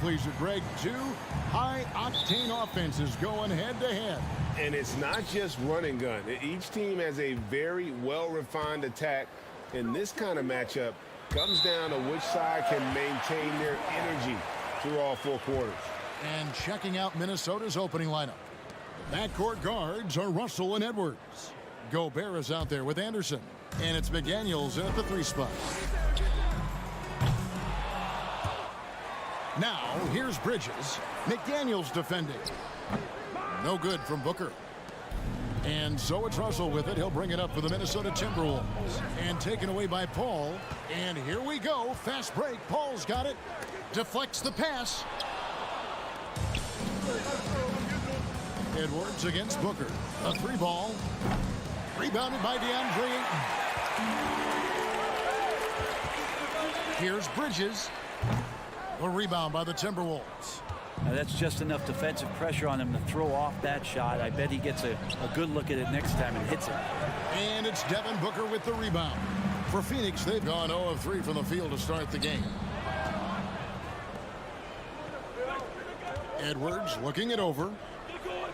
Pleaser Greg, two high-octane offenses going head-to-head. And it's not just run and gun. Each team has a very well-refined attack. And this kind of matchup comes down to which side can maintain their energy through all four quarters. And checking out Minnesota's opening lineup. Backcourt guards are Russell and Edwards. Gobert is out there with Anderson. And it's McDaniels in at the 3 spot. Now, here's Bridges. McDaniels defending. No good from Booker. And so it's Russell with it. He'll bring it up for the Minnesota Timberwolves. And taken away by Paul. And here we go. Fast break. Paul's got it. Deflects the pass. Edwards against Booker. A 3-ball. Rebounded by DeAndre Ayton. Here's Bridges. A rebound by the Timberwolves. Now that's just enough defensive pressure on him to throw off that shot. I bet he gets a good look at it next time and hits it. And it's Devin Booker with the rebound. For Phoenix, they've gone 0 of 3 from the field to start the game. Edwards looking it over.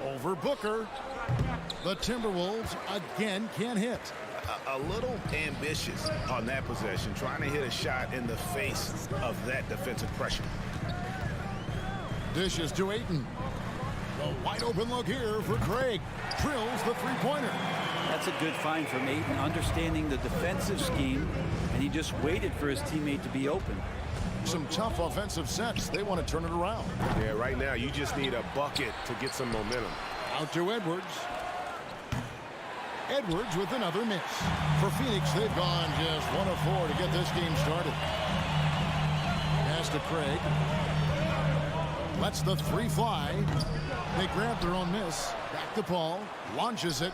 Over Booker. The Timberwolves again can't hit. A little ambitious on that possession, trying to hit a shot in the face of that defensive pressure. Dishes to Ayton. The wide open look here for Craig. Drills the 3-pointer. That's a good find from Ayton, understanding the defensive scheme, and he just waited for his teammate to be open. Some tough offensive sets. They want to turn it around. Yeah, right now you just need a bucket to get some momentum. Out to Edwards. Edwards with another miss. For Phoenix, they've gone just 1 of 4 to get this game started. Pass to Craig. Lets the 3 fly. They grab their own miss. Back to Paul. Launches it.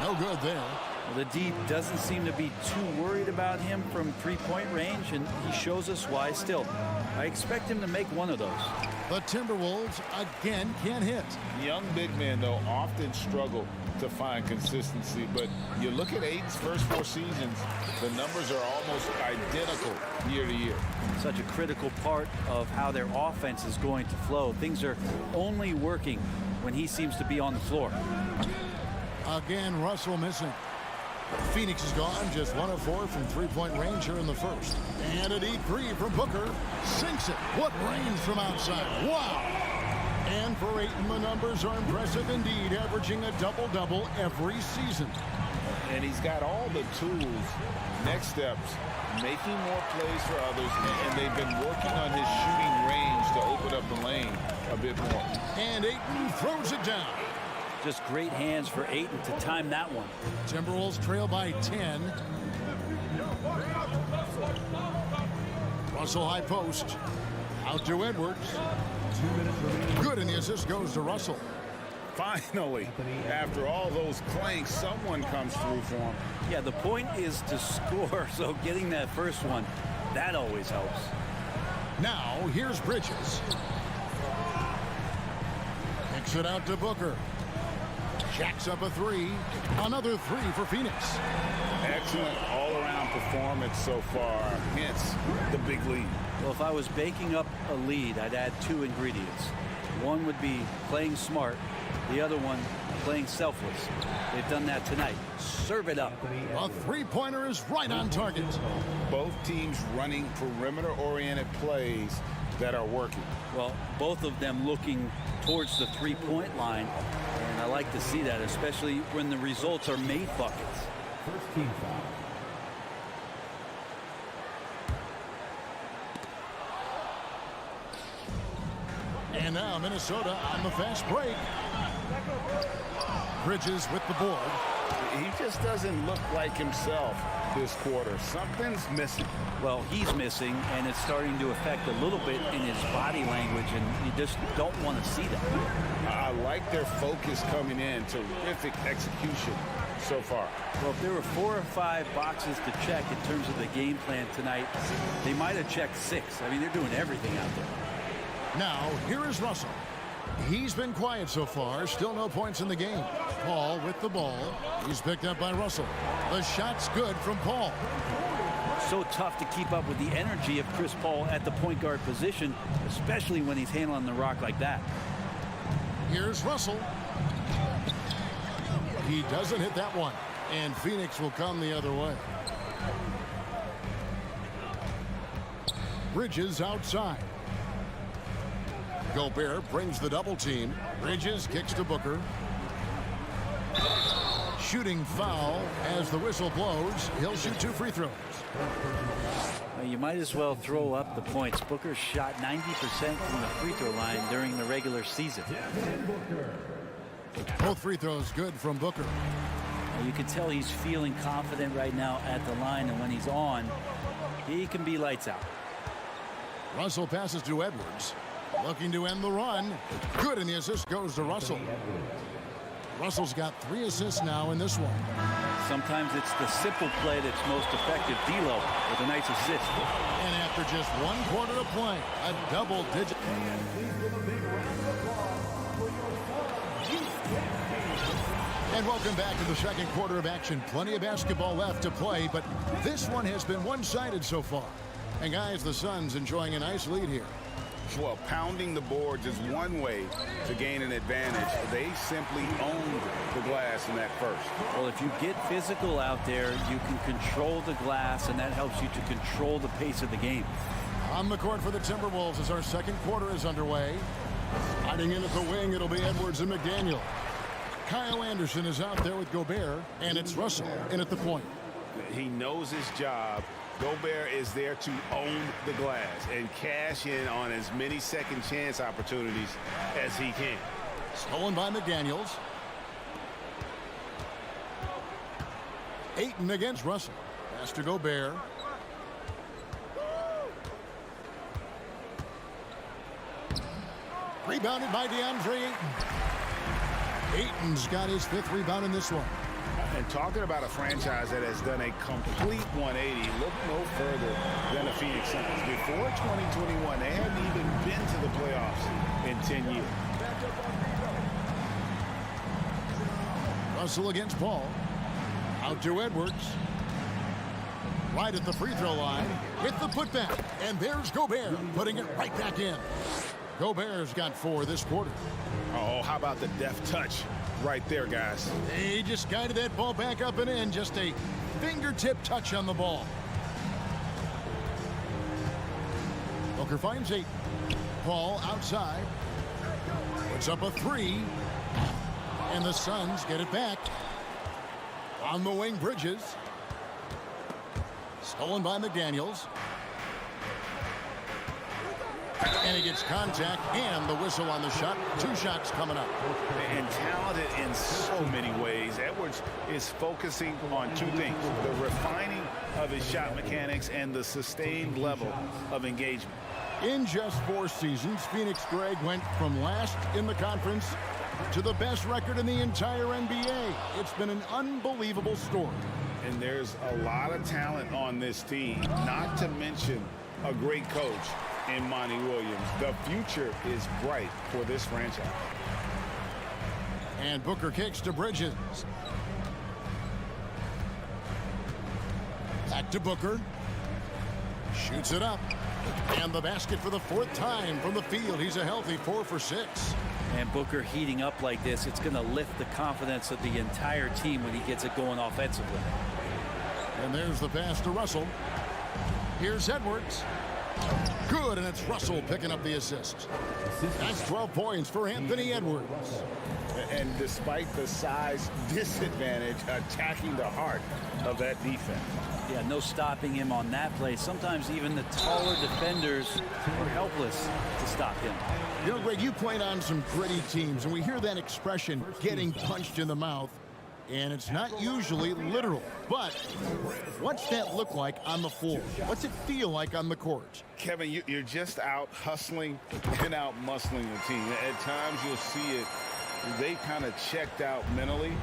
No good there. Well, the D doesn't seem to be too worried about him from 3-point range, and he shows us why still. I expect him to make one of those. The Timberwolves again can't hit. Young big men, though, often struggle to find consistency, but you look at Ayton's first 4 seasons, the numbers are almost identical year to year. Such a critical part of how their offense is going to flow. Things are only working when he seems to be on the floor. Again, Russell missing. Phoenix is gone just 1 of 4 from 3-point range here in the first. And a deep 3 from Booker. Sinks it. What range from outside. Wow. And for Ayton, the numbers are impressive indeed, averaging a double-double every season. And he's got all the tools, next steps, making more plays for others, and they've been working on his shooting range to open up the lane a bit more. And Ayton throws it down. Just great hands for Ayton to time that one. Timberwolves trail by 10. Russell high post. Out to Edwards. Good, and the assist goes to Russell. Finally, after all those clanks, someone comes through for him. Yeah, the point is to score, so getting that first one, that always helps. Now, here's Bridges. Kicks it out to Booker. Jacks up a 3. Another 3 for Phoenix. Excellent all-around performance so far, hence the big lead. Well, if I was baking up a lead, I'd add 2 ingredients. One would be playing smart. The other one, playing selfless. They've done that tonight. Serve it up. A 3-pointer is right on target. Both teams running perimeter-oriented plays that are working. Well, both of them looking towards the 3-point line. And I like to see that, especially when the results are made buckets. First team foul. And now Minnesota on the fast break. Bridges with the board. He just doesn't look like himself this quarter. Something's missing. Well, he's missing, and it's starting to affect a little bit in his body language, and you just don't want to see that. I like their focus coming in. Terrific execution so far. Well, if there were 4 or 5 boxes to check in terms of the game plan tonight, they might have checked 6. I mean, they're doing everything out there. Now, here is Russell. He's been quiet so far. Still no points in the game. Paul with the ball. He's picked up by Russell. The shot's good from Paul. So tough to keep up with the energy of Chris Paul at the point guard position, especially when he's handling the rock like that. Here's Russell. He doesn't hit that one, and Phoenix will come the other way. Bridges outside. Gobert brings the double team. Bridges kicks to Booker. Shooting foul as the whistle blows. He'll shoot 2 free throws. Well, you might as well throw up the points. Booker shot 90% from the free throw line during the regular season. Both free throws good from Booker. You can tell he's feeling confident right now at the line, and when he's on, he can be lights out. Russell passes to Edwards. Looking to end the run. Good, and the assist goes to Russell. Russell's got 3 assists now in this one. Sometimes it's the simple play that's most effective. D'Lo with a nice assist. And after just 1 quarter of play, a double-digit. And welcome back to the second quarter of action. Plenty of basketball left to play, but this one has been one-sided so far. And guys, the Suns enjoying a nice lead here. Well, pounding the boards is one way to gain an advantage. They simply owned the glass in that first. Well, if you get physical out there, you can control the glass, and that helps you to control the pace of the game. On the court for the Timberwolves as our second quarter is underway. Sliding in at the wing, it'll be Edwards and McDaniel. Kyle Anderson is out there with Gobert, and it's Russell in at the point. He knows his job. Gobert is there to own the glass and cash in on as many second chance opportunities as he can. Stolen by McDaniels. Ayton against Russell. Pass to Gobert. Rebounded by DeAndre Ayton. Ayton's got his 5th rebound in this one. And talking about a franchise that has done a complete 180, look no further than the Phoenix Suns. Before 2021, they hadn't even been to the playoffs in 10 years. Russell against Paul. Out to Edwards. Right at the free throw line. With the putback. And there's Gobert putting it right back in. Gobert's got 4 this quarter. Oh, how about the deft touch right there, guys? He just guided that ball back up and in. Just a fingertip touch on the ball. Booker finds Ayton. Paul outside. Puts up a 3. And the Suns get it back. On the wing, Bridges. Stolen by McDaniels. And he gets contact and the whistle on the shot. 2 shots coming up. And talented in so many ways. Edwards is focusing on 2 things: the refining of his shot mechanics and the sustained level of engagement. In just 4 seasons, Phoenix Greg went from last in the conference to the best record in the entire NBA. It's been an unbelievable story. And there's a lot of talent on this team, not to mention a great coach in Monty Williams. The future is bright for this franchise. And Booker kicks to Bridges. Back to Booker. Shoots it up. And the basket for the 4th time from the field. He's a healthy 4 for 6. And Booker heating up like this, it's going to lift the confidence of the entire team when he gets it going offensively. And there's the pass to Russell. Here's Edwards. Good, and it's Russell picking up the assist. That's 12 points for Anthony Edwards. And despite the size disadvantage, attacking the heart of that defense. Yeah, no stopping him on that play. Sometimes even the taller defenders are helpless to stop him. You know, Greg, you played on some gritty teams, and we hear that expression, getting punched in the mouth. And it's not usually literal, but what's that look like on the floor? What's it feel like on the court? Kevin, you're just out hustling and out muscling the team. At times you'll see it. They kind of checked out mentally.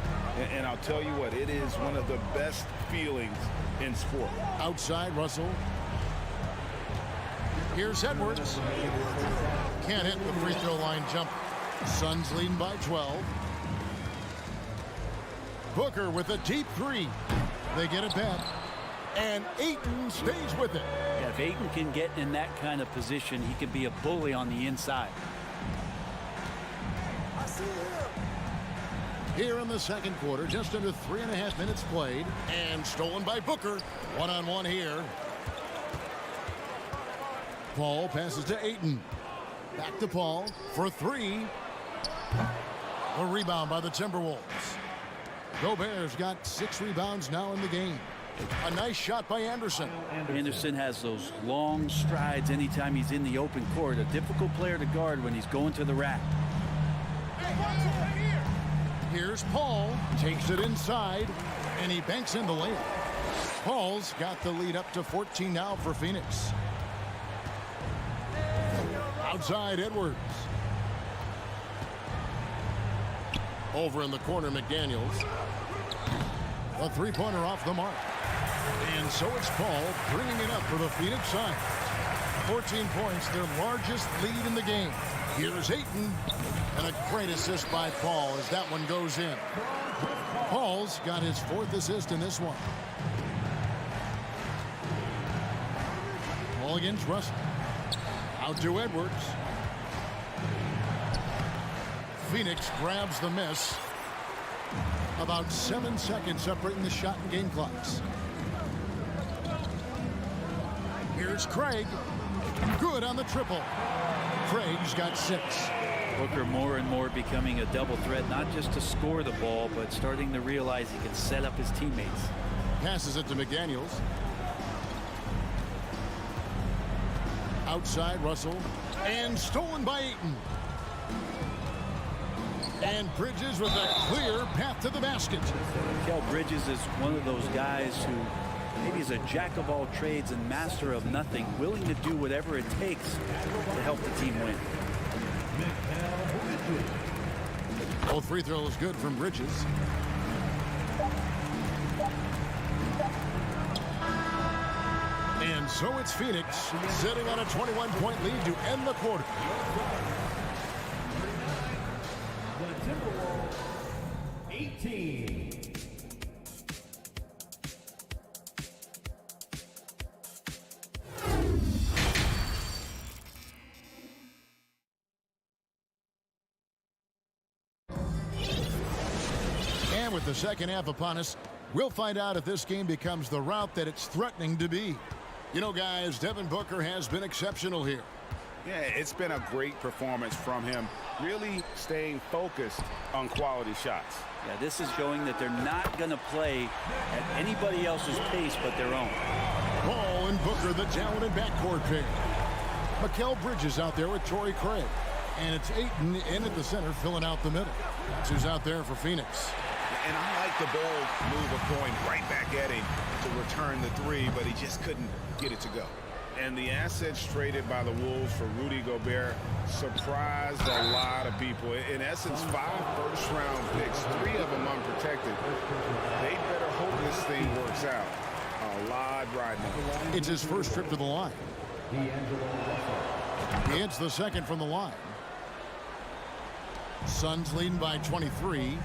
And I'll tell you what, it is one of the best feelings in sport. Outside, Russell. Here's Edwards. Can't hit the free throw line jumper. Suns leading by 12. Booker with a deep 3. They get it back. And Ayton stays with it. Yeah, if Ayton can get in that kind of position, he can be a bully on the inside. Here in the second quarter, just under 3.5 minutes played, and stolen by Booker. One-on-one here. Paul passes to Ayton. Back to Paul for three. A rebound by the Timberwolves. Gobert's got 6 rebounds now in the game. A nice shot by Anderson. Anderson has those long strides anytime he's in the open court. A difficult player to guard when he's going to the rack. Here's Paul. Takes it inside, and he banks in the layup. Paul's got the lead up to 14 now for Phoenix. Outside Edwards. Over in the corner, McDaniels. A three-pointer off the mark. And so it's Paul bringing it up for the Phoenix side. 14 points, their largest lead in the game. Here's Ayton. And a great assist by Paul as that one goes in. Paul's got his 4th assist in this one. Paul against Russell. Out to Edwards. Phoenix grabs the miss. About 7 seconds separating the shot and game clocks. Here's Craig. Good on the triple. Craig's got 6. Booker more and more becoming a double threat, not just to score the ball, but starting to realize he can set up his teammates. Passes it to McDaniels. Outside Russell. And stolen by Ayton. And Bridges with a clear path to the basket. Kel Bridges is one of those guys who maybe is a jack of all trades and master of nothing, willing to do whatever it takes to help the team win. Both free throws good from Bridges. And so it's Phoenix sitting on a 21-point lead to end the quarter. The Timberwolves 18. And with the second half upon us, we'll find out if this game becomes the route that it's threatening to be. You know, guys, Devin Booker has been exceptional here. Yeah, it's been a great performance from him, really staying focused on quality shots. Yeah, this is showing that they're not going to play at anybody else's pace but their own. Paul and Booker, the talented backcourt pair. Mikal Bridges out there with Torrey Craig. And it's Ayton in at the center, filling out the middle. That's who's out there for Phoenix. And I like the bold move of going right back at him to return the three, but he just couldn't get it to go. And the assets traded by the Wolves for Rudy Gobert surprised a lot of people. In essence, 5 first-round picks, 3 of them unprotected. They better hope this thing works out. A lot riding on it. It's his first trip to the line. He hits the second from the line. Suns leading by 23.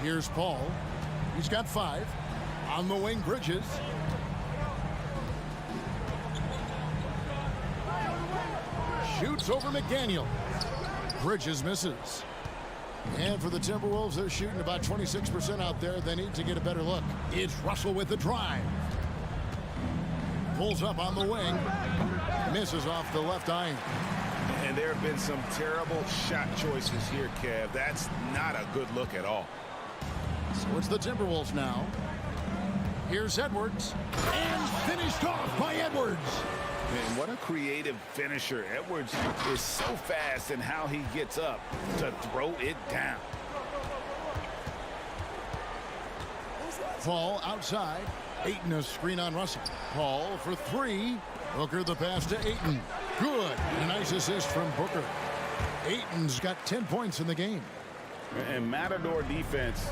Here's Paul. He's got 5. On the wing, Bridges. Shoots over McDaniel. Bridges misses. And for the Timberwolves, they're shooting about 26% out there. They need to get a better look. It's Russell with the drive. Pulls up on the wing. Misses off the left iron. And there have been some terrible shot choices here, Kev. That's not a good look at all. So it's the Timberwolves now. Here's Edwards. And finished off by Edwards. Man, what a creative finisher. Edwards is so fast in how he gets up to throw it down. Paul outside. Ayton a screen on Russell. Paul for 3. Booker the pass to Ayton. Good. A nice assist from Booker. Ayton's got 10 points in the game. And Matador defense,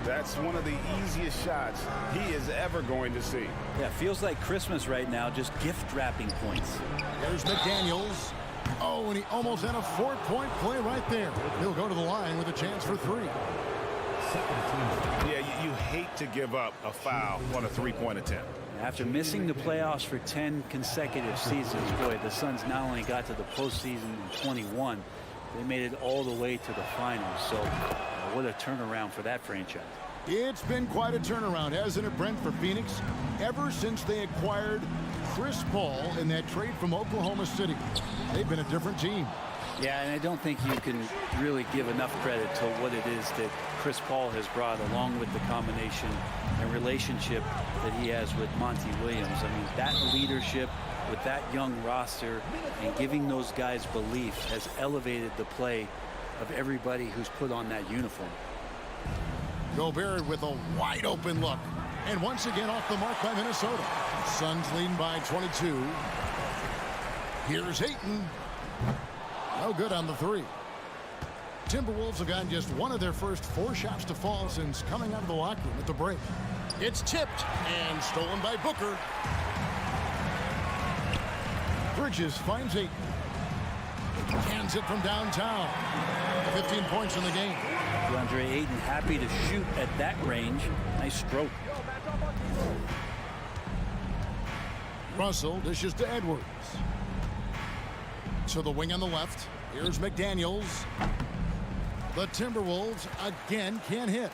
that's one of the easiest shots he is ever going to see. Yeah, feels like Christmas right now, just gift wrapping points. There's McDaniels. Oh, and he almost had a 4-point play right there. He'll go to the line with a chance for 3. Yeah, You hate to give up a foul on a three-point attempt. After missing the playoffs for 10 consecutive seasons, boy, the Suns not only got to the postseason in 21, they made it all the way to the finals. So what a turnaround for that franchise. It's been quite a turnaround, hasn't it, Brent, for Phoenix? Ever since they acquired Chris Paul in that trade from Oklahoma City, they've been a different team. Yeah, and I don't think you can really give enough credit to what it is that Chris Paul has brought, along with the combination and relationship that he has with Monty Williams. I mean, that leadership with that young roster and giving those guys belief has elevated the play of everybody who's put on that uniform. Gobert with a wide open look. And once again off the mark by Minnesota. Suns leading by 22. Here's Ayton. No good on the three. Timberwolves have gotten just one of their first 4 shots to fall since coming out of the locker room at the break. It's tipped and stolen by Booker. Bridges finds Ayton. Hands it from downtown. 15 points in the game. DeAndre Ayton happy to shoot at that range. Nice stroke. Russell dishes to Edwards. To the wing on the left. Here's McDaniels. The Timberwolves again can't hit.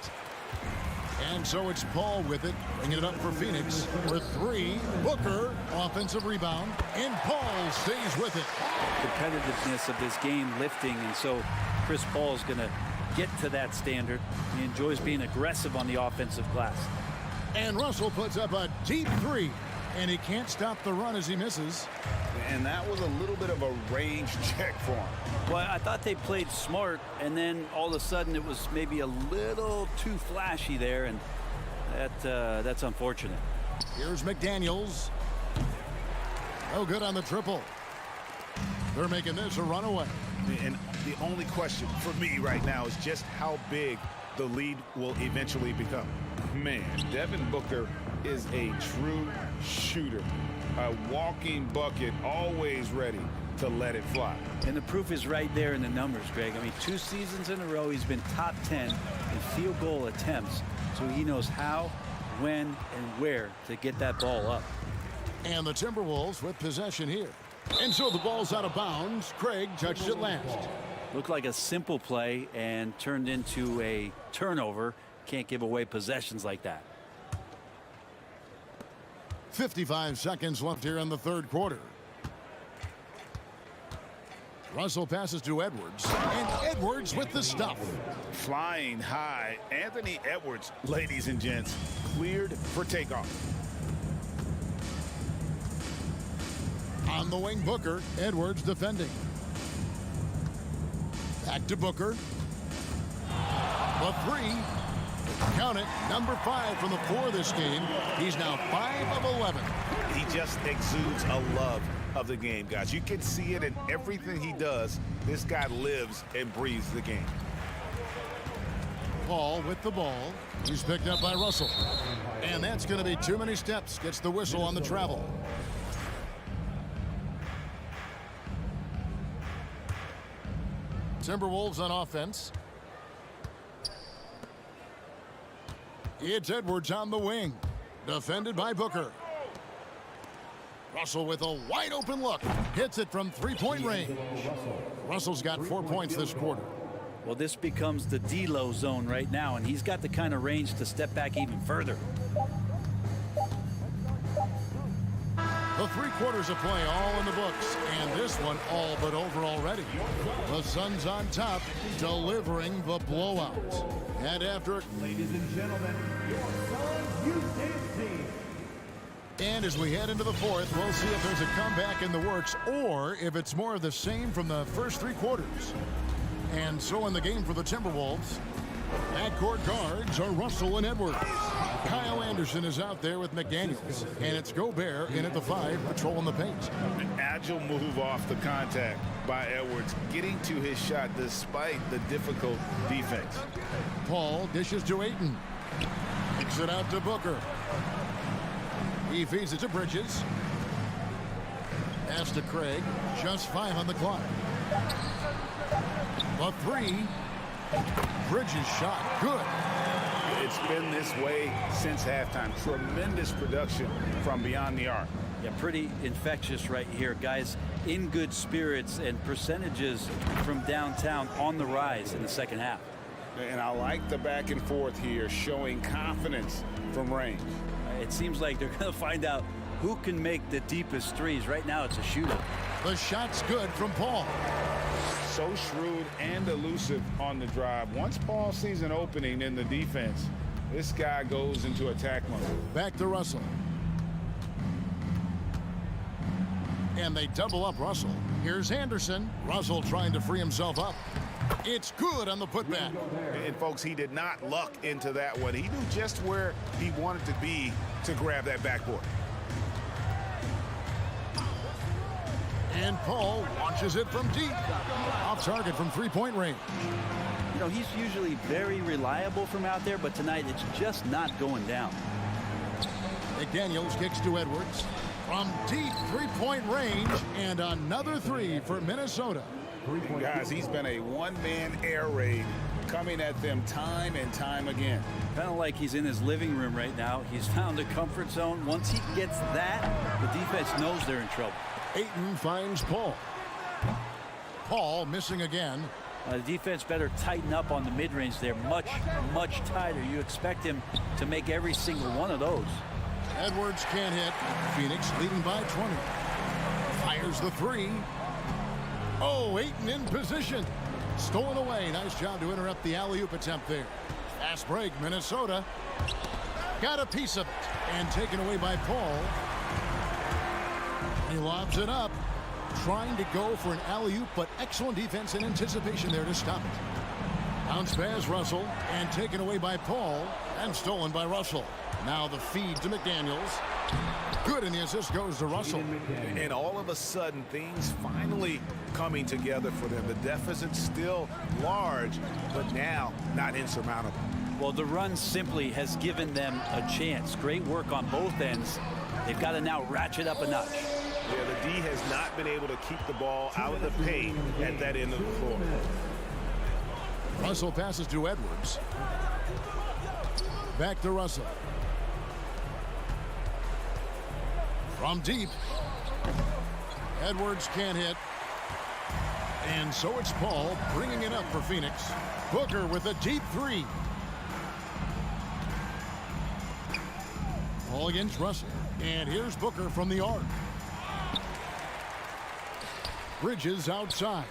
And so it's Paul with it, bringing it up for Phoenix for 3. Booker, offensive rebound, and Paul stays with it. Competitiveness of this game lifting, and so Chris Paul is going to get to that standard. He enjoys being aggressive on the offensive glass. And Russell puts up a deep 3, and he can't stop the run as he misses. And that was a little bit of a range check for him. Well, I thought they played smart, and then all of a sudden it was maybe a little too flashy there, and that's unfortunate. Here's McDaniels. No good on the triple. They're making this a runaway. And the only question for me right now is just how big the lead will eventually become. Man, Devin Booker is a true shooter. A walking bucket, always ready to let it fly. And the proof is right there in the numbers, Greg. I mean, 2 seasons in a row, he's been top 10 in field goal attempts. So he knows how, when, and where to get that ball up. And the Timberwolves with possession here. And so the ball's out of bounds. Craig touched it last. Looked like a simple play and turned into a turnover. Can't give away possessions like that. 55 seconds left here in the third quarter. Russell passes to Edwards, and Edwards with the stuff. Flying high, Anthony Edwards, ladies and gents, cleared for takeoff. On the wing, Booker. Edwards defending. Back to Booker. The 3. Count it, number 5 from the 4 this game. He's now 5 of 11. He just exudes a love of the game, guys. You can see it in everything he does. This guy lives and breathes the game. Paul with the ball. He's picked up by Russell. And that's going to be too many steps. Gets the whistle on the travel. Timberwolves on offense. It's Edwards on the wing. Defended by Booker. Russell with a wide open look. Hits it from 3-point range. Russell's got 4 points this quarter. Well, this becomes the D-low zone right now, and he's got the kind of range to step back even further. The 3 quarters of play all in the books, and this one all but over already. The Suns on top, delivering the blowout. And after... Ladies and gentlemen, your Suns youth dance team. And as we head into the 4th, we'll see if there's a comeback in the works or if it's more of the same from the first 3 quarters. And so in the game for the Timberwolves, backcourt guards are Russell and Edwards. Kyle Anderson is out there with McDaniels, and it's Gobert in at the 5, patrolling the paint. An agile move off the contact by Edwards, getting to his shot despite the difficult defense. Paul dishes to Ayton. Kicks it out to Booker. He feeds it to Bridges. Pass to Craig. Just 5 on the clock. The 3. Bridges shot. Good. It's been this way since halftime. Tremendous production from beyond the arc. Yeah, pretty infectious right here. Guys in good spirits and percentages from downtown on the rise in the second half. And I like the back and forth here, showing confidence from range. It seems like they're going to find out who can make the deepest threes. Right now it's a shootout. The shot's good from Paul. So shrewd and elusive on the drive. Once Paul sees an opening in the defense, this guy goes into attack mode. Back to Russell. And they double up Russell. Here's Anderson. Russell trying to free himself up. It's good on the putback. And folks, he did not luck into that one. He knew just where he wanted to be to grab that backboard. And Paul launches it from deep. Off target from three-point range. You know, he's usually very reliable from out there, but tonight it's just not going down. McDaniels kicks to Edwards. From deep three-point range, and another three for Minnesota. Guys, he's been a one-man air raid coming at them time and time again. Kind of like he's in his living room right now. He's found a comfort zone. Once he gets that, the defense knows they're in trouble. Ayton finds Paul. Paul missing again. The defense better tighten up on the mid-range. They're much, much tighter. You expect him to make every single one of those. Edwards can't hit. Phoenix leading by 20. Fires the three. Oh, Ayton in position. Stolen away. Nice job to interrupt the alley-oop attempt there. Fast break, Minnesota. Got a piece of it. And taken away by Paul. He lobs it up. Trying to go for an alley-oop, but excellent defense and anticipation there to stop it. Bounce pass, Russell. And taken away by Paul. And stolen by Russell. Now the feed to McDaniels. Good, and the assist goes to Russell. And all of a sudden, things finally coming together for them. The deficit's still large, but now not insurmountable. Well, the run simply has given them a chance. Great work on both ends. They've got to now ratchet up a notch. Yeah, the D has not been able to keep the ball out of the paint at that end of the floor. Russell passes to Edwards. Back to Russell. From deep. Edwards can't hit. And so it's Paul bringing it up for Phoenix. Booker with a deep three. Paul against Russell. And here's Booker from the arc. Bridges outside.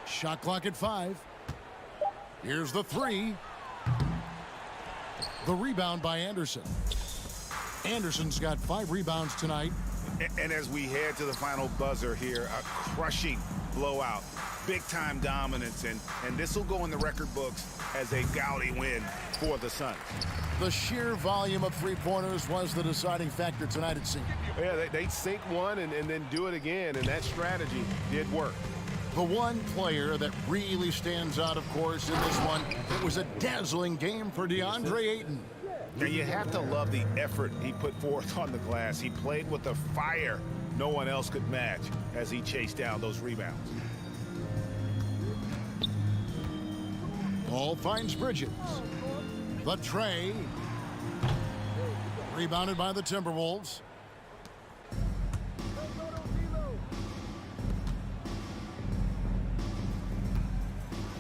Shot clock at 5. Here's the three. The rebound by Anderson. Anderson's got 5 rebounds tonight. And as we head to the final buzzer here, a crushing blowout. Big-time dominance, and this will go in the record books as a gaudy win for the Suns. The sheer volume of three-pointers was the deciding factor tonight, it seemed. Yeah, they sink one and then do it again, and that strategy did work. The one player that really stands out, of course, in this one, it was a dazzling game for DeAndre Ayton. Now, you have to love the effort he put forth on the glass. He played with a fire no one else could match as he chased down those rebounds. Ball finds Bridges. The tray. Rebounded by the Timberwolves.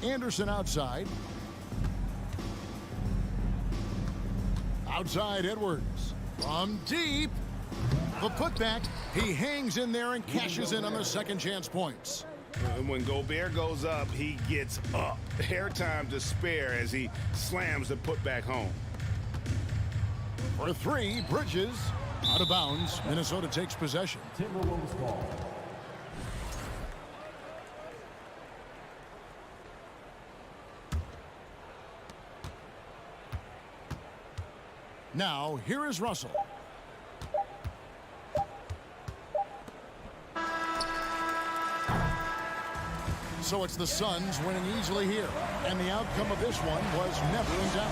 Anderson outside. Outside Edwards. From deep. The putback. He hangs in there and cashes in on the second chance points. And when Gobert goes up, he gets up. Airtime to spare as he slams the putback home. For 3, Bridges. Out of bounds. Minnesota takes possession. Timberwolves ball. Now, here is Russell. So it's the Suns winning easily here. And the outcome of this one was never in doubt.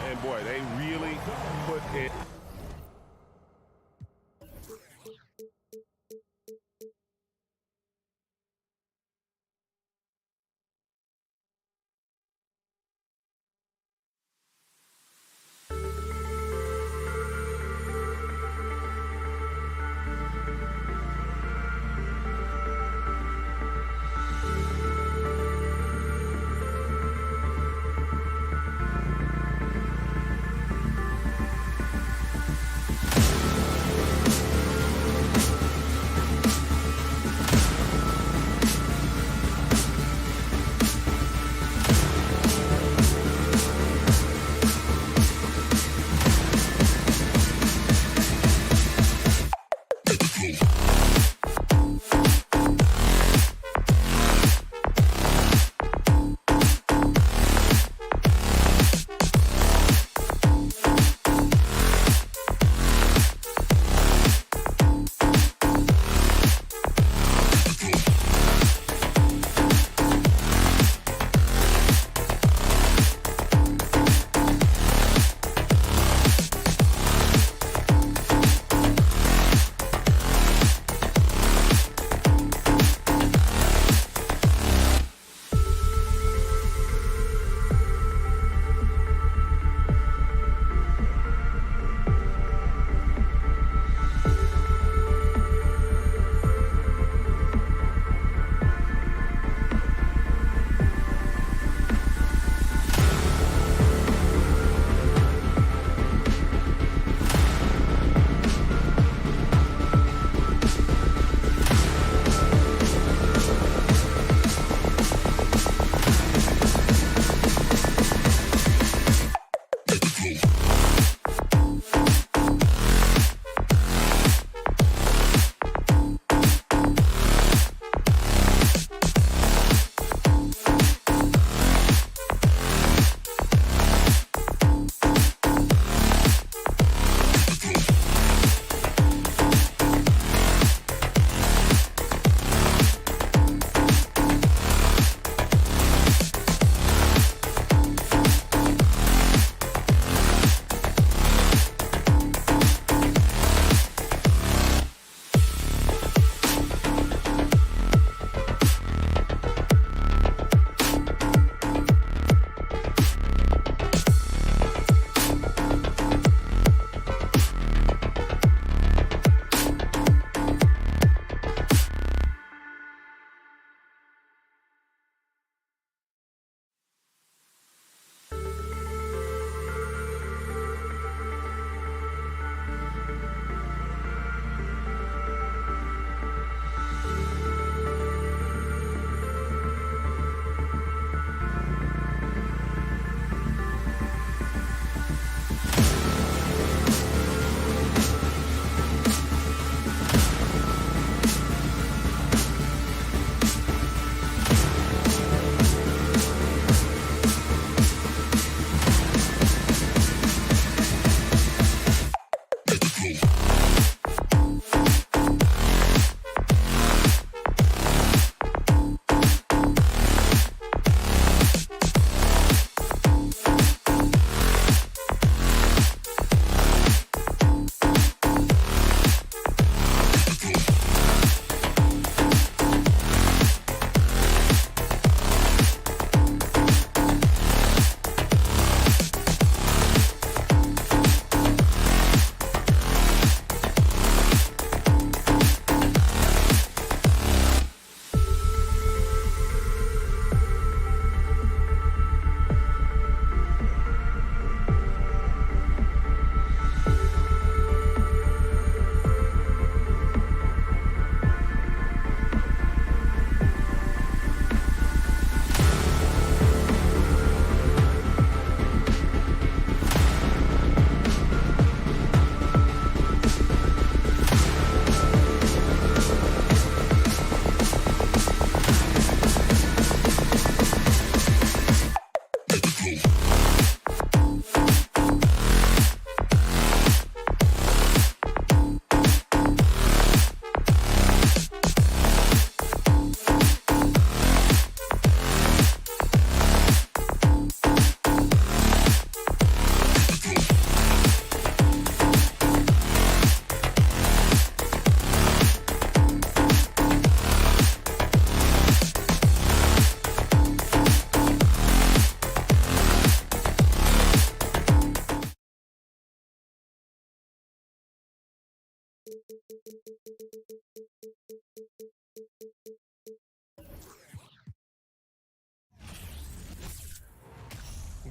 And boy, they really put it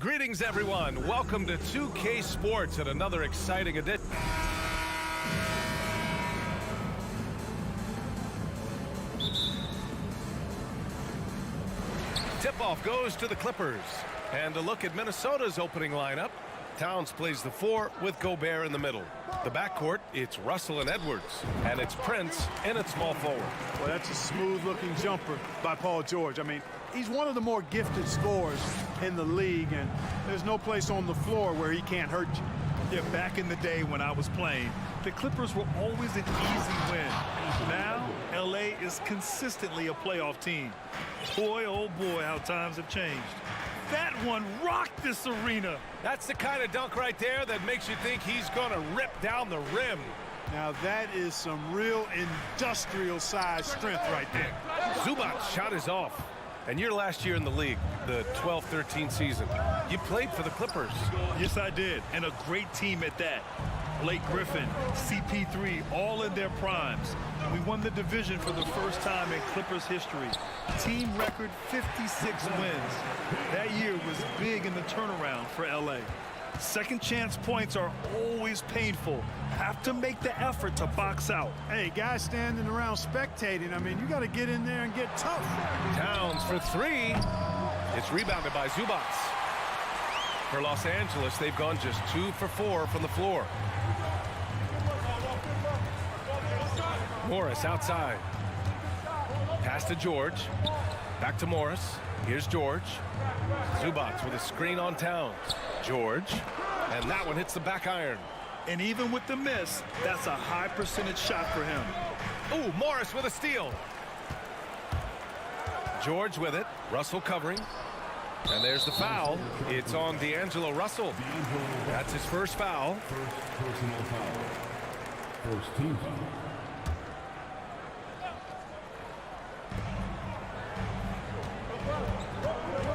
Greetings, everyone. Welcome to 2K Sports and another exciting edition. Tip-off goes to the Clippers. And a look at Minnesota's opening lineup. Towns plays the 4 with Gobert in the middle. The backcourt, it's Russell and Edwards. And it's Prince in at small forward. Well, that's a smooth-looking jumper by Paul George. I mean, he's one of the more gifted scorers in the league, and there's no place on the floor where he can't hurt you. Yeah, back in the day when I was playing, the Clippers were always an easy win. Now, LA is consistently a playoff team. Boy, oh boy, how times have changed. That one rocked this arena. That's the kind of dunk right there that makes you think he's going to rip down the rim. Now, that is some real industrial-sized strength right there. Zubac's shot is off. And your last year in the league, the 12-13 season, you played for the Clippers. Yes, I did, and a great team at that. Blake Griffin, CP3, all in their primes. We won the division for the first time in Clippers history. Team record 56 wins. That year was big in the turnaround for LA. Second chance points are always painful. Have to make the effort to box out. Hey, guys standing around spectating, I mean, you got to get in there and get tough. Towns for 3. It's rebounded by Zubac. For Los Angeles, they've gone just 2 for 4 from the floor. Morris outside. Pass to George. Back to Morris. Here's George. Zubac with a screen on Towns. George. And that one hits the back iron. And even with the miss, that's a high percentage shot for him. Ooh, Morris with a steal. George with it. Russell covering. And there's the foul. It's on D'Angelo Russell. That's his first foul. First personal foul. First team foul.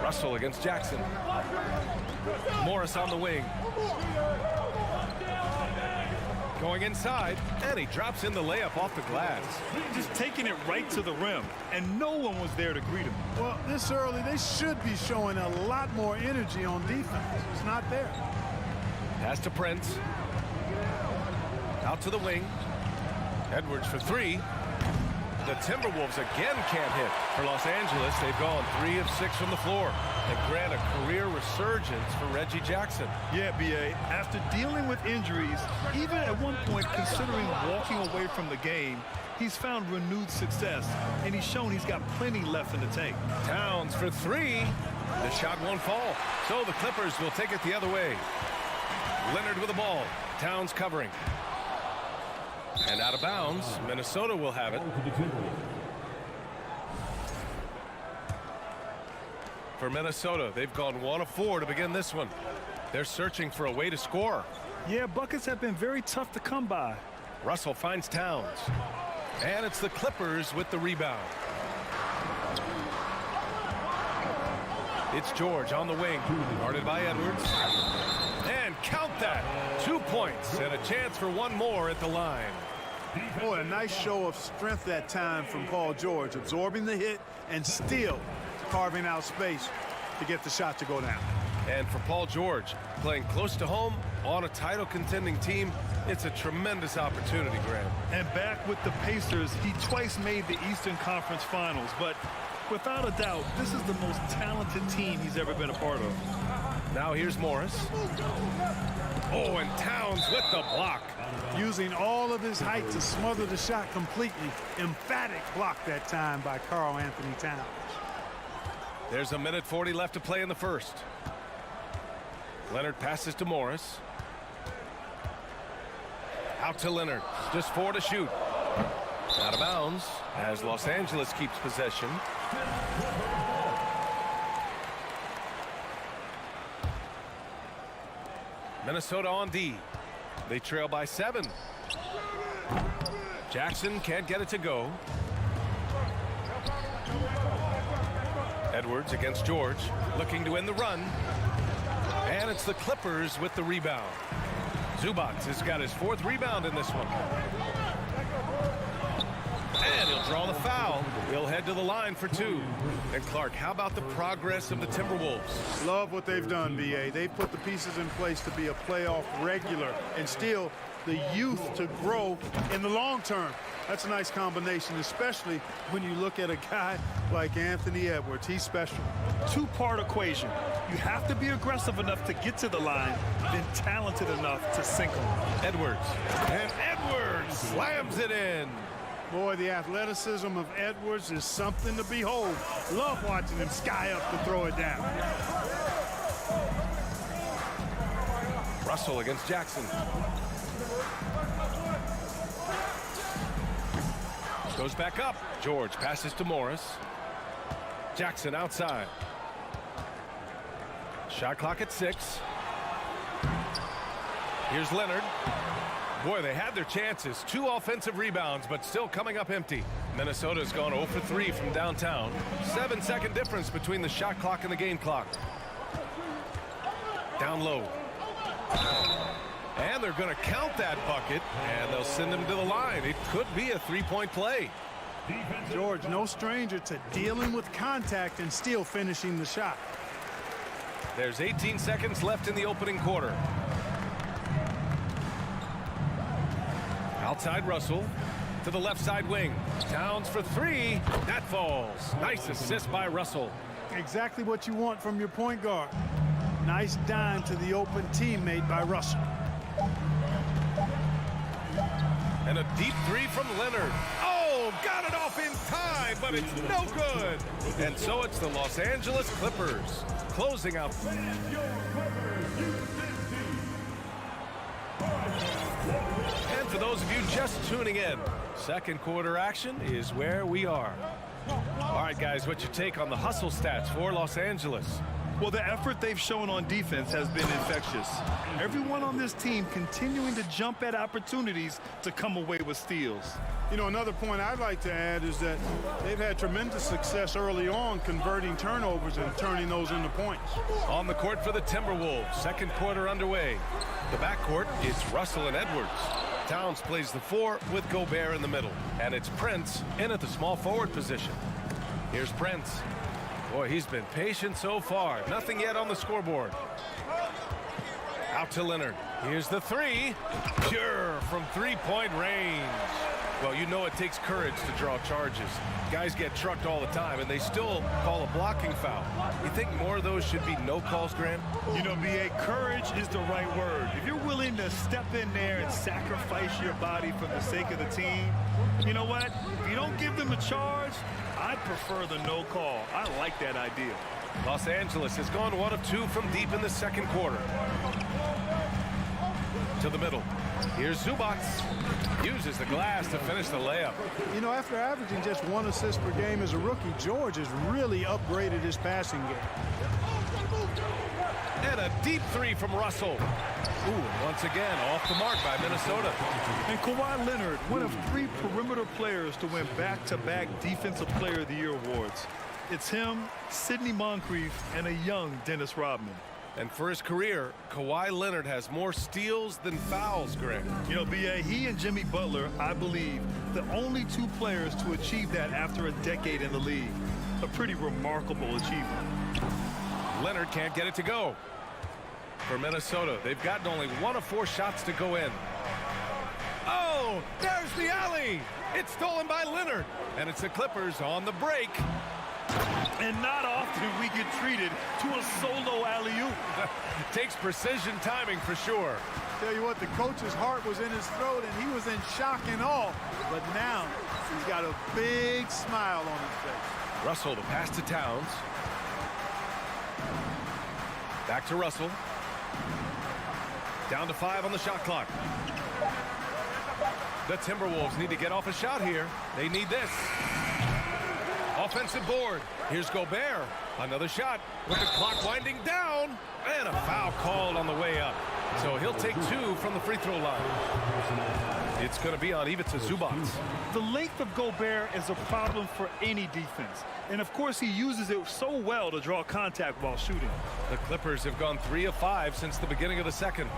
Russell against Jackson. Morris on the wing. Going inside, and he drops in the layup off the glass. Just taking it right to the rim, and no one was there to greet him. Well, this early, they should be showing a lot more energy on defense. It's not there. Pass to Prince. Out to the wing. Edwards for 3. The Timberwolves again can't hit. For Los Angeles, they've gone 3 of 6 from the floor. And grant a career resurgence for Reggie Jackson. Yeah, B.A., after dealing with injuries, even at one point considering walking away from the game, he's found renewed success, and he's shown he's got plenty left in the tank. Towns for 3. The shot won't fall. So the Clippers will take it the other way. Leonard with the ball. Towns covering. And out of bounds, Minnesota will have it. For Minnesota, they've gone 1 of 4 to begin this one. They're searching for a way to score. Yeah, buckets have been very tough to come by. Russell finds Towns. And it's the Clippers with the rebound. It's George on the wing, guarded by Edwards. And count that. 2 points and a chance for one more at the line. Boy, a nice show of strength that time from Paul George, absorbing the hit and still carving out space to get the shot to go down. And for Paul George, playing close to home on a title contending team, it's a tremendous opportunity, Graham. And back with the Pacers, he twice made the Eastern Conference Finals, but without a doubt, this is the most talented team he's ever been a part of. Now here's Morris. Oh, and Towns with the block. Using all of his height to smother the shot completely. Emphatic block that time by Karl Anthony Towns. There's 1:40 left to play in the first. Leonard passes to Morris. Out to Leonard. Just 4 to shoot. Out of bounds as Los Angeles keeps possession. Minnesota on D. They trail by 7. Jackson can't get it to go. Edwards against George, looking to end the run. And it's the Clippers with the rebound. Zubac has got his 4th rebound in this one. And he'll draw the foul. He'll head to the line for 2. And Clark, how about the progress of the Timberwolves? Love what they've done, B.A. They've put the pieces in place to be a playoff regular and still the youth to grow in the long term. That's a nice combination, especially when you look at a guy like Anthony Edwards. He's special. 2-part equation. You have to be aggressive enough to get to the line, then talented enough to sink them. Edwards. And Edwards slams it in. Boy, the athleticism of Edwards is something to behold. Love watching him sky up to throw it down. Russell against Jackson. Goes back up. George passes to Morris. Jackson outside. Shot clock at 6. Here's Leonard. Boy, they had their chances. 2 offensive rebounds, but still coming up empty. Minnesota's gone 0 for 3 from downtown. 7-second difference between the shot clock and the game clock. Down low. And they're going to count that bucket, and they'll send him to the line. It could be a 3-point play. George, no stranger to dealing with contact and still finishing the shot. There's 18 seconds left in the opening quarter. Outside Russell to the left side wing. Towns for 3. That falls. Nice assist by Russell. Exactly what you want from your point guard. Nice dime to the open teammate by Russell. And a deep 3 from Leonard. Oh, got it off in time, but it's no good. And so it's the Los Angeles Clippers closing out. And for those of you just tuning in, second quarter action is where we are. All right, guys, what's your take on the hustle stats for Los Angeles? Well, the effort they've shown on defense has been infectious. Everyone on this team continuing to jump at opportunities to come away with steals. You know, another point I'd like to add is that they've had tremendous success early on converting turnovers and turning those into points. On the court for the Timberwolves, second quarter underway. The backcourt, it's Russell and Edwards. Towns plays the 4 with Gobert in the middle. And it's Prince in at the small forward position. Here's Prince. Boy, he's been patient so far. Nothing yet on the scoreboard. Out to Leonard. Here's the 3. Pure from 3-point range. Well, you know it takes courage to draw charges. Guys get trucked all the time, and they still call a blocking foul. You think more of those should be no calls, Graham? You know, B.A., courage is the right word. If you're willing to step in there and sacrifice your body for the sake of the team, you know what? If you don't give them a charge, I'd prefer the no call. I like that idea. Los Angeles has gone 1 of 2 from deep in the second quarter. to the middle. Here's Zubac. Uses the glass to finish the layup. You know, after averaging just 1 assist per game as a rookie, George has really upgraded his passing game. And a deep three from Russell. Ooh, once again, off the mark by Minnesota. And Kawhi Leonard, one of 3 perimeter players to win back-to-back Defensive Player of the Year awards. It's him, Sidney Moncrief, and a young Dennis Rodman. And for his career, Kawhi Leonard has more steals than fouls, Greg. You know, B.A., he and Jimmy Butler, I believe, the only 2 players to achieve that after a decade in the league. A pretty remarkable achievement. Leonard can't get it to go. For Minnesota, they've gotten only 1 of 4 shots to go in. Oh, there's the alley. It's stolen by Leonard. And it's the Clippers on the break. And not often we get treated to a solo alley-oop. Takes precision timing for sure. Tell you what, the coach's heart was in his throat and he was in shock and awe. But now he's got a big smile on his face. Russell to pass to Towns. Back to Russell. Down to 5 on the shot clock. The Timberwolves need to get off a shot here. They need this. Offensive board. Here's Gobert. Another shot with the clock winding down. And a foul called on the way up. So he'll take 2 from the free throw line. It's going to be on Ivica Zubac. The length of Gobert is a problem for any defense. And of course, he uses it so well to draw contact while shooting. The Clippers have gone 3 of 5 since the beginning of the second.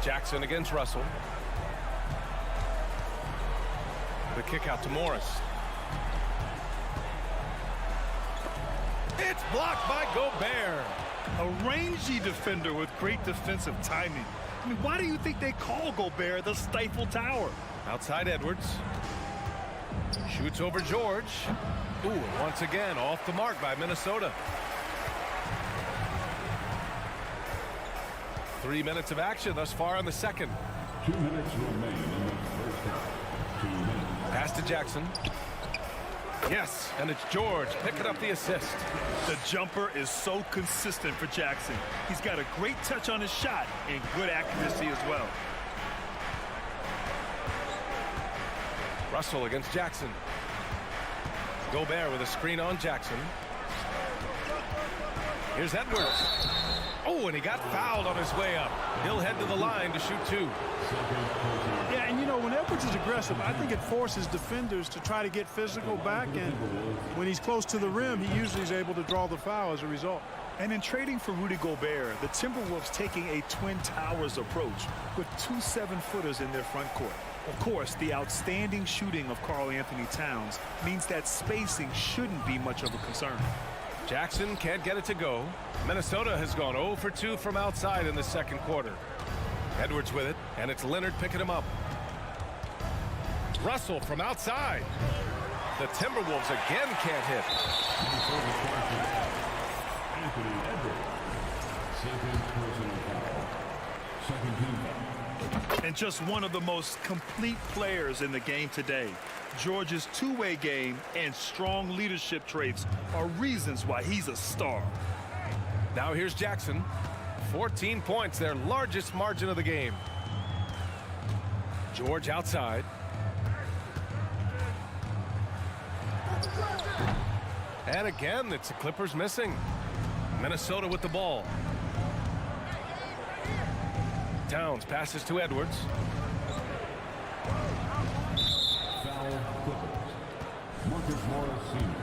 Jackson against Russell. The kick out to Morris. It's blocked by Gobert. A rangy defender with great defensive timing. I mean, why do you think they call Gobert the Stifle Tower? Outside Edwards. Shoots over George. Ooh, once again off the mark by Minnesota. 3 minutes of action thus far in the second. 2 minutes remain in the first half. 2 minutes. Pass to Jackson. Yes, and it's George picking up the assist. The jumper is so consistent for Jackson. He's got a great touch on his shot and good accuracy as well. Russell against Jackson. Gobert with a screen on Jackson. Here's Edwards. Oh, and he got fouled on his way up. He'll head to the line to shoot 2. Yeah, and you know, when Edwards is aggressive, I think it forces defenders to try to get physical back, and when he's close to the rim, he usually is able to draw the foul as a result. And in trading for Rudy Gobert, the Timberwolves taking a Twin Towers approach with 2 7-footers in their front court. Of course, the outstanding shooting of Karl Anthony Towns means that spacing shouldn't be much of a concern. Jackson can't get it to go. Minnesota has gone 0 for 2 from outside in the second quarter. Edwards with it, and it's Leonard picking him up. Russell from outside. The Timberwolves again can't hit. Anthony Edwards. Second personal foul. Second team foul. And just one of the most complete players in the game today. George's two-way game and strong leadership traits are reasons why he's a star. Now here's Jackson. 14 points, their largest margin of the game. George outside. And again, it's the Clippers missing. Minnesota with the ball. Towns passes to Edwards. Foul Clippers. Marcus Morris Sr.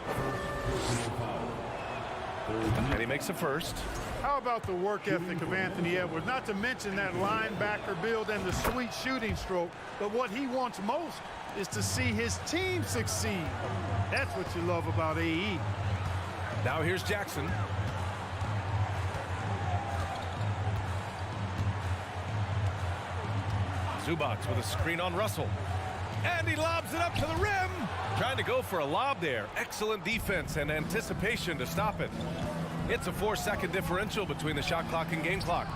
First personal foul. And he makes the first. How about the work ethic of Anthony Edwards? Not to mention that linebacker build and the sweet shooting stroke, but what he wants most is to see his team succeed. That's what you love about AE. Now here's Jackson. Zubac with a screen on Russell. And he lobs it up to the rim. Trying to go for a lob there. Excellent defense and anticipation to stop it. It's a 4-second differential between the shot clock and game clock.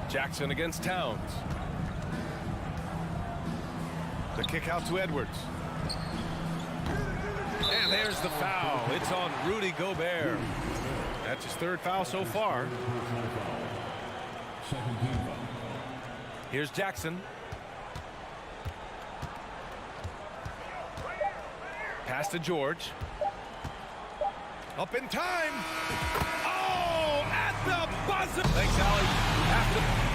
Jackson against Towns. The kick out to Edwards. And And there's the foul. It's on Rudy Gobert. That's his third foul so far. Second team foul. Here's Jackson. Pass to George. Up in time. Oh, at the buzzer. Thanks, Allie. After.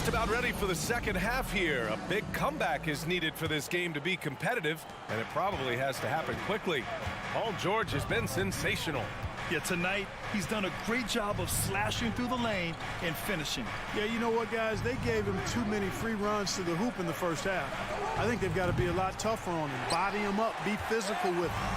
About ready for the second half here. A big comeback is needed for this game to be competitive, and it probably has to happen quickly. Paul George has been sensational. Yeah, tonight he's done a great job of slashing through the lane and finishing. Yeah, you know what, guys? They gave him too many free runs to the hoop in the first half. I think they've got to be a lot tougher on him. Body him up, be physical with him.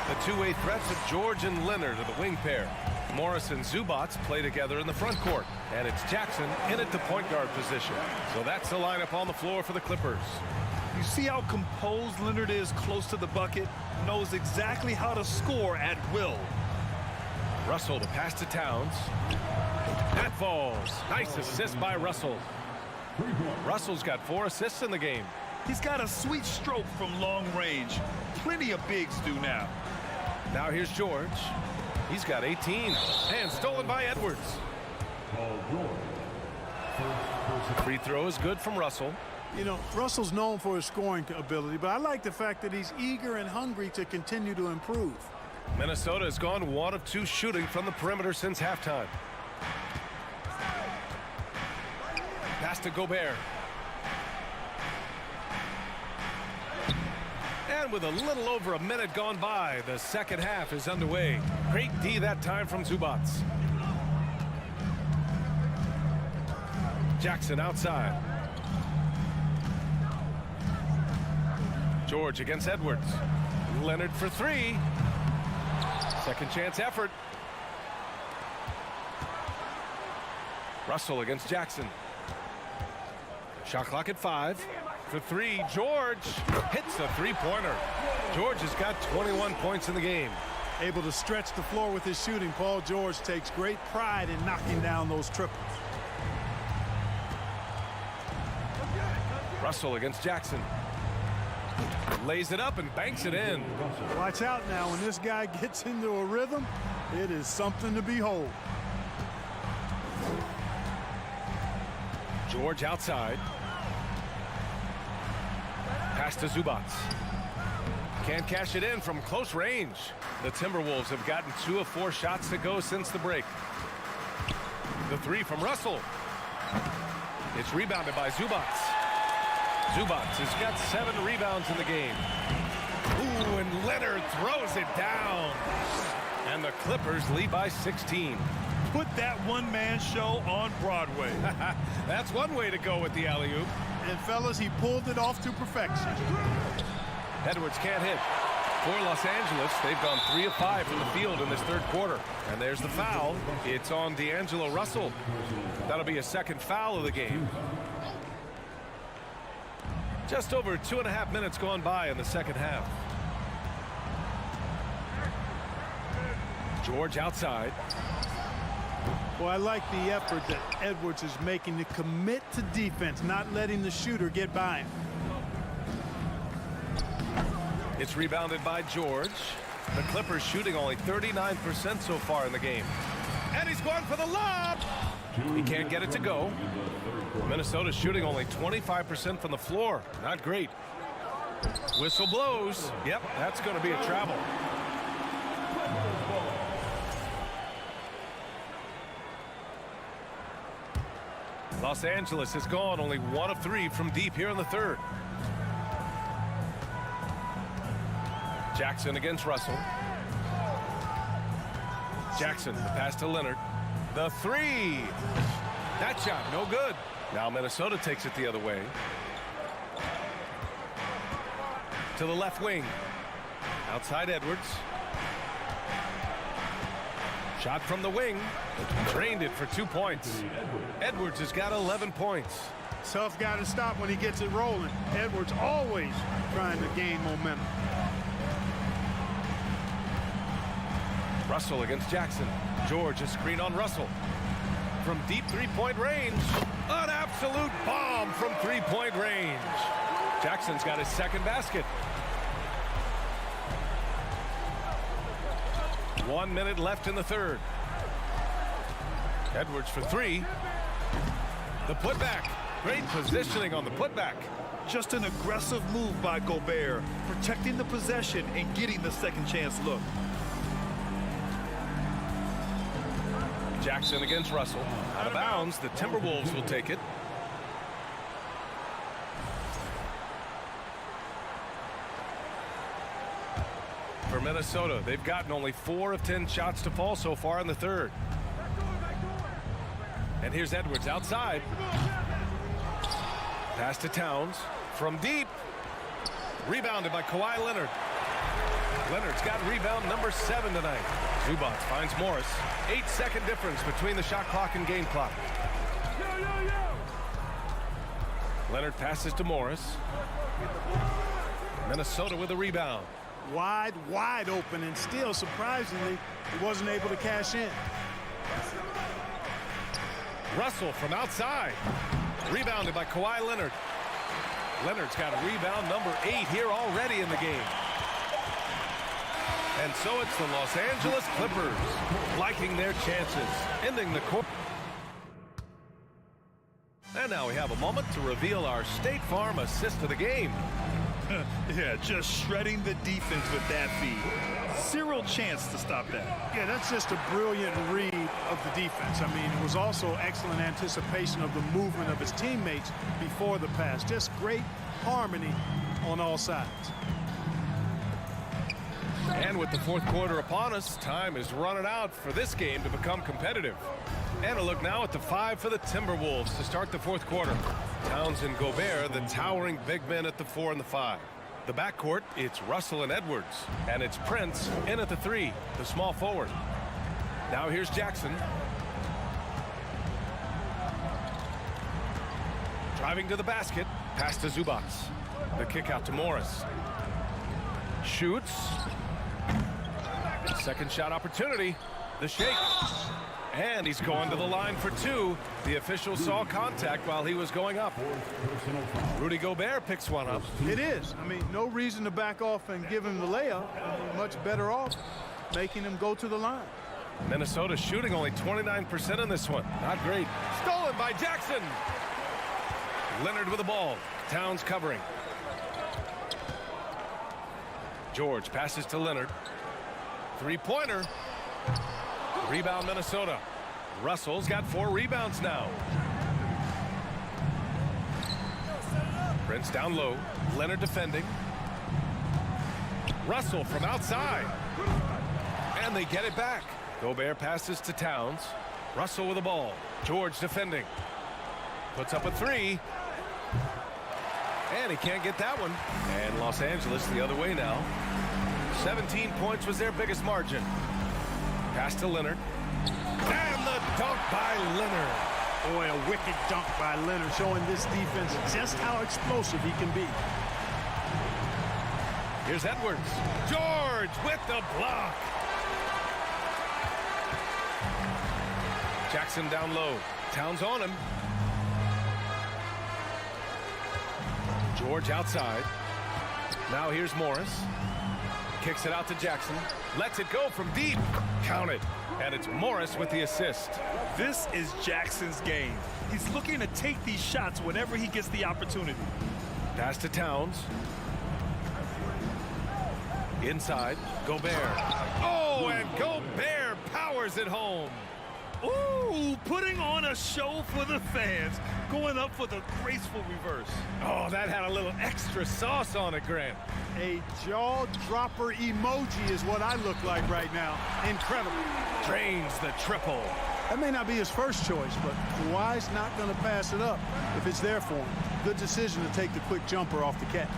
The two-way threats of George and Leonard are the wing pair. Morris and Zubats play together in the front court, and it's Jackson in at the point guard position. So that's the lineup on the floor for the Clippers. You see how composed Leonard is close to the bucket, knows exactly how to score at will. Russell to pass to Towns. That falls. Nice assist by Russell. Russell's got 4 assists in the game. He's got a sweet stroke from long range. Plenty of bigs do now. Now here's George. He's got 18. And stolen by Edwards. Paul George. Free throw is good from Russell. You know, Russell's known for his scoring ability, but I like the fact that he's eager and hungry to continue to improve. Minnesota has gone 1 of 2 shooting from the perimeter since halftime. Pass to Gobert. And with a little over a minute gone by, the second half is underway. Great D that time from Zubats. Jackson outside. George against Edwards. Leonard for 3. Second chance effort. Russell against Jackson. Shot clock at 5. For 3, George hits a three-pointer. George has got 21 points in the game. Able to stretch the floor with his shooting, Paul George takes great pride in knocking down those triples. Russell against Jackson. Lays it up and banks it in. Watch out now. When this guy gets into a rhythm, it is something to behold. George outside. Pass to Zubats. Can't cash it in from close range. The Timberwolves have gotten 2 of 4 shots to go since the break. The 3 from Russell. It's rebounded by Zubats. Zubats has got 7 rebounds in the game. Ooh, and Leonard throws it down. And the Clippers lead by 16. Put that one-man show on Broadway. That's one way to go with the alley-oop. And fellas, he pulled it off to perfection. Edwards can't hit. For Los Angeles, they've gone 3 of 5 from the field in this third quarter. And there's the foul. It's on D'Angelo Russell. That'll be a second foul of the game. Just over 2.5 minutes gone by in the second half. George outside. Well, I like the effort that Edwards is making to commit to defense, not letting the shooter get by him. It's rebounded by George. The Clippers shooting only 39% so far in the game. And he's going for the lob. He can't get it to go. Minnesota shooting only 25% from the floor. Not great. Whistle blows. Yep, that's going to be a travel. Los Angeles has gone only 1 of 3 from deep here in the third. Jackson against Russell. Jackson, the pass to Leonard. The 3. That shot, no good. Now Minnesota takes it the other way. To the left wing. Outside Edwards. Shot from the wing. Drained it for 2 points. Edwards has got 11 points. Tough guy to stop when he gets it rolling. Edwards always trying to gain momentum. Russell against Jackson. George, a screen on Russell. From deep three-point range, an absolute bomb from three-point range. Jackson's got his second basket. 1 minute left in the third. Edwards for three. The putback. Great positioning on the putback. Just an aggressive move by Gobert, protecting the possession and getting the second chance look. Jackson against Russell. Out of bounds, the Timberwolves will take it. For Minnesota, they've gotten only 4 of 10 shots to fall so far in the third. And here's Edwards outside. Pass to Towns from deep. Rebounded by Kawhi Leonard. Leonard's got rebound number 7 tonight. Zubac finds Morris. 8-second difference between the shot clock and game clock. Leonard passes to Morris. Minnesota with a rebound. Wide open, and still, surprisingly, he wasn't able to cash in. Russell from outside. Rebounded by Kawhi Leonard. Leonard's got a rebound number 8 here already in the game. And so it's the Los Angeles Clippers liking their chances, ending the quarter. And now we have a moment to reveal our State Farm assist of the game. Yeah, just shredding the defense with that feed. Zero chance to stop that. Yeah, that's just a brilliant read of the defense. I mean, it was also excellent anticipation of the movement of his teammates before the pass. Just great harmony on all sides. And with the fourth quarter upon us, time is running out for this game to become competitive. And a look now at the 5 for the Timberwolves to start the fourth quarter. Towns and Gobert, the towering big men at the 4 and the 5. The backcourt, it's Russell and Edwards. And it's Prince in at the 3, the small forward. Now here's Jackson. Driving to the basket, pass to Zubac. The kick out to Morris. Shoots. Second shot opportunity. The shake. And he's going to the line for 2. The official saw contact while he was going up. Rudy Gobert picks one up. It is. I mean, no reason to back off and give him the layup. Much better off making him go to the line. Minnesota shooting only 29% in this one. Not great. Stolen by Jackson. Leonard with the ball. Towns covering. George passes to Leonard. Three-pointer. Rebound Minnesota. Russell's got 4 rebounds now. Prince down low. Leonard defending. Russell from outside. And they get it back. Gobert passes to Towns. Russell with the ball. George defending. Puts up a 3. And he can't get that one. And Los Angeles the other way now. 17 points was their biggest margin. Pass to Leonard. And the dunk by Leonard. Boy, a wicked dunk by Leonard, showing this defense just how explosive he can be. Here's Edwards. George with the block. Jackson down low. Towns on him. George outside. Now here's Morris. Kicks it out to Jackson. Lets it go from deep. Count it. And it's Morris with the assist. This is Jackson's game. He's looking to take these shots whenever he gets the opportunity. Pass to Towns. Inside. Gobert. Oh, and Gobert powers it home. Ooh, putting on a show for the fans. Going up for the graceful reverse. Oh, that had a little extra sauce on it, Grant. A jaw-dropper emoji is what I look like right now. Incredible. Drains the triple. That may not be his first choice, but Kawhi's not going to pass it up if it's there for him. Good decision to take the quick jumper off the catch.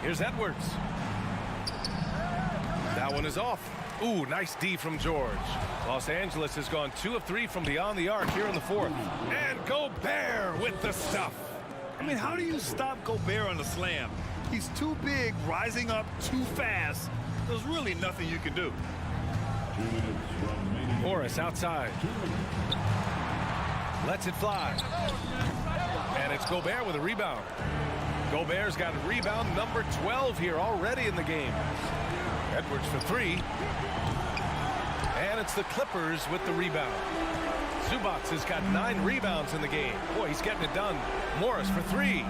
Here's Edwards. That one is off. Ooh, nice D from George. Los Angeles has gone 2 of 3 from beyond the arc here in the fourth. And Gobert with the stuff. I mean, how do you stop Gobert on the slam? He's too big, rising up too fast. There's really nothing you can do. 2 minutes remaining. Morris outside. Lets it fly. And it's Gobert with a rebound. Gobert's got rebound number 12 here already in the game. Edwards for 3. And it's the Clippers with the rebound. Zubac has got 9 rebounds in the game. Boy, he's getting it done. Morris for 3.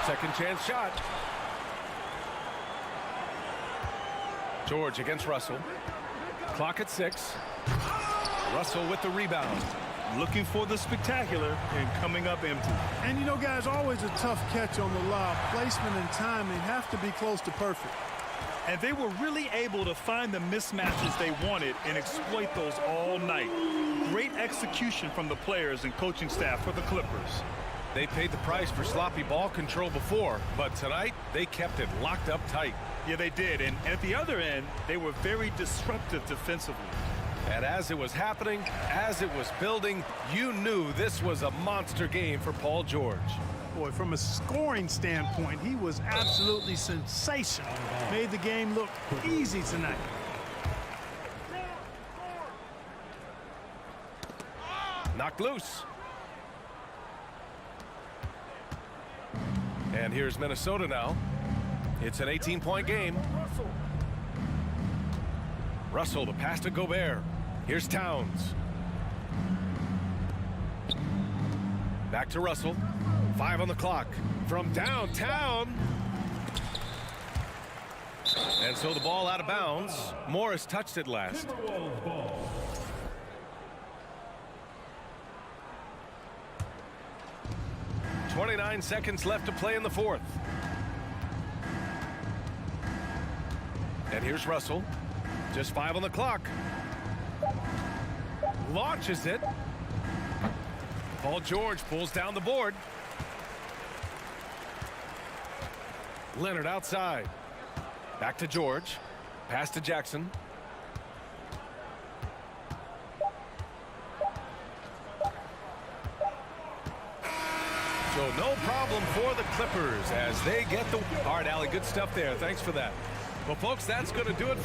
Second chance shot. George against Russell. Clock at 6. Russell with the rebound. Looking for the spectacular and coming up empty. And you know, guys, always a tough catch on the lob. Placement and timing have to be close to perfect. And they were really able to find the mismatches they wanted and exploit those all night. Great execution from the players and coaching staff for the Clippers. They paid the price for sloppy ball control before, but tonight they kept it locked up tight. Yeah, they did. And at the other end, they were very disruptive defensively. And as it was happening, as it was building, you knew this was a monster game for Paul George. Boy, from a scoring standpoint, he was absolutely sensational. Made the game look easy tonight. Knocked loose. And here's Minnesota now. It's an 18-point game. Russell, the pass to Gobert. Here's Towns. Back to Russell. 5 on the clock. From downtown. And so the ball out of bounds. Morris touched it last. 29 seconds left to play in the fourth. And here's Russell. Just 5 on the clock. Launches it. Paul George pulls down the board. Leonard outside. Back to George. Pass to Jackson. So no problem for the Clippers as they get the... All right, Allie, good stuff there. Thanks for that. Well, folks, that's going to do it.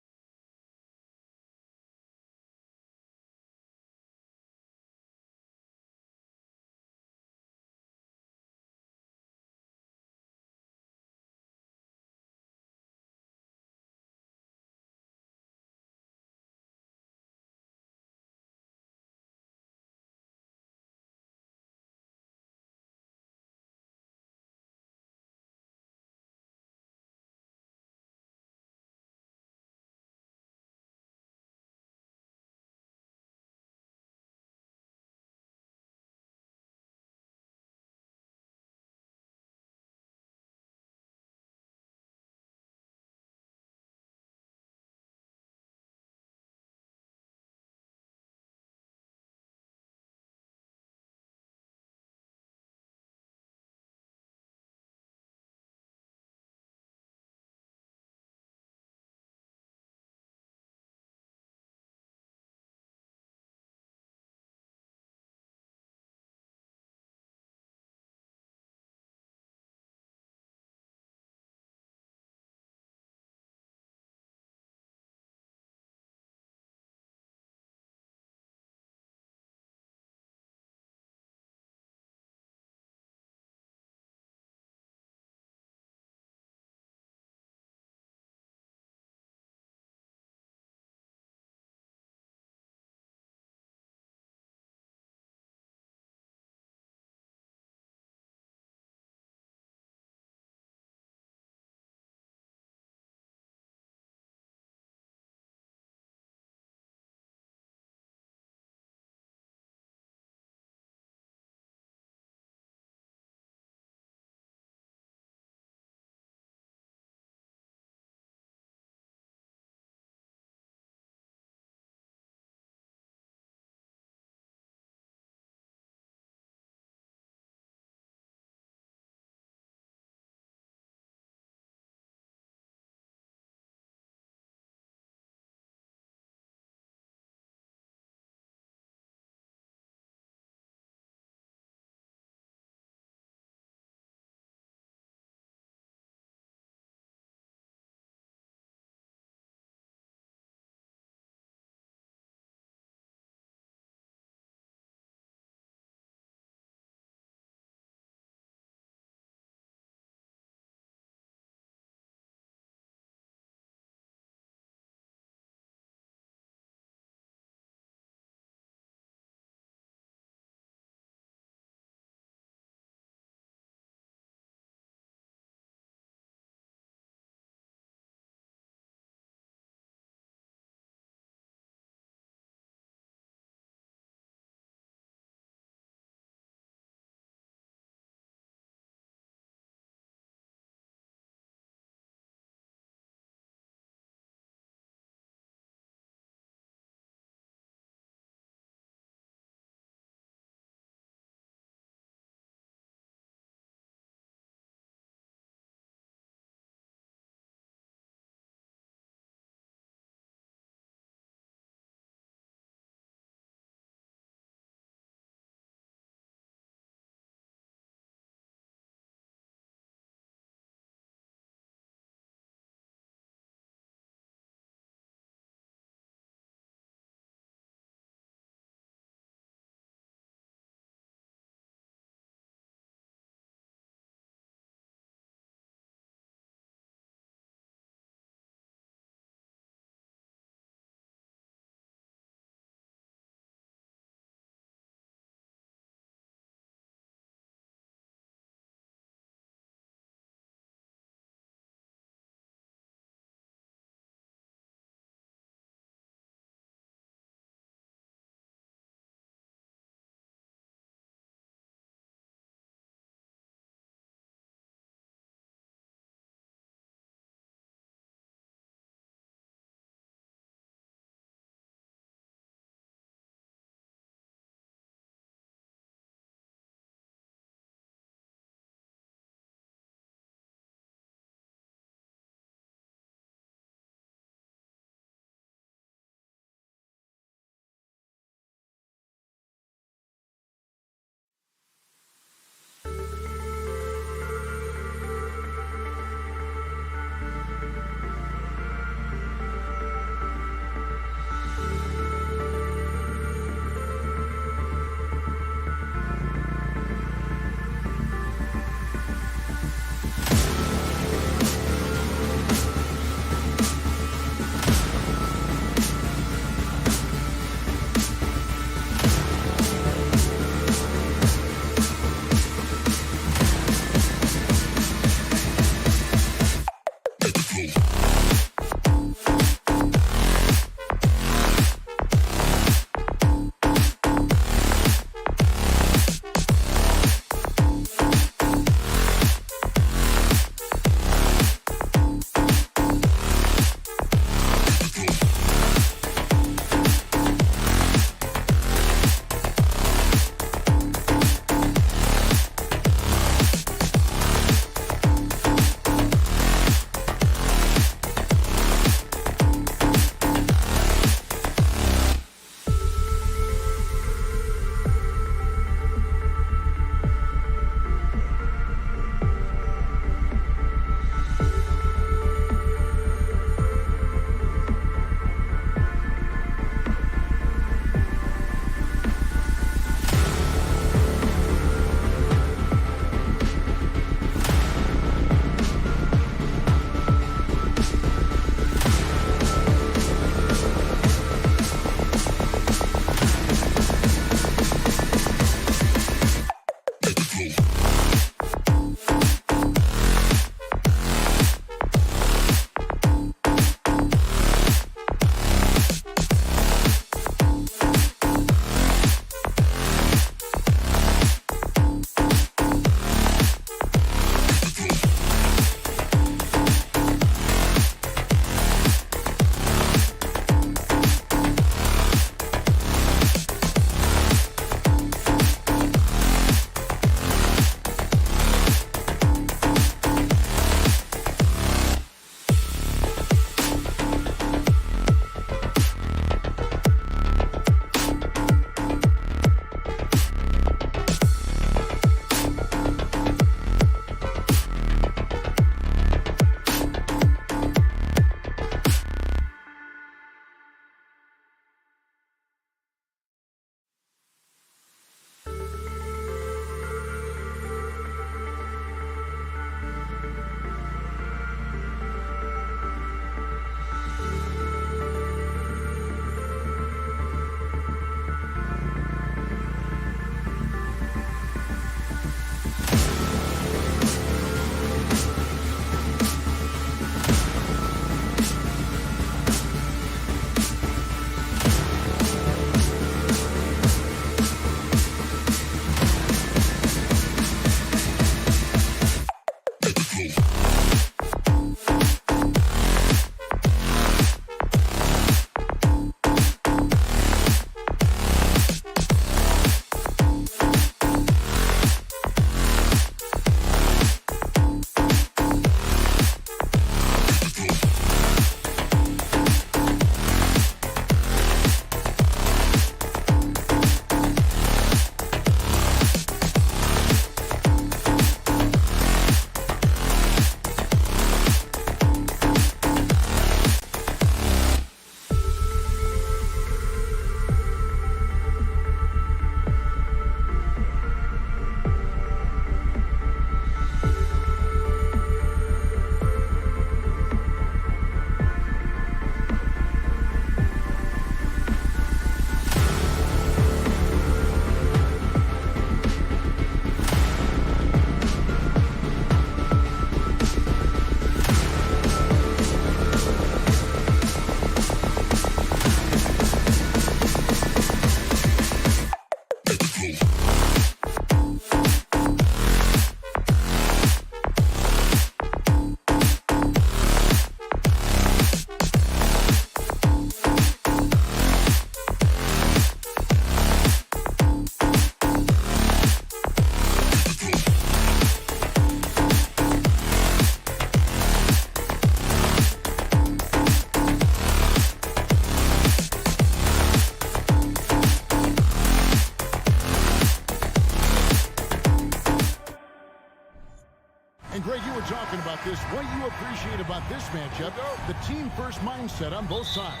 And Greg, you were talking about this. What you appreciate about this matchup, the team-first mindset on both sides.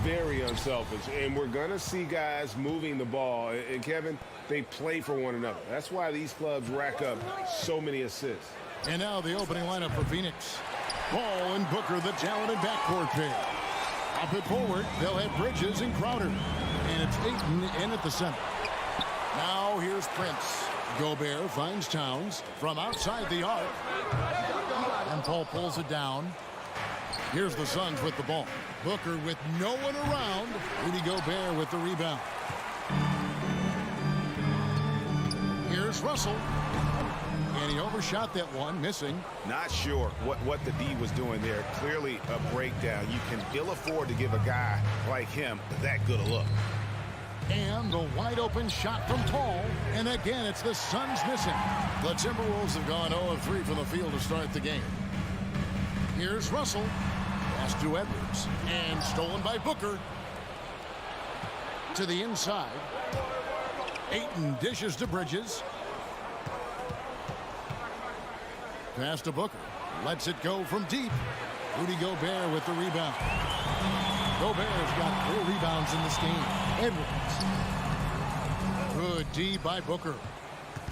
Very unselfish, and we're going to see guys moving the ball. And, Kevin, they play for one another. That's why these clubs rack up so many assists. And now the opening lineup for Phoenix. Ball and Booker, the talented backcourt pair. Up it forward, they'll have Bridges and Crowder. And it's Ayton in at the center. Now here's Prince. Gobert finds Towns from outside the arc. And Paul pulls it down. Here's the Suns with the ball. Booker with no one around. Rudy Gobert with the rebound. Here's Russell. And he overshot that one, missing. Not sure what the D was doing there. Clearly a breakdown. You can ill afford to give a guy like him that good a look. And the wide open shot from Paul. And again, it's the Suns missing. The Timberwolves have gone 0 of 3 from the field to start the game. Here's Russell. Pass to Edwards. And stolen by Booker. To the inside. Ayton dishes to Bridges. Pass to Booker. Lets it go from deep. Rudy Gobert with the rebound. Gobert's got 4 rebounds in this game. Edwards. Good D by Booker.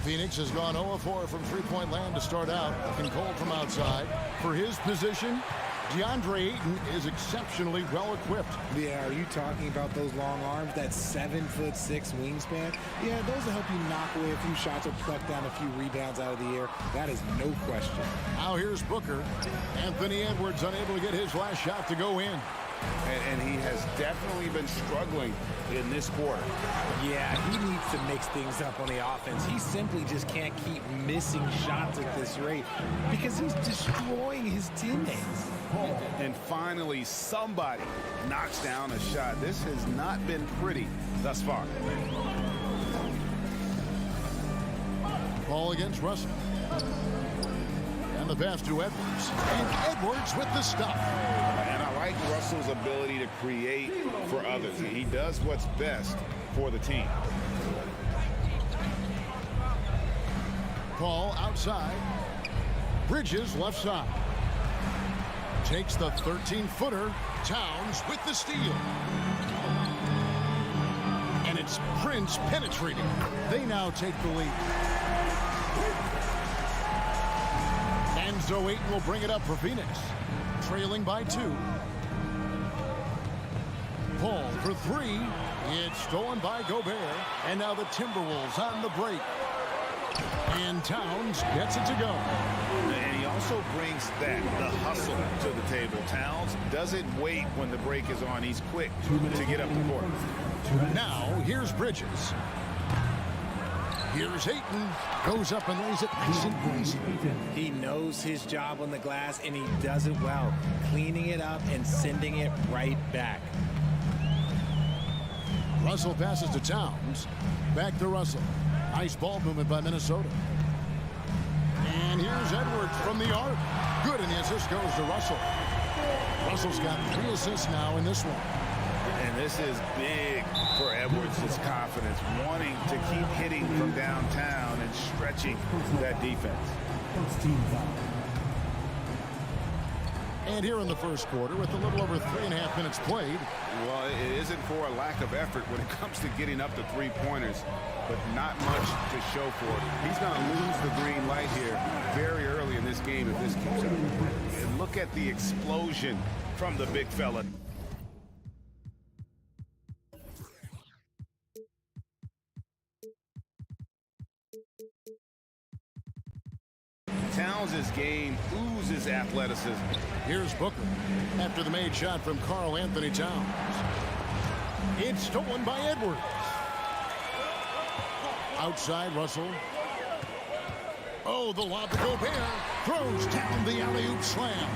Phoenix has gone 0 of 4 from three-point land to start out. Looking cold from outside. For his position, DeAndre Ayton is exceptionally well equipped. Yeah, are you talking about those long arms, that 7'6" wingspan? Yeah, those will help you knock away a few shots or pluck down a few rebounds out of the air. That is no question. Now here's Booker. Anthony Edwards unable to get his last shot to go in. And he has definitely been struggling in this quarter. Yeah, he needs to mix things up on the offense. He simply just can't keep missing shots at this rate because he's destroying his teammates. And finally, somebody knocks down a shot. This has not been pretty thus far. Ball against Russell. And the pass to Edwards. And Edwards with the stop. And I like Russell's ability to create for others. He does what's best for the team. Paul outside. Bridges left side. Takes the 13-footer. Towns with the steal. And it's Prince penetrating. They now take the lead. Enzo Ayton will bring it up for Phoenix. Trailing by 2. Paul for 3. It's stolen by Gobert. And now the Timberwolves on the break. And Towns gets it to go. And he also brings the hustle to the table. Towns doesn't wait when the break is on. He's quick to get up the court. Now here's Bridges. Here's Ayton. Goes up and lays it nice and easy. He knows his job on the glass, and he does it well, cleaning it up and sending it right back. Russell passes to Towns. Back to Russell. Nice ball movement by Minnesota. And here's Edwards from the arc. Good, and the assist goes to Russell. Russell's got 3 assists now in this one. And this is big for Edwards' confidence, wanting to keep hitting from downtown and stretching that defense. And here in the first quarter, with a little over 3.5 minutes played. Well, it isn't for a lack of effort when it comes to getting up to three-pointers, but not much to show for it. He's going to lose the green light here very early in this game if this keeps up. And look at the explosion from the big fella. Towns' game oozes athleticism. Here's Booker after the made shot from Karl Anthony Towns. It's stolen by Edwards. Outside Russell. Oh, the lob to Gobert. Throws down the alley-oop slam.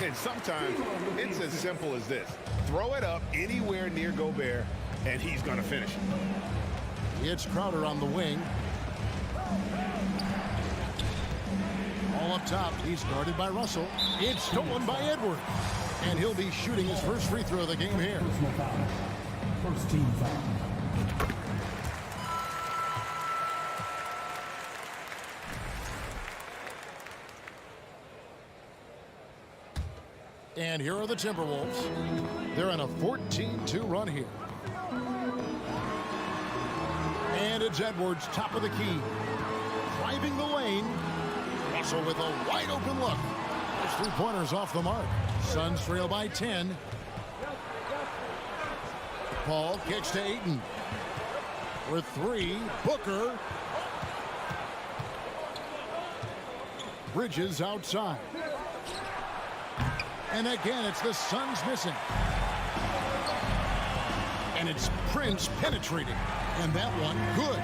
And sometimes it's as simple as this. Throw it up anywhere near Gobert, and he's going to finish it. It's Crowder on the wing. All up top, he's guarded by Russell. It's stolen by Edwards. And he'll be shooting his first free throw of the game here. First team foul. And here are the Timberwolves. They're on a 14-2 run here. And it's Edwards, top of the key. Driving the lane. Russell with a wide-open look. Those three-pointers off the mark. Suns trail by 10. Paul kicks to Ayton. For 3, Booker. Bridges outside. And again, it's the Suns missing. And it's Prince penetrating. And that one, good.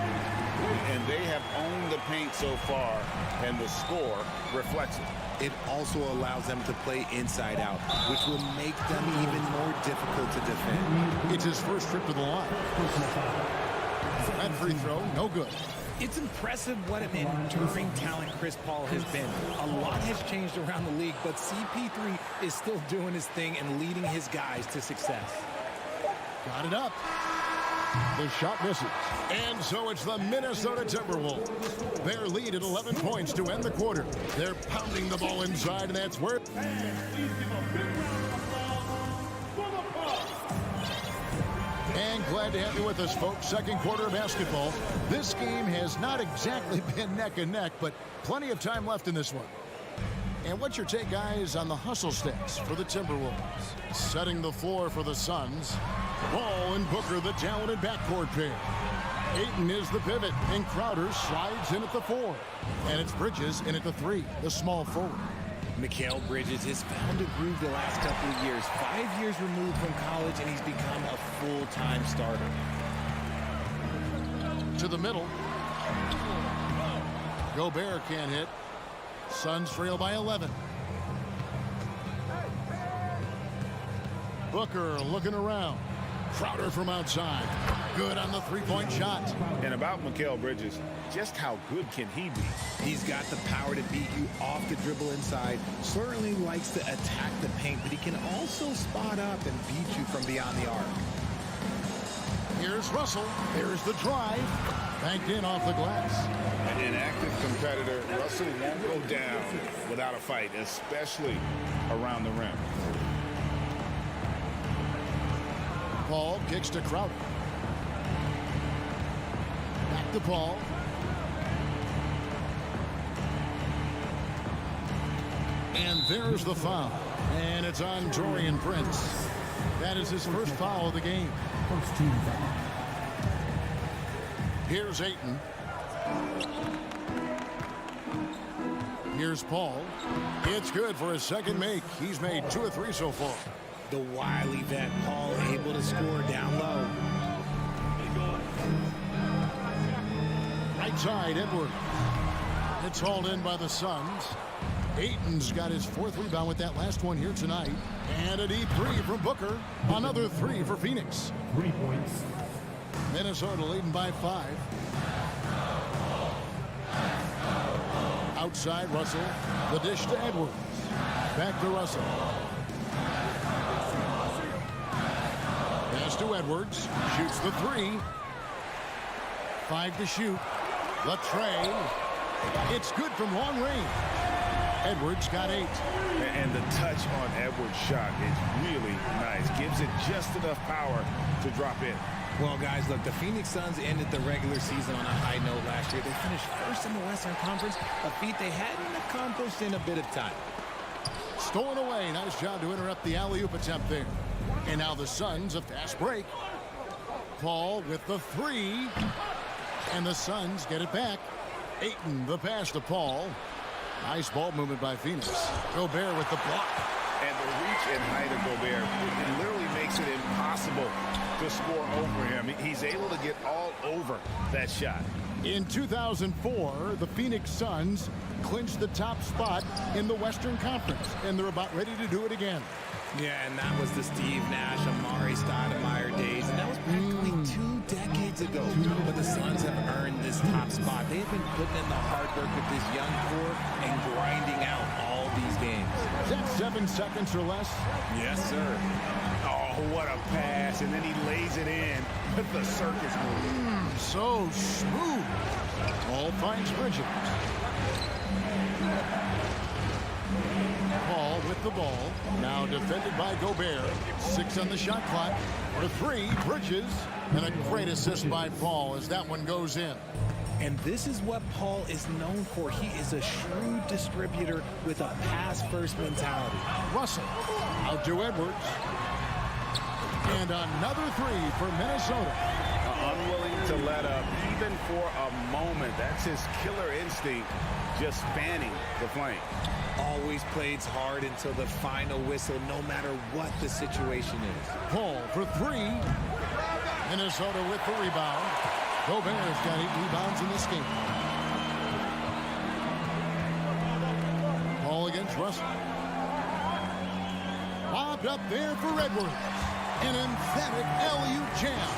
And they have owned the paint so far, and the score reflects it. It also allows them to play inside out, which will make them even more difficult to defend. It's his first trip to the line. That free throw, no good. It's impressive what an enduring talent Chris Paul has been. A lot has changed around the league, but CP3 is still doing his thing and leading his guys to success. Got it up. The shot misses. And so it's the Minnesota Timberwolves. Their lead at 11 points to end the quarter. They're pounding the ball inside, and that's where... And glad to have you with us, folks. Second quarter of basketball. This game has not exactly been neck and neck, but plenty of time left in this one. And what's your take, guys, on the hustle stats for the Timberwolves? Setting the floor for the Suns. Ball and Booker, the talented backcourt pair. Ayton is the pivot, and Crowder slides in at the 4. And it's Bridges in at the 3, the small forward. Mikal Bridges has found a groove the last couple of years. 5 years removed from college, and he's become a full-time starter. To the middle. Gobert can't hit. Suns trail by 11. Booker looking around. Crowder from outside. Good on the three-point shot. And about Mikal Bridges, just how good can he be? He's got the power to beat you off the dribble inside. Certainly likes to attack the paint, but he can also spot up and beat you from beyond the arc. Here's Russell. There's the drive. Banked in off the glass. An active competitor, Russell won't go down without a fight, especially around the rim. Paul kicks to Crowder. Back to Paul. And there's the foul. And it's on Taurean Prince. That is his first foul of the game. First team foul. Here's Ayton. Here's Paul. It's good for his second make. He's made 2 of 3 so far. The wily vet Paul able to score down low. Right side, Edwards. It's hauled in by the Suns. Ayton's got his 4th rebound with that last one here tonight. And a deep 3 from Booker. Another 3 for Phoenix. 3 points. Minnesota leading by 5. Outside, Russell. The dish to Edwards. Back to Russell. Pass to Edwards. Shoots the 3. 5 to shoot. Latrey. It's good from long range. Edwards got 8. And the touch on Edwards' shot is really nice. Gives it just enough power to drop in. Well, guys, look, the Phoenix Suns ended the regular season on a high note last year. They finished first in the Western Conference, a feat they hadn't accomplished in a bit of time. Stolen away. Nice job to interrupt the alley-oop attempt there. And now the Suns, a fast break. Paul with the 3. And the Suns get it back. Ayton, the pass to Paul. Nice ball movement by Phoenix. Gobert with the block. And the reach and height of Gobert, it literally makes it impossible to score over him. He's able to get all over that shot. In 2004, the Phoenix Suns clinched the top spot in the Western Conference, and they're about ready to do it again. Yeah, and that was the Steve Nash, Amari Stoudemire days, and that was practically 2 decades ago. But the Suns have earned this top spot. They've been putting in the hard work with this young core and grinding out all these games. Is that 7 seconds or less? Yes, sir. Oh, what a pass, and then he lays it in with the circus move. So smooth. Paul finds Bridges. Paul with the ball. Now defended by Gobert. 6 on the shot clock. For 3, Bridges. And a great assist by Paul as that one goes in. And this is what Paul is known for. He is a shrewd distributor with a pass-first mentality. Russell out to Edwards. And another 3 for Minnesota. Unwilling to let up even for a moment. That's his killer instinct, just fanning the flame. Always plays hard until the final whistle, no matter what the situation is. Paul for 3. Minnesota with the rebound. Gobert's got 8 rebounds in this game. Paul against Russell. Bobbed up there for Edwards. An emphatic alley-oop jam.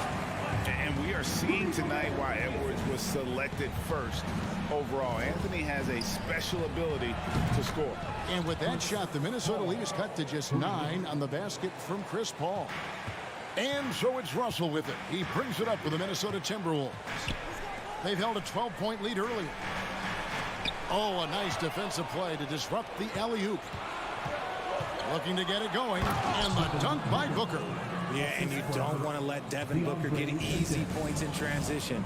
And we are seeing tonight why Edwards was selected first overall. Anthony has a special ability to score. And with that shot, the Minnesota lead is cut to just 9 on the basket from Chris Paul. And so it's Russell with it. He brings it up for the Minnesota Timberwolves. They've held a 12-point lead earlier. Oh, a nice defensive play to disrupt the alley-oop. Looking to get it going. And the dunk by Booker. Yeah, and you don't want to let Devin Booker get easy points in transition.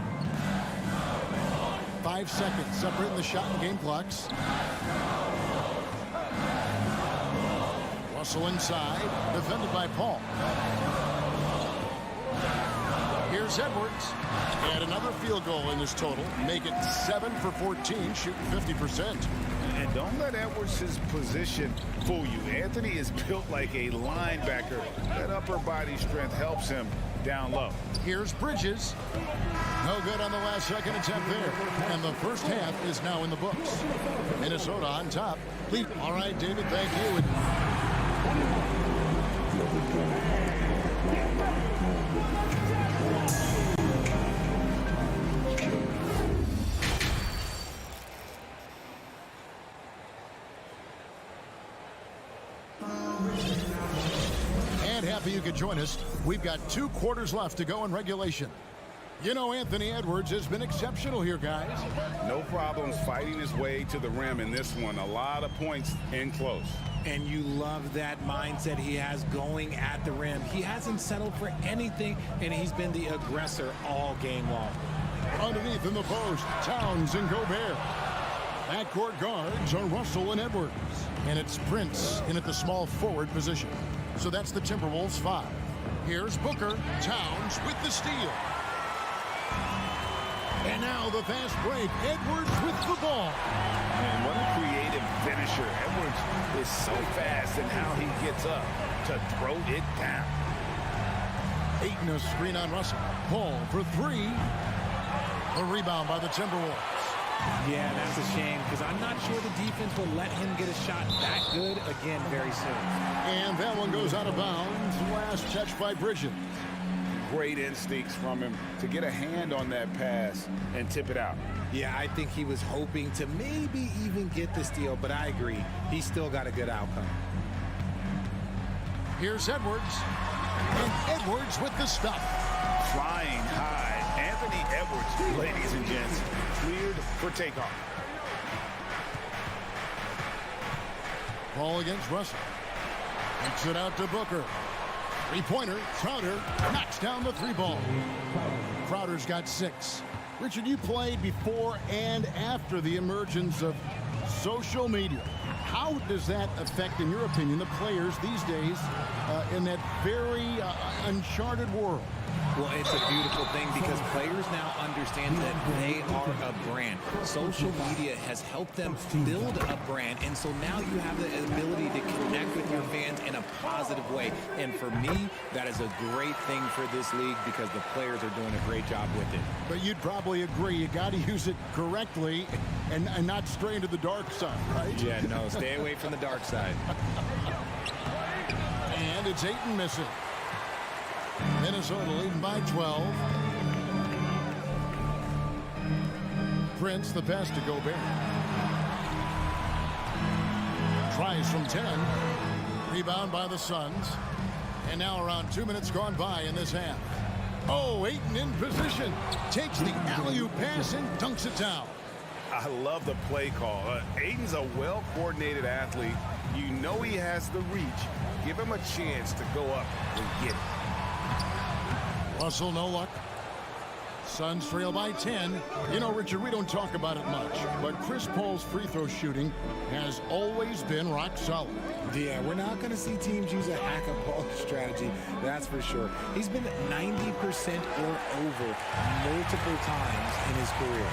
5 seconds separating the shot and game clocks. Russell inside, defended by Paul. Here's Edwards. And another field goal in this total. Make it 7 for 14, shooting 50%. And don't let Edwards' position fool you. Anthony is built like a linebacker. That upper body strength helps him down low. Here's Bridges. No good on the last second attempt there. And the first half is now in the books. Minnesota on top. All right, David, thank you. And happy you could join us. We've got 2 quarters left to go in regulation. You know, Anthony Edwards has been exceptional here, guys. No problems fighting his way to the rim in this one. A lot of points in close. And you love that mindset he has going at the rim. He hasn't settled for anything, and he's been the aggressor all game long. Underneath in the post, Towns and Gobert. Backcourt guards are Russell and Edwards. And it's Prince in at the small forward position. So that's the Timberwolves 5. Here's Booker. Towns with the steal. And now the fast break. Edwards with the ball. And what a creative finisher. Edwards is so fast in how he gets up to throw it down. Ayton a screen on Russell. Paul for 3. The rebound by the Timberwolves. Yeah, that's a shame because I'm not sure the defense will let him get a shot that good again very soon. And that one goes out of bounds. Last catch by Bridges. Great instincts from him to get a hand on that pass and tip it out. Yeah, I think he was hoping to maybe even get the steal, but I agree. He still got a good outcome. Here's Edwards. And Edwards with the stuff. Flying high. Anthony Edwards, ladies and gents, cleared for takeoff. Ball against Russell. Kicks it out to Booker. 3-pointer. Crowder knocks down the 3-ball. Crowder's got 6. Richard, you played before and after the emergence of social media. How does that affect, in your opinion, the players these days in that very uncharted world? Well, it's a beautiful thing because players now understand that they are a brand. Social media has helped them build a brand, and so now you have the ability to connect with your fans in a positive way. And for me, that is a great thing for this league because the players are doing a great job with it. But you'd probably agree you got to use it correctly and not stray into the dark side, right? Yeah, no, stay away from the dark side. And it's Ayton missing. Minnesota leading by 12. Prince the pass to Gobert. Tries from 10. Rebound by the Suns. And now around 2 minutes gone by in this half. Oh, Ayton in position. Takes the alley-oop pass and dunks it down. I love the play call. Ayton's a well-coordinated athlete. You know he has the reach. Give him a chance to go up and get it. Russell, no luck. Suns trail by 10. You know, Richard, we don't talk about it much, but Chris Paul's free throw shooting has always been rock solid. Yeah, we're not going to see teams use a hack-a-ball strategy, that's for sure. He's been 90% or over multiple times in his career.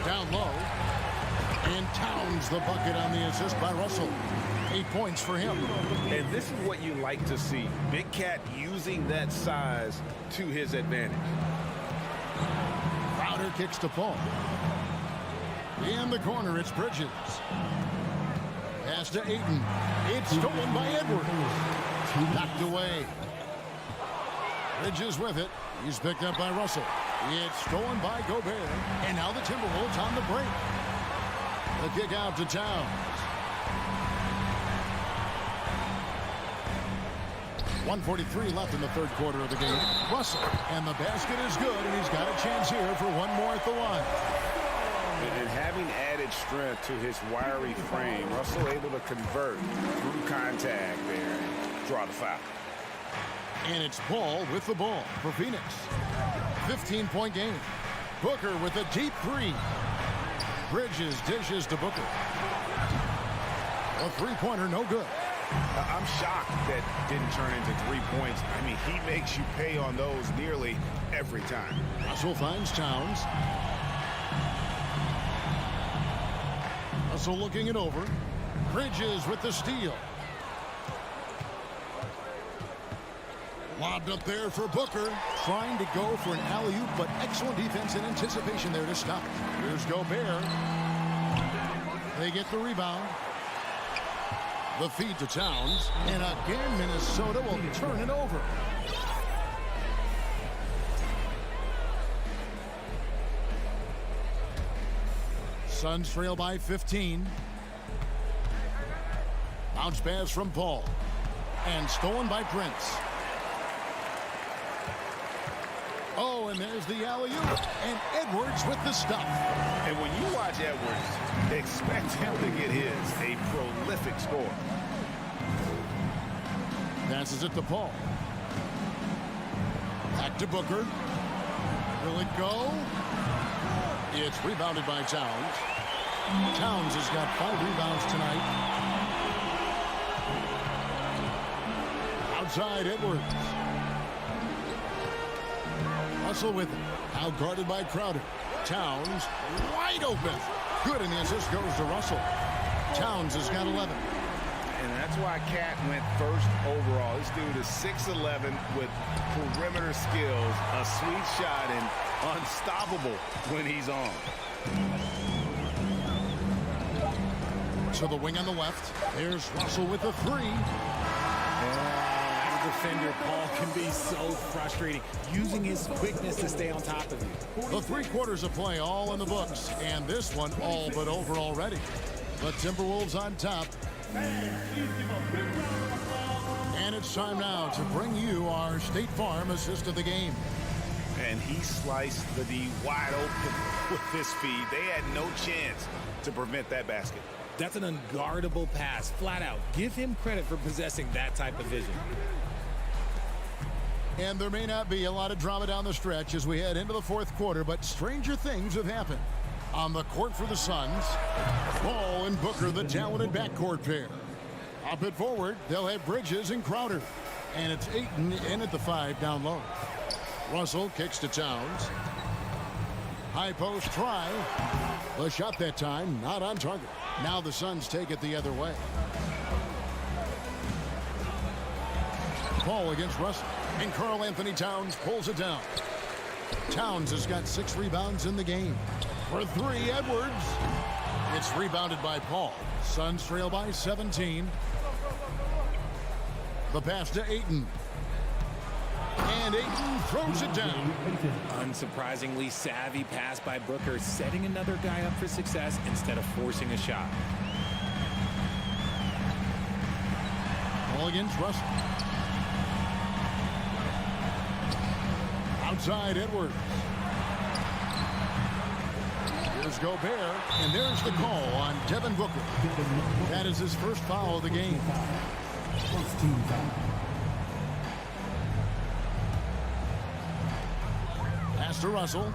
Down low. And Towns the bucket on the assist by Russell. 8 points for him. And this is what you like to see. Big Cat using that size to his advantage. Crowder kicks to Paul. In the corner, it's Bridges. Pass to Ayton. It's stolen by Edwards. Knocked away. Bridges with it. He's picked up by Russell. It's stolen by Gobert. And now the Timberwolves on the break. The kick out to Towns. 1:43 left in the third quarter of the game. Russell, and the basket is good, and he's got a chance here for one more at the line. And having added strength to his wiry frame, Russell able to convert through contact there and draw the foul. And it's Paul with the ball for Phoenix. 15-point game. Booker with a deep 3. Bridges dishes to Booker. A three-pointer, no good. I'm shocked that didn't turn into 3 points. I mean, he makes you pay on those nearly every time. Russell finds Towns. Russell looking it over. Bridges with the steal. Lobbed up there for Booker. Trying to go for an alley-oop, but excellent defense and anticipation there to stop it. Here's Gobert. They get the rebound. The feed to Towns. And again, Minnesota will turn it over. Suns trail by 15. Bounce pass from Paul. And stolen by Prince. Oh, and there's the alley-oop. And Edwards with the stuff. And when you watch Edwards, expect him to get his. A prolific scorer. Passes it to Paul. Back to Booker. Will it go? It's rebounded by Towns. Towns has got 5 rebounds tonight. Outside Edwards. Russell with it. Now guarded by Crowder. Towns wide open. Good, and the assist goes to Russell. Towns has got 11. And that's why Cat went first overall. This dude is 6'11" with perimeter skills, a sweet shot, and unstoppable when he's on. To the wing on the left. There's Russell with a 3. As a defender, Paul can be so frustrating, using his quickness to stay on top of you. The 3 quarters of play all in the books, and this one all but over already. The Timberwolves on top. And it's time now to bring you our State Farm assist of the game. And he sliced the D wide open with this feed. They had no chance to prevent that basket. That's an unguardable pass, flat out. Give him credit for possessing that type of vision. And there may not be a lot of drama down the stretch as we head into the 4th quarter, but stranger things have happened. On the court for the Suns, Paul and Booker, the talented backcourt pair. Up it forward, they'll have Bridges and Crowder. And it's Ayton in at the 5 down low. Russell kicks to Towns. High post try. The shot that time, not on target. Now the Suns take it the other way. Paul against Russell. And Karl Anthony Towns pulls it down. Towns has got 6 rebounds in the game. For 3, Edwards. It's rebounded by Paul. Suns trail by 17. The pass to Ayton. And Ayton throws it down. Unsurprisingly savvy pass by Booker, setting another guy up for success instead of forcing a shot. Ball against Russell. Outside Edwards. Here's Gobert, and there's the call on Devin Booker. That is his first foul of the game. First team foul. Pass to Russell.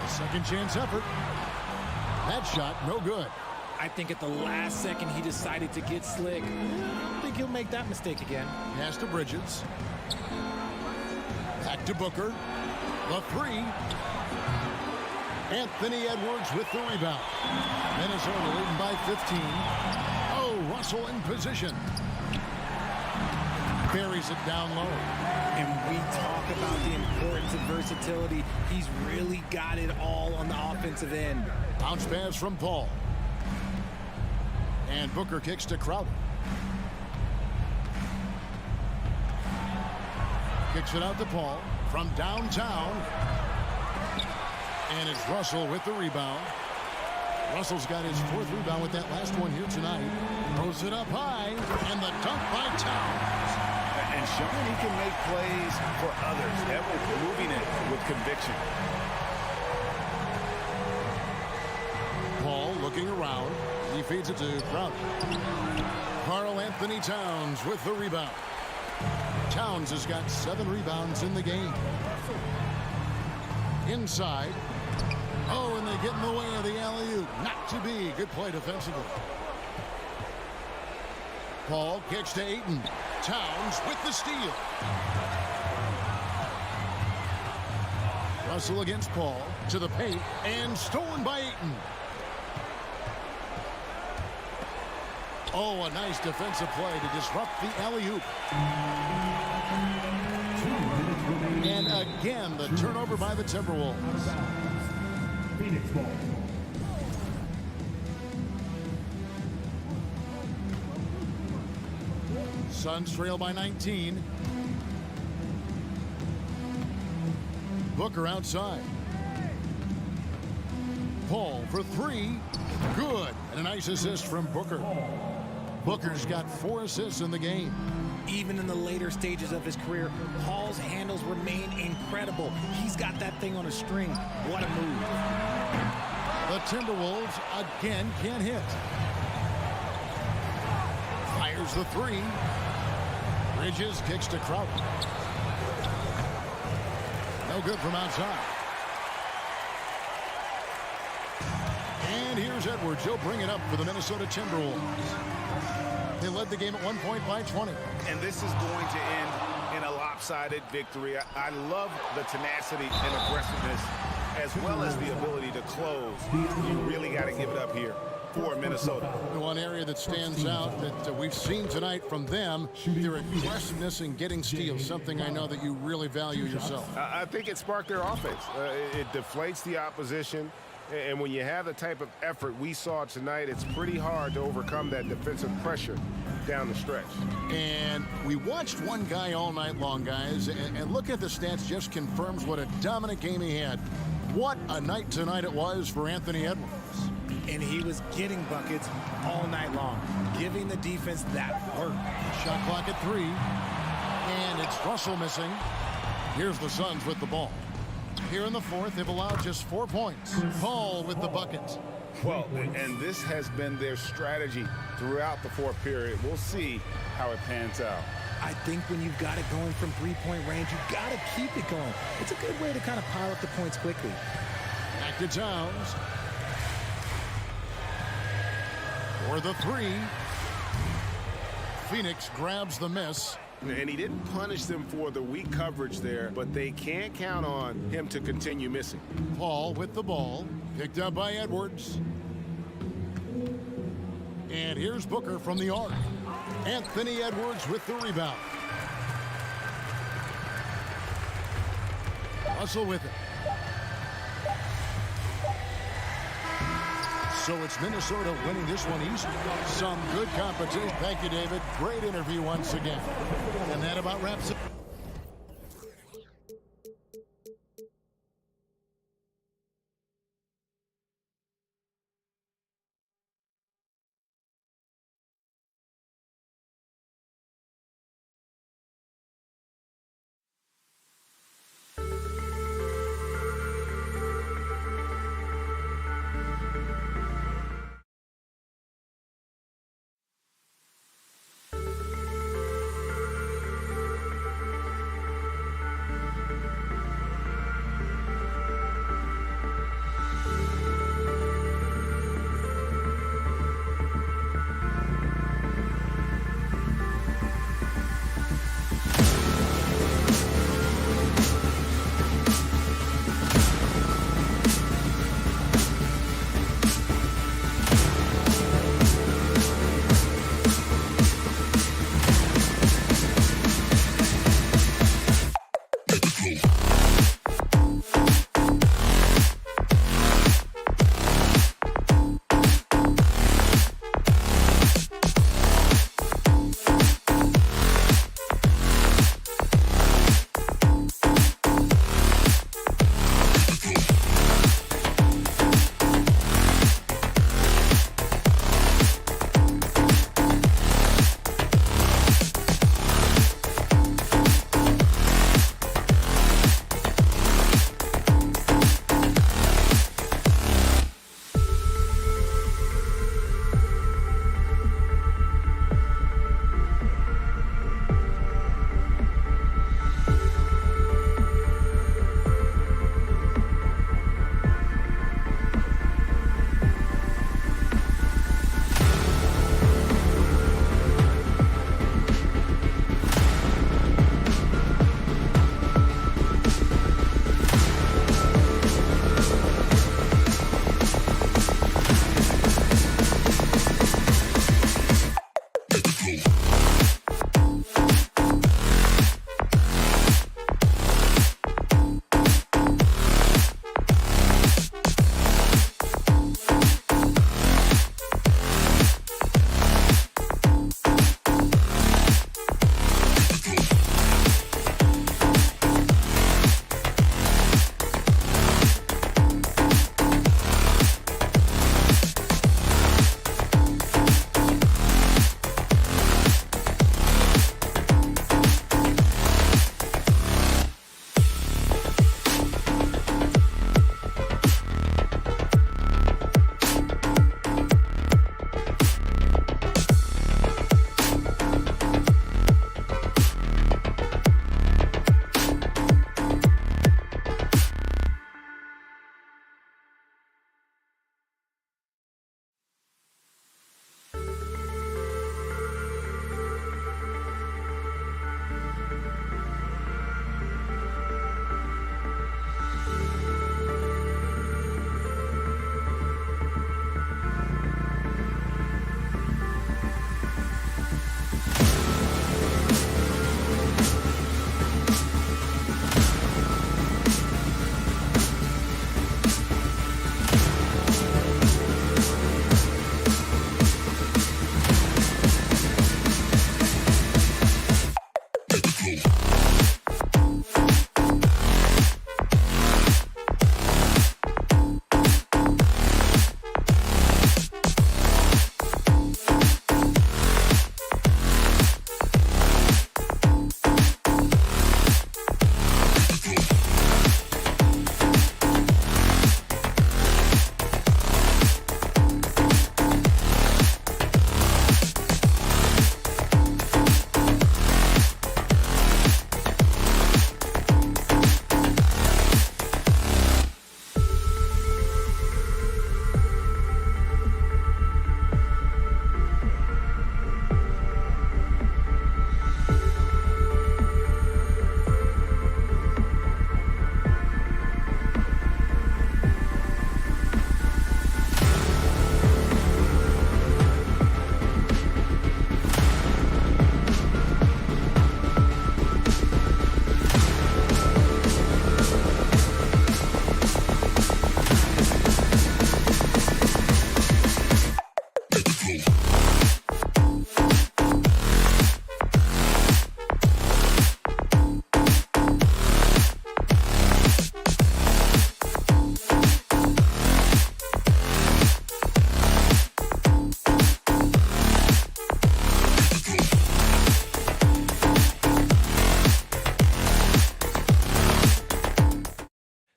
Second chance effort. That shot, no good. I think at the last second he decided to get slick. I don't think he'll make that mistake again. Pass to Bridges. Back to Booker. The 3. Anthony Edwards with the rebound. Minnesota leading by 15. Oh, Russell in position. Buries it down low. And we talk about the importance of versatility. He's really got it all on the offensive end. Bounce pass from Paul. And Booker kicks to Crowder. Kicks it out to Paul from downtown. And it's Russell with the rebound. Russell's got his 4th rebound with that last one here tonight. Throws it up high. And the dunk by Towns. And showing he can make plays for others. Edwards moving it with conviction. Paul looking around. He feeds it to Crowder. Karl Anthony Towns with the rebound. Towns has got 7 rebounds in the game. Inside. Oh, and they get in the way of the alley-oop. Not to be. Good play defensively. Paul kicks to Ayton. Towns with the steal. Russell against Paul. To the paint. And stolen by Ayton. Oh, a nice defensive play to disrupt the alley-oop. And again, the turnover by the Timberwolves. Phoenix ball. Suns trail by 19. Booker outside. Paul for three. Good. And a nice assist from Booker. Booker's got 4 assists in the game. Even in the later stages of his career, Paul's handles remain incredible. He's got that thing on a string. What a move. The Timberwolves again can't hit. Fires the three. Bridges kicks to Crowder. No good from outside. And here's Edwards. He'll bring it up for the Minnesota Timberwolves. They led the game at 1 point by 20. And this is going to end in a lopsided victory. I love the tenacity and aggressiveness as well as the ability to close. You really got to give it up here for Minnesota. One area that stands out that we've seen tonight from them, their aggressiveness in getting steals, something I know that you really value yourself. I think it sparked their offense. It deflates the opposition. And when you have the type of effort we saw tonight, it's pretty hard to overcome that defensive pressure down the stretch. And we watched one guy all night long, guys, and look at the stats just confirms what a dominant game he had. What a night tonight it was for Anthony Edwards. And he was getting buckets all night long, giving the defense that work. Shot clock at 3. And it's Russell missing. Here's the Suns with the ball. Here in the fourth, they've allowed just 4 points. Paul with the bucket. Well, and this has been their strategy throughout the fourth period. We'll see how it pans out. I think when you've got it going from three-point range, you've got to keep it going. It's a good way to kind of pile up the points quickly. Back to Towns. For the 3. Phoenix grabs the miss. And he didn't punish them for the weak coverage there, but they can't count on him to continue missing. Paul with the ball. Picked up by Edwards. And here's Booker from the arc. Anthony Edwards with the rebound. Russell with it. So it's Minnesota winning this one easy. Some good competition. Thank you, David. Great interview once again. And that about wraps it.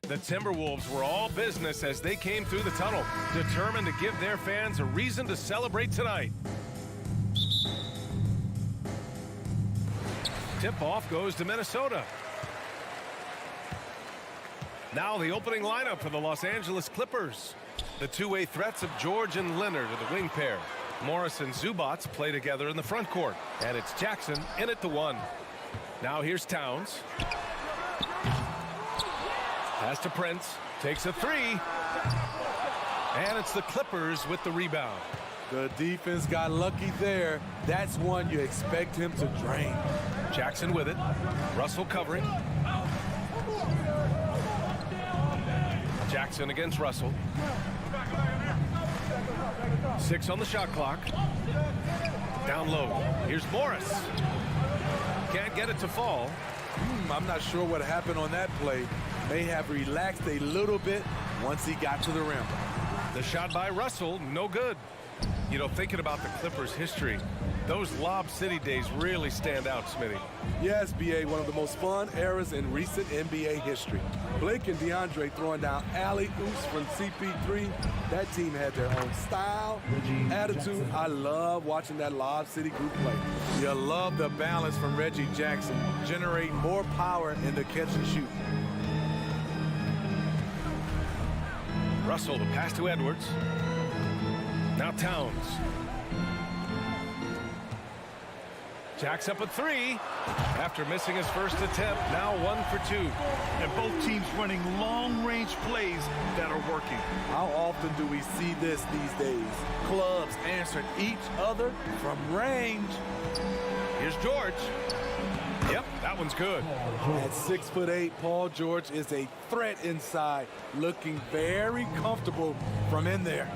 The Timberwolves were all business as they came through the tunnel, determined to give their fans a reason to celebrate tonight. Tip-off goes to Minnesota. Now the opening lineup for the Los Angeles Clippers. The two-way threats of George and Leonard are the wing pair. Morris and Zubac play together in the front court. And it's Jackson in at the one. Now here's Towns. Pass to Prince. Takes a three. And it's the Clippers with the rebound. The defense got lucky there. That's one you expect him to drain. Jackson with it. Russell covering. Jackson against Russell. 6 on the shot clock. Down low. Here's Morris. Can't get it to fall. I'm not sure what happened on that play. May have relaxed a little bit once he got to the rim. The shot by Russell, no good. You know, thinking about the Clippers' history, those Lob City days really stand out, Smitty. Yes, B.A., one of the most fun eras in recent NBA history. Blake and DeAndre throwing down alley-oops from CP3. That team had their own style, attitude. I love watching that Lob City group play. You love the balance from Reggie Jackson, generating more power in the catch and shoot. Russell, the pass to Edwards. Now Towns. Jacks up a three after missing his first attempt. Now 1 for 2. And both teams running long-range plays that are working. How often do we see this these days? Clubs answering each other from range. Here's George. Yep, that one's good. At 6'8", Paul George is a threat inside, looking very comfortable from in there.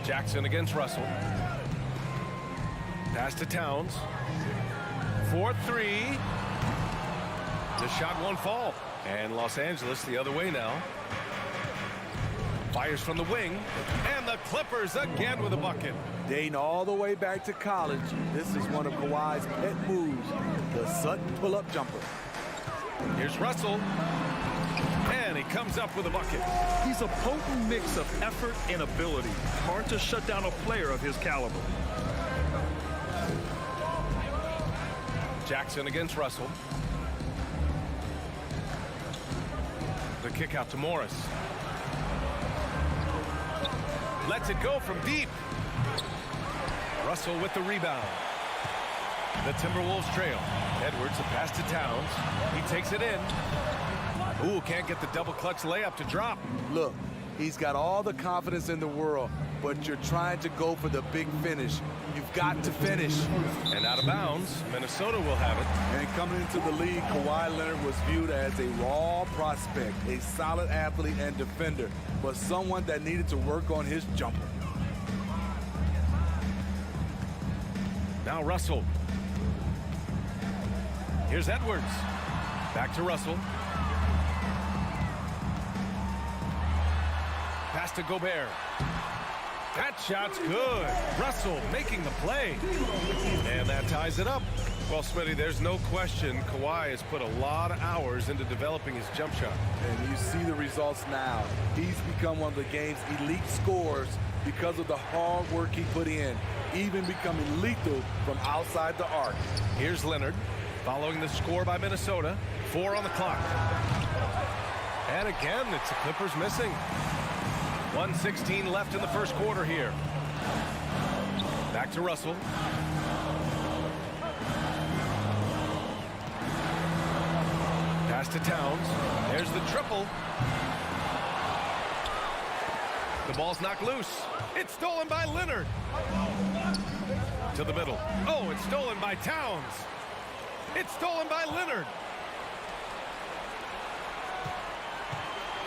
Jackson against Russell. Pass to Towns. 4-3. The shot won't fall. And Los Angeles the other way now. Fires from the wing. And the Clippers again with a bucket. Dating all the way back to college, this is one of Kawhi's pet moves, the Sutton pull-up jumper. Here's Russell. And he comes up with a bucket. He's a potent mix of effort and ability. Hard to shut down a player of his caliber. Jackson against Russell. The kick out to Morris. Lets it go from deep. Russell with the rebound. The Timberwolves trail. Edwards, the pass to Towns. He takes it in. Ooh, can't get the double clutch layup to drop. Look, he's got all the confidence in the world, but you're trying to go for the big finish. You've got to finish. And out of bounds, Minnesota will have it. And coming into the league, Kawhi Leonard was viewed as a raw prospect, a solid athlete and defender, but someone that needed to work on his jumper. Now Russell. Here's Edwards. Back to Russell. Pass to Gobert. That shot's good. Russell making the play. And that ties it up. Well, Smitty, there's no question Kawhi has put a lot of hours into developing his jump shot. And you see the results now. He's become one of the game's elite scorers because of the hard work he put in, even becoming lethal from outside the arc. Here's Leonard following the score by Minnesota. 4 on the clock. And again, it's the Clippers missing. 1:16 left in the first quarter here. Back to Russell. Pass to Towns. There's the triple. The ball's knocked loose. It's stolen by Leonard. To the middle. Oh, it's stolen by Towns. It's stolen by Leonard.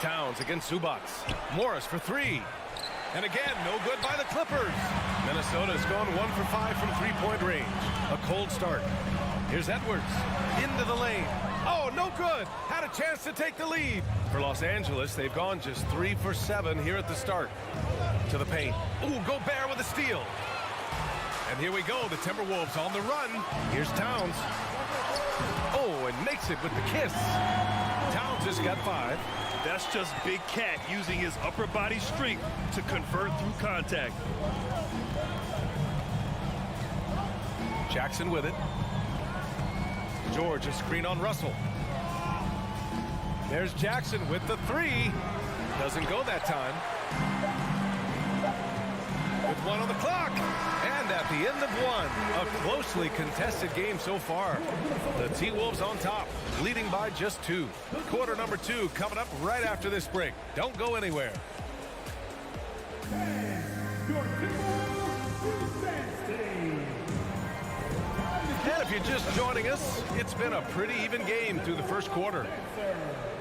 Towns against Zubac. Morris for 3. And again, no good by the Clippers. Minnesota's gone 1 for 5 from three-point range. A cold start. Here's Edwards. Into the lane. Oh, no good. Had a chance to take the lead. For Los Angeles, they've gone just 3 for 7 here at the start. To the paint. Ooh, Gobert with a steal. And here we go. The Timberwolves on the run. Here's Towns. Oh, and makes it with the kiss. Towns has got 5. That's just Big Cat using his upper body strength to convert through contact. Jackson with it. George, a screen on Russell. There's Jackson with the 3. Doesn't go that time. With 1 on the clock. And at the end of 1, a closely contested game so far. The T-Wolves on top, leading by just 2. Quarter number 2 coming up right after this break. Don't go anywhere. And if you're just joining us, it's been a pretty even game through the first quarter.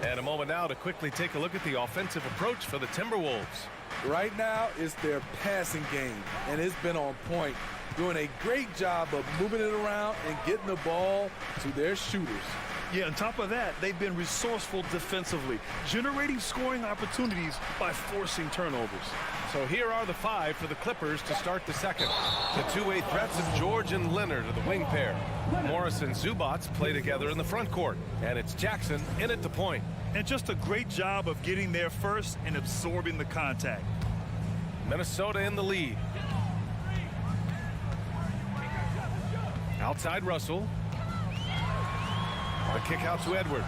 And a moment now to quickly take a look at the offensive approach for the Timberwolves. Right now, it's their passing game, and it's been on point, doing a great job of moving it around and getting the ball to their shooters. Yeah, on top of that, they've been resourceful defensively, generating scoring opportunities by forcing turnovers. So here are the 5 for the Clippers to start the second. The two-way threats of George and Leonard are the wing pair. Morris and Zubats play together in the front court, and it's Jackson in at the point. And just a great job of getting there first and absorbing the contact. Minnesota in the lead. Outside Russell. The kick out to Edwards.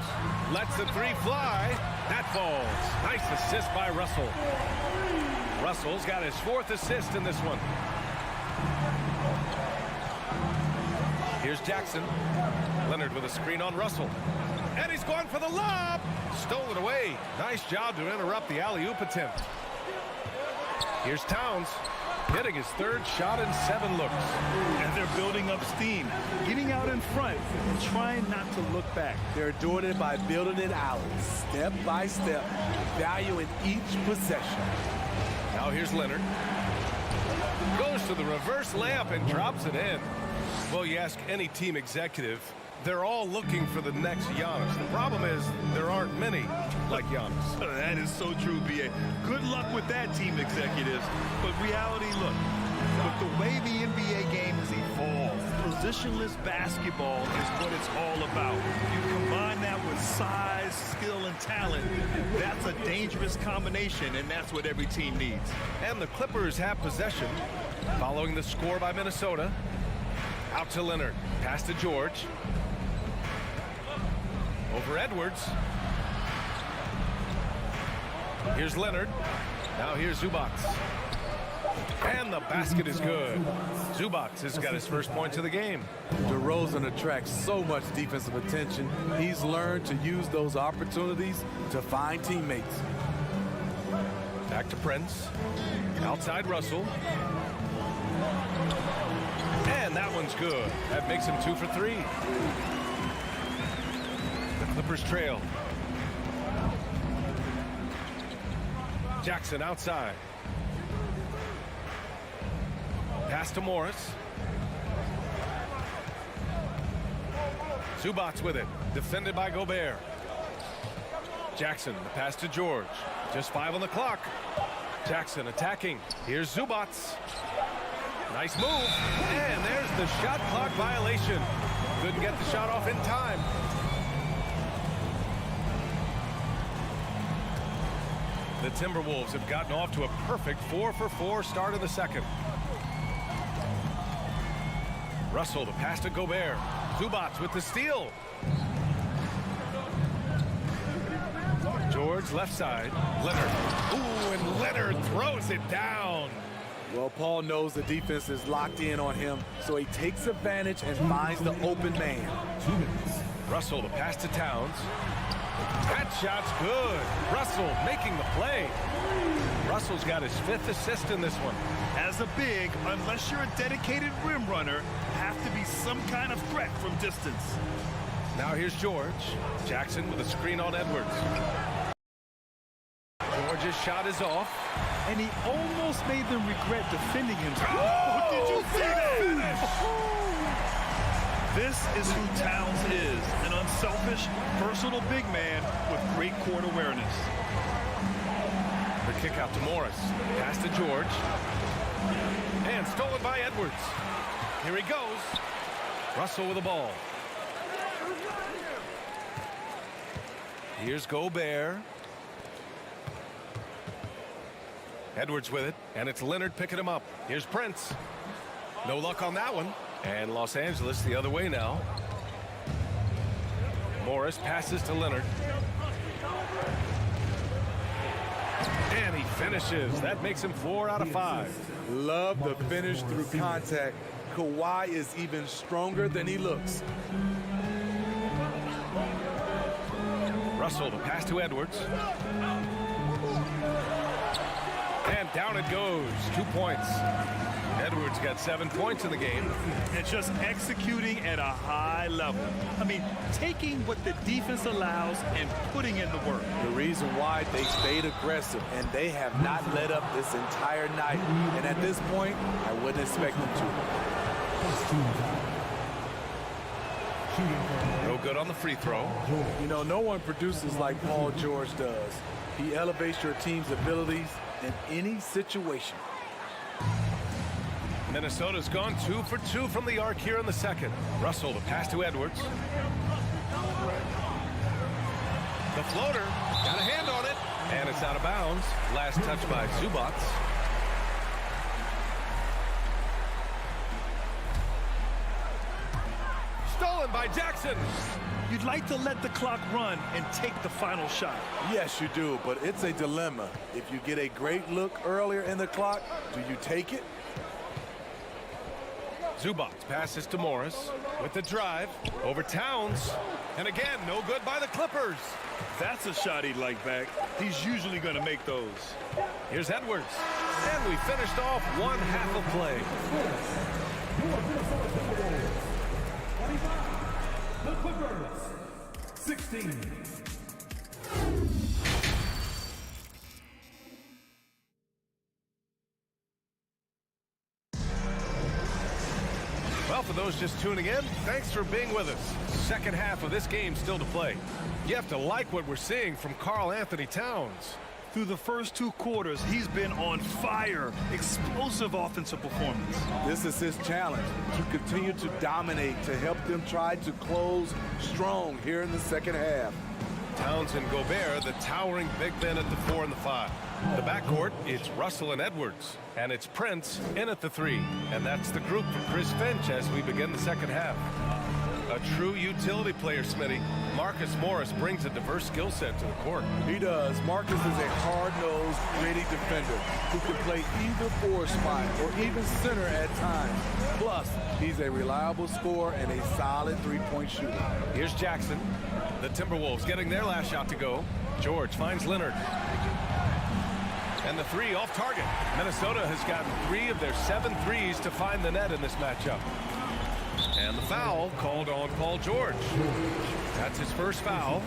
Lets the 3 fly. That falls. Nice assist by Russell. Russell's got his 4th assist in this one. Here's Jackson. Leonard with a screen on Russell. And he's going for the lob. Stolen away. Nice job to interrupt the alley-oop attempt. Here's Towns. Hitting his 3rd shot in 7 looks. And they're building up steam, getting out in front and trying not to look back. They're doing it by building it out, step by step, valuing each possession. Now here's Leonard. Goes to the reverse layup and drops it in. Well, you ask any team executive, they're all looking for the next Giannis. The problem is there aren't many like Giannis. That is so true, B.A. Good luck with that, team executives. But reality, look, with the way the NBA game has evolved, positionless basketball is what it's all about. You combine that with size, skill, and talent, that's a dangerous combination, and that's what every team needs. And the Clippers have possession following the score by Minnesota. Out to Leonard. Pass to George. Over Edwards. Here's Leonard. Now here's Zubats. And the basket is good. Zubats has got his first points of the game. DeRozan attracts so much defensive attention. He's learned to use those opportunities to find teammates. Back to Prince. Outside Russell. And that one's good. That makes him 2 for 3. The Clippers trail. Jackson outside. Pass to Morris. Zubats with it. Defended by Gobert. Jackson, the pass to George. Just 5 on the clock. Jackson attacking. Here's Zubats. Nice move. And there's the shot clock violation. Couldn't get the shot off in time. The Timberwolves have gotten off to a perfect 4 for 4 start in the second. Russell, the pass to Gobert. Zubats with the steal. George left side. Leonard. Ooh, and Leonard throws it down. Well, Paul knows the defense is locked in on him, so he takes advantage and finds the open man. Russell, the pass to Towns. That shot's good. Russell making the play. Russell's got his 5th assist in this one. As a big, unless you're a dedicated rim runner, have to be some kind of threat from distance. Now here's George. Jackson with a screen on Edwards. George's shot is off. And he almost made them regret defending himself. Oh, did you see that? This is who Towns is, an unselfish, versatile big man with great court awareness. The kick out to Morris. Pass to George. And stolen by Edwards. Here he goes. Russell with the ball. Here's Gobert. Edwards with it, and it's Leonard picking him up. Here's Prince. No luck on that one. And Los Angeles the other way now. Morris passes to Leonard. And he finishes. That makes him 4 out of 5. Love the finish through contact. Kawhi is even stronger than he looks. Russell to pass to Edwards. And down it goes. 2 points. Edwards got 7 points in the game. And just executing at a high level. I mean, taking what the defense allows and putting in the work. The reason why they stayed aggressive, and they have not let up this entire night. And at this point, I wouldn't expect them to. No good on the free throw. You know, no one produces like Paul George does. He elevates your team's abilities in any situation. Minnesota's gone 2 for 2 from the arc here in the second. Russell to pass to Edwards. The floater, got a hand on it, and it's out of bounds. Last touch by Zubac. Stolen by Jackson. You'd like to let the clock run and take the final shot. Yes, you do, but it's a dilemma. If you get a great look earlier in the clock, do you take it? Zubac passes to Morris with the drive over Towns. And again, no good by the Clippers. That's a shot he'd like back. He's usually going to make those. Here's Edwards. And we finished off one half of play. The Clippers, 16. Well, for those just tuning in, thanks for being with us. Second half of this game still to play. You have to like what we're seeing from Karl Anthony Towns. Through the first 2 quarters, he's been on fire. Explosive offensive performance. This is his challenge, to continue to dominate, to help them try to close strong here in the second half. Towns and Gobert, the towering big men at the 4 and the 5. The backcourt, it's Russell and Edwards. And it's Prince in at the 3. And that's the group for Chris Finch as we begin the second half. A true utility player, Smitty. Marcus Morris brings a diverse skill set to the court. He does. Marcus is a hard-nosed, gritty defender who can play either 4 spot or even center at times. Plus, he's a reliable scorer and a solid 3-point shooter. Here's Jackson. The Timberwolves getting their last shot to go. George finds Leonard. And the 3 off target. Minnesota has gotten 3 of their 7 threes to find the net in this matchup. And the foul called on Paul George. That's his first foul.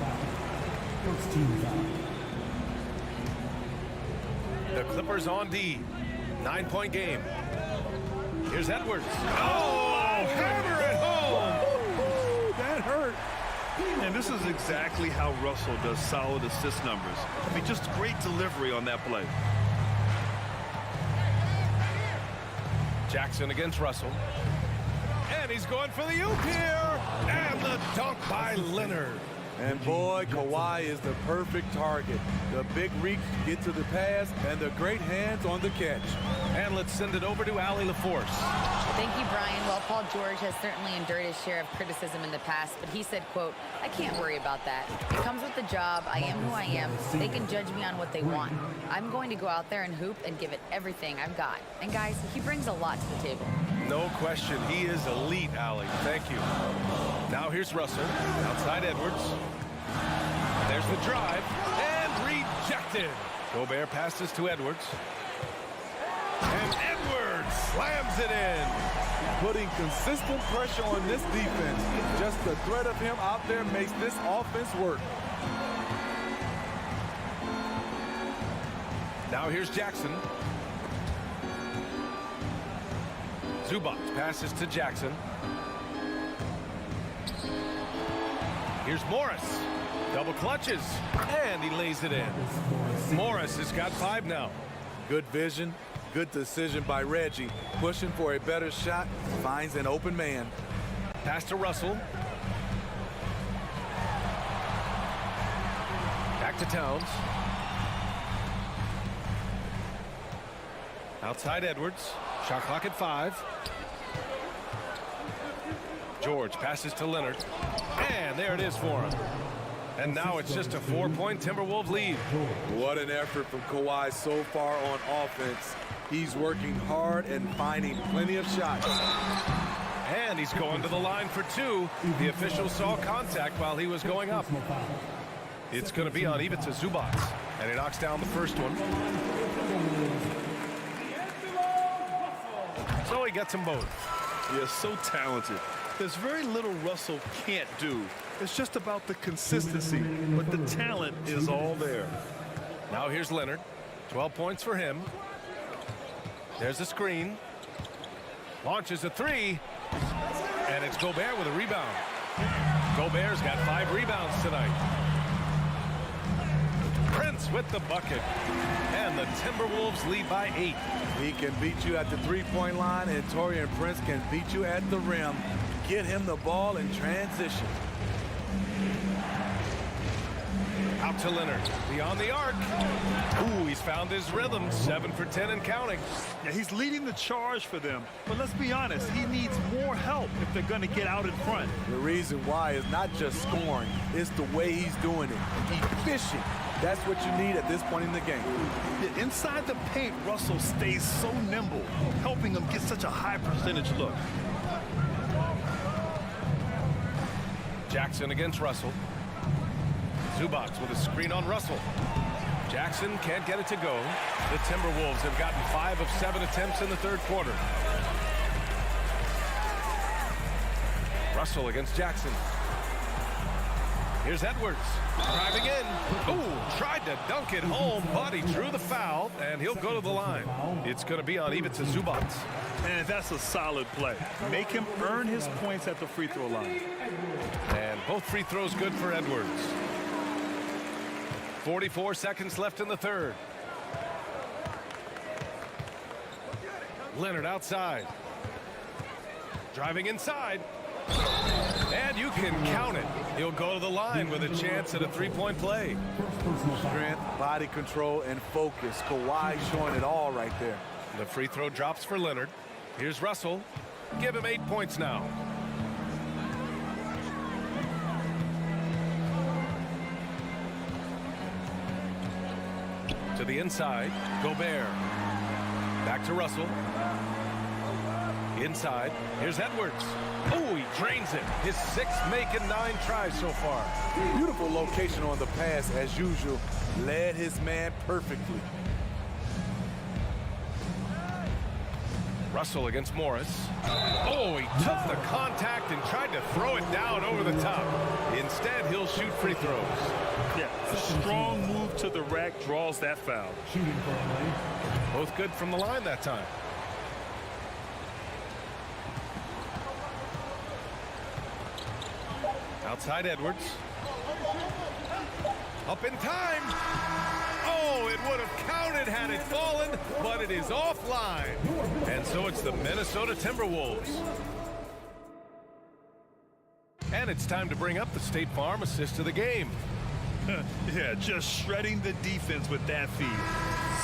The Clippers on D. 9-point game. Here's Edwards. Oh, hammer it home. That hurt. And this is exactly how Russell does solid assist numbers. I mean, just great delivery on that play. Jackson against Russell. And he's going for the oop here. And the dunk by Leonard. And boy, Kawhi is the perfect target. The big reach to get to the pass and the great hands on the catch. And let's send it over to Allie LaForce. Thank you, Brian. Well, Paul George has certainly endured his share of criticism in the past, but he said, quote, "I can't worry about that. It comes with the job. I am who I am. They can judge me on what they want. I'm going to go out there and hoop and give it everything I've got." And guys, he brings a lot to the table. No question, he is elite, Allie. Thank you. Now here's Russell, outside Edwards. There's the drive, and rejected. Gobert passes to Edwards. And Edwards slams it in. Putting consistent pressure on this defense. Just the threat of him out there makes this offense work. Now here's Jackson. Zubac passes to Jackson. Here's Morris. Double clutches. And he lays it in. Morris has got 5 now. Good vision. Good decision by Reggie. Pushing for a better shot. Finds an open man. Pass to Russell. Back to Towns. Outside Edwards. Shot clock at 5. George passes to Leonard. And there it is for him. And now it's just a 4-point Timberwolves lead. What an effort from Kawhi so far on offense. He's working hard and finding plenty of shots. And he's going to the line for 2. The official saw contact while he was going up. It's going to be on Ivica Zubac. And he knocks down the first one. So he gets them both. He is so talented. There's very little Russell can't do. It's just about the consistency, but the talent is all there. Now here's Leonard. 12 points for him. There's a screen. Launches a 3. And it's Gobert with a rebound. Gobert's got 5 rebounds tonight. Prince with the bucket. And the Timberwolves lead by 8. He can beat you at the three-point line, and Taurean Prince can beat you at the rim. Get him the ball in transition. Out to Leonard. Beyond the arc. Ooh, he's found his rhythm. 7 for 10 and counting. Yeah, he's leading the charge for them. But let's be honest, he needs more help if they're going to get out in front. The reason why is not just scoring, it's the way he's doing it. Efficient. That's what you need at this point in the game. Yeah, inside the paint, Russell stays so nimble, helping him get such a high percentage look. Jackson against Russell. Zubac with a screen on Russell. Jackson can't get it to go. The Timberwolves have gotten 5 of 7 attempts in the third quarter. Russell against Jackson. Here's Edwards. Driving in. Ooh, tried to dunk it home, but he drew the foul, and he'll go to the line. It's going to be on Ivica Zubac. And that's a solid play. Make him earn his points at the free throw line. And both free throws good for Edwards. 44 seconds left in the third. Leonard outside. Driving inside. And you can count it. He'll go to the line with a chance at a three-point play. Strength, body control, and focus. Kawhi showing it all right there. The free throw drops for Leonard. Here's Russell. Give him 8 points now. To the inside, Gobert. Back to Russell. Inside, here's Edwards. Oh, he drains it. His 6th make and 9 tries so far. Beautiful location on the pass, as usual. Led his man perfectly. Russell against Morris. Oh, he took the contact and tried to throw it down over the top. Instead, he'll shoot free throws. Yeah, a strong move to the rack draws that foul. Both good from the line that time. Outside Edwards. Up in time. Oh, it would have counted had it fallen, but it is offline. And so it's the Minnesota Timberwolves. And it's time to bring up the State Farm assist of the game. Yeah, just shredding the defense with that feed.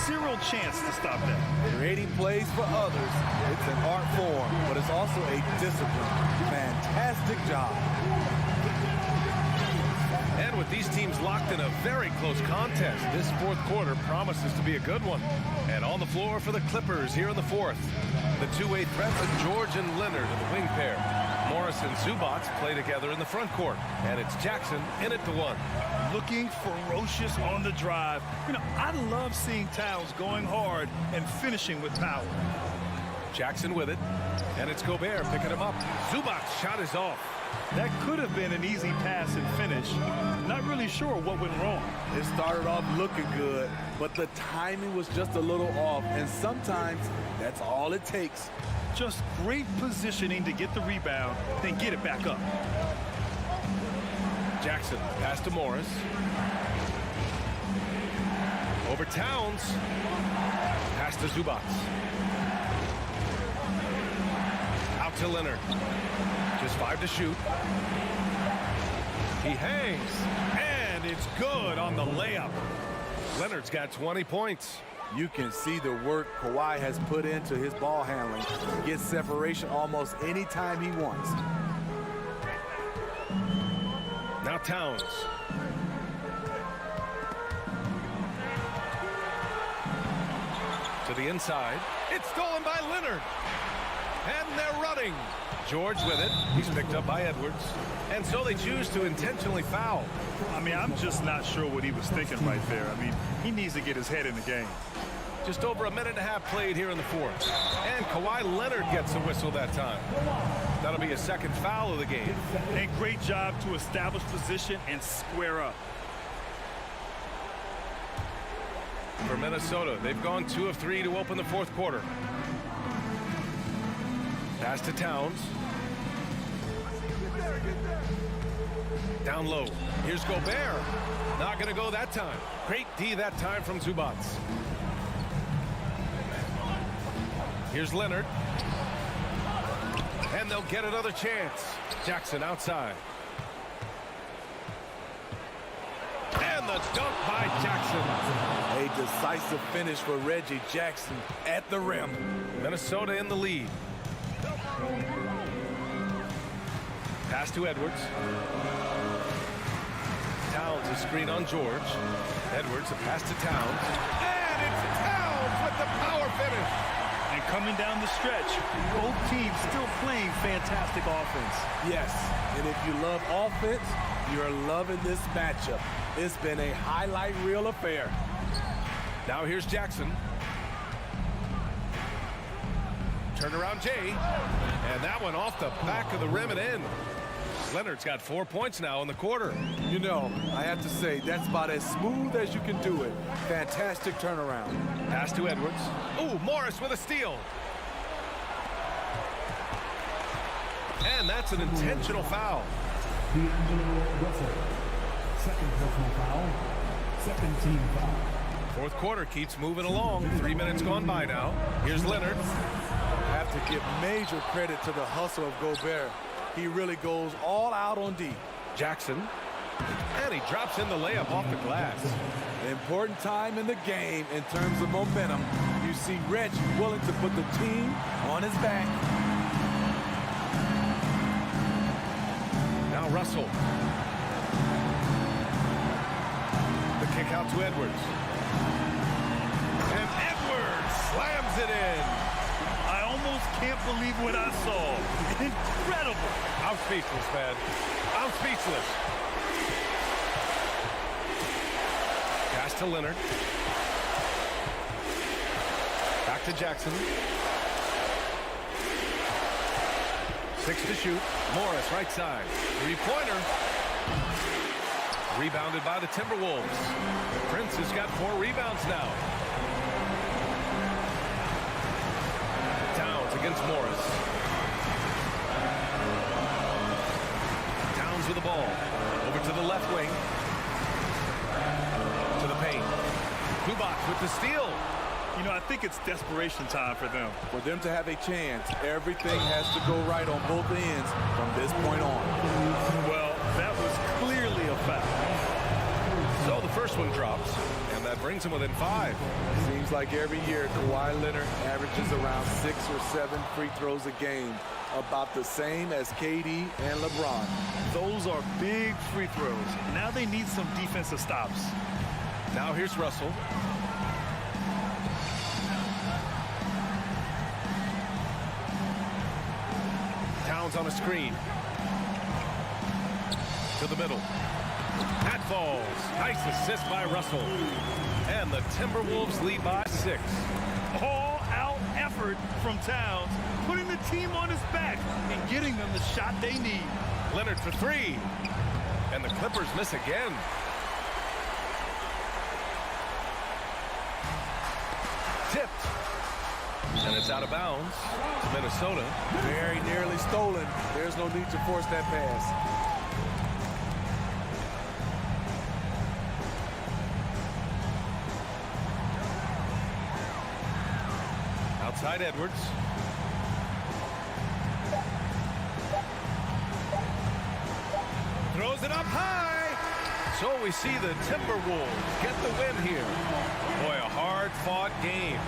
Zero chance to stop that. Creating plays for others. It's an art form, but it's also a discipline. Fantastic job. And with these teams locked in a very close contest, this fourth quarter promises to be a good one. And on the floor for the Clippers here in the fourth, the two-way threats of George and Leonard in the wing pair. Morris and Zubac play together in the front court, and it's Jackson in at the 1. Looking ferocious on the drive. You know, I love seeing Towns going hard and finishing with power. Jackson with it, and it's Gobert picking him up. Zubac's shot is off. That could have been an easy pass and finish. Not really sure what went wrong. It started off looking good, but the timing was just a little off, and sometimes that's all it takes. Just great positioning to get the rebound, then get it back up. Jackson, pass to Morris. Over Towns. Pass to Zubac. Out to Leonard. Just 5 to shoot. He hangs. And it's good on the layup. Leonard's got 20 points. You can see the work Kawhi has put into his ball handling. Gets separation almost any time he wants. Now Towns. To the inside. It's stolen by Leonard. And they're running. George with it. He's picked up by Edwards. And so they choose to intentionally foul. I mean, I'm just not sure what he was thinking right there. I mean, he needs to get his head in the game. Just over a minute and a half played here in the fourth. And Kawhi Leonard gets a whistle that time. That'll be a second foul of the game. And great job to establish position and square up. For Minnesota, they've gone 2 of 3 to open the fourth quarter. Pass to Towns. Down low. Here's Gobert. Not going to go that time. Great D that time from Zubac. Here's Leonard. And they'll get another chance. Jackson outside. And the dunk by Jackson. A decisive finish for Reggie Jackson at the rim. Minnesota in the lead. Pass to Edwards. Towns a screen on George. Edwards a pass to Towns. And it's Towns with the power finish. And coming down the stretch, both teams still playing fantastic offense. Yes, and if you love offense, you're loving this matchup. It's been a highlight reel affair. Now here's Jackson. Turnaround Jay. And that one off the back of the rim and in. Leonard's got 4 points now in the quarter. You know, I have to say, that's about as smooth as you can do it. Fantastic turnaround. Pass to Edwards. Ooh, Morris with a steal. And that's an intentional foul. Second personal foul. Second team foul. Fourth quarter keeps moving along. 3 minutes gone by now. Here's Leonard. Have to give major credit to the hustle of Gobert. He really goes all out on D. Jackson. And he drops in the layup off the glass. Important time in the game in terms of momentum. You see Reggie willing to put the team on his back. Now Russell. The kick out to Edwards. And Edwards slams it in. I almost can't believe what I saw. Incredible. I'm speechless, man. I'm speechless. Pass to Leonard. Back to Jackson. 6 to shoot. Morris right side. Three-pointer. Rebounded by the Timberwolves. Prince has got 4 rebounds now. Towns against Morris. Towns with the ball. Over to the left wing. To the paint. Zubac with the steal. You know, I think it's desperation time for them. For them to have a chance, everything has to go right on both ends from this point on. Well, that was clearly a foul. So the first one drops, and that brings him within 5. Seems like every year Kawhi Leonard averages around 6 or 7 free throws a game, about the same as KD and LeBron. Those are big free throws. Now they need some defensive stops. Now here's Russell. Towns on a screen. To the middle. That falls. Nice assist by Russell. And the Timberwolves lead by 6. All-out effort from Towns, putting the team on his back and getting them the shot they need. Leonard for 3. And the Clippers miss again. Tipped. And it's out of bounds to Minnesota. Very nearly stolen. There's no need to force that pass. Outside Edwards. Throws it up high. So we see the Timberwolves get the win here. Boy, a hard-fought game.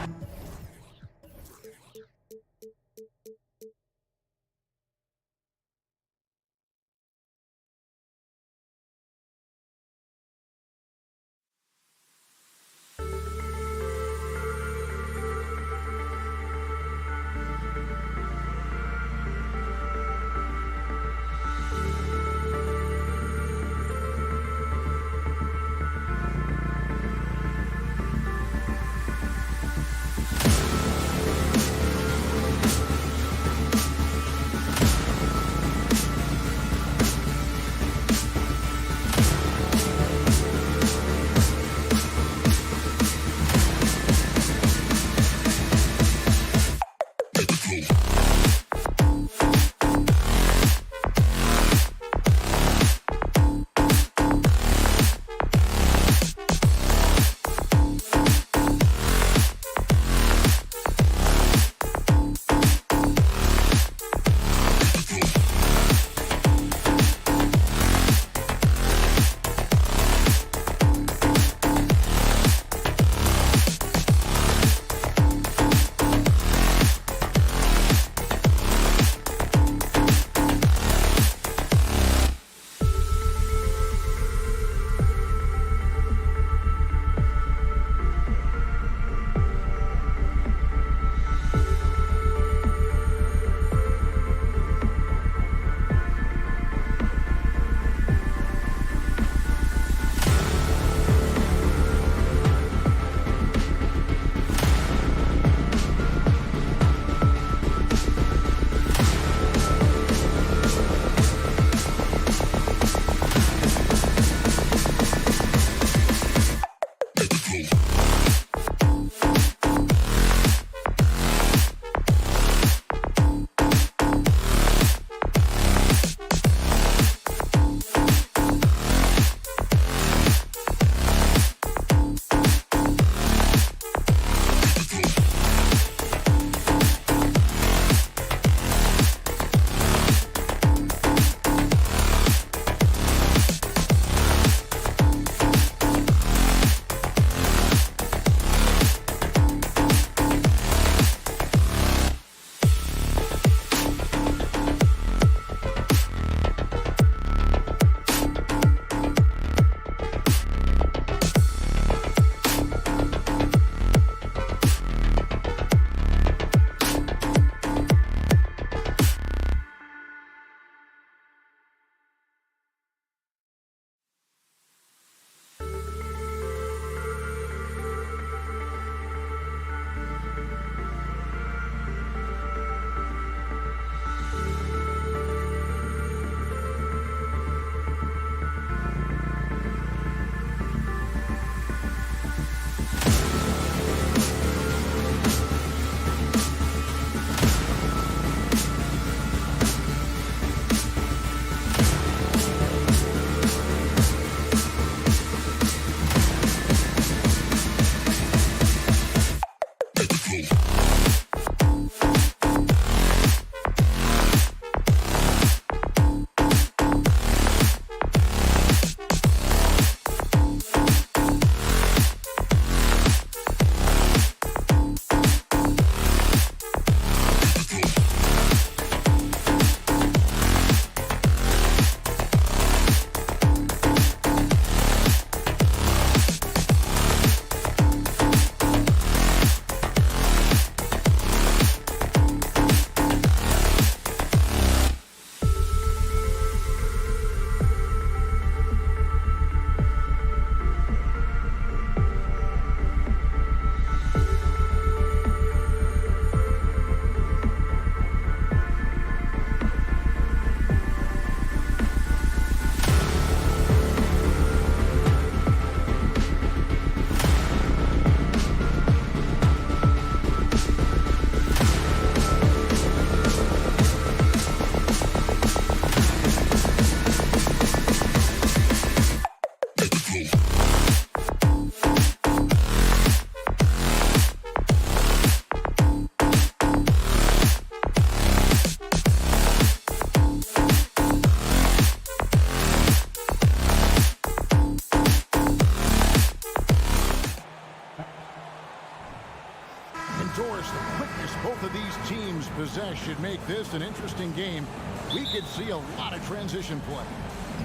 these teams possess should make this an interesting game. We could see a lot of transition play.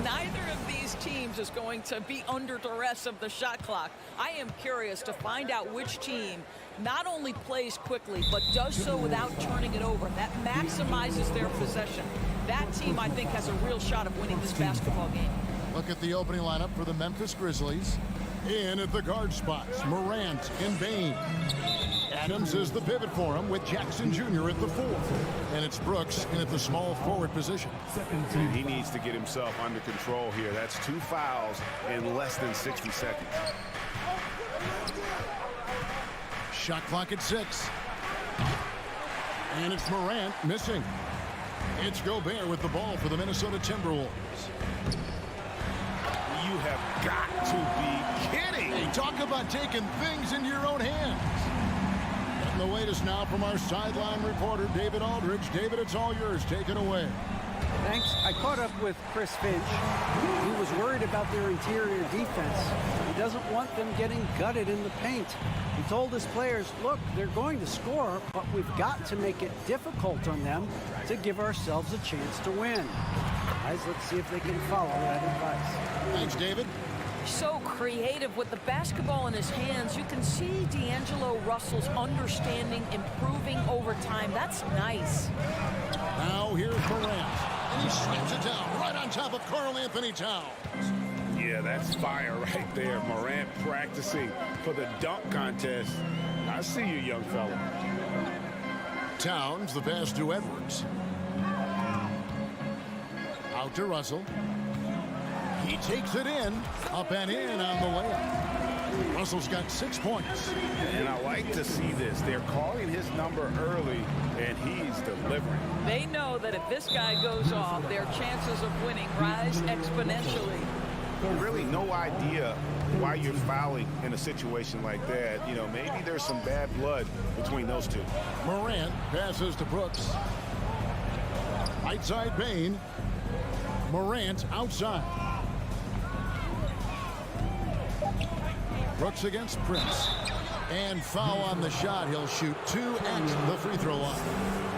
Neither of these teams is going to be under duress of the shot clock. I am curious to find out which team not only plays quickly, but does so without turning it over. That maximizes their possession. That team, I think, has a real shot of winning this basketball game. Look at the opening lineup for the Memphis Grizzlies. In at the guard spots, Morant and Bain. Adams is the pivot for him with Jackson Jr. at the 4. And it's Brooks in at the small forward position. He needs to get himself under control here. That's 2 fouls in less than 60 seconds. Shot clock at 6. And it's Morant missing. It's Gobert with the ball for the Minnesota Timberwolves. You have got to be kidding. Hey, talk about taking things into your own hands. And the latest now from our sideline reporter, David Aldridge. David, it's all yours. Take it away. Thanks. I caught up with Chris Finch. He was worried about their interior defense. He doesn't want them getting gutted in the paint. He told his players, look, they're going to score, but we've got to make it difficult on them to give ourselves a chance to win. Guys, let's see if they can follow that advice. Thanks, David. So creative with the basketball in his hands. You can see D'Angelo Russell's understanding improving over time. That's nice. Now here's Morant. And he slams it down right on top of Karl Anthony Towns. Yeah, that's fire right there. Morant practicing for the dunk contest. I see you, young fella. Towns, the pass to Edwards. Out to Russell. He takes it in, up and in on the layup. Russell's got 6 points. And I like to see this. They're calling his number early, and he's delivering. They know that if this guy goes off, their chances of winning rise exponentially. Really no idea why you're fouling in a situation like that. You know, maybe there's some bad blood between those two. Morant passes to Brooks. Right side Bain. Morant outside. Brooks against Prince. And foul on the shot. He'll shoot 2 at the free throw line.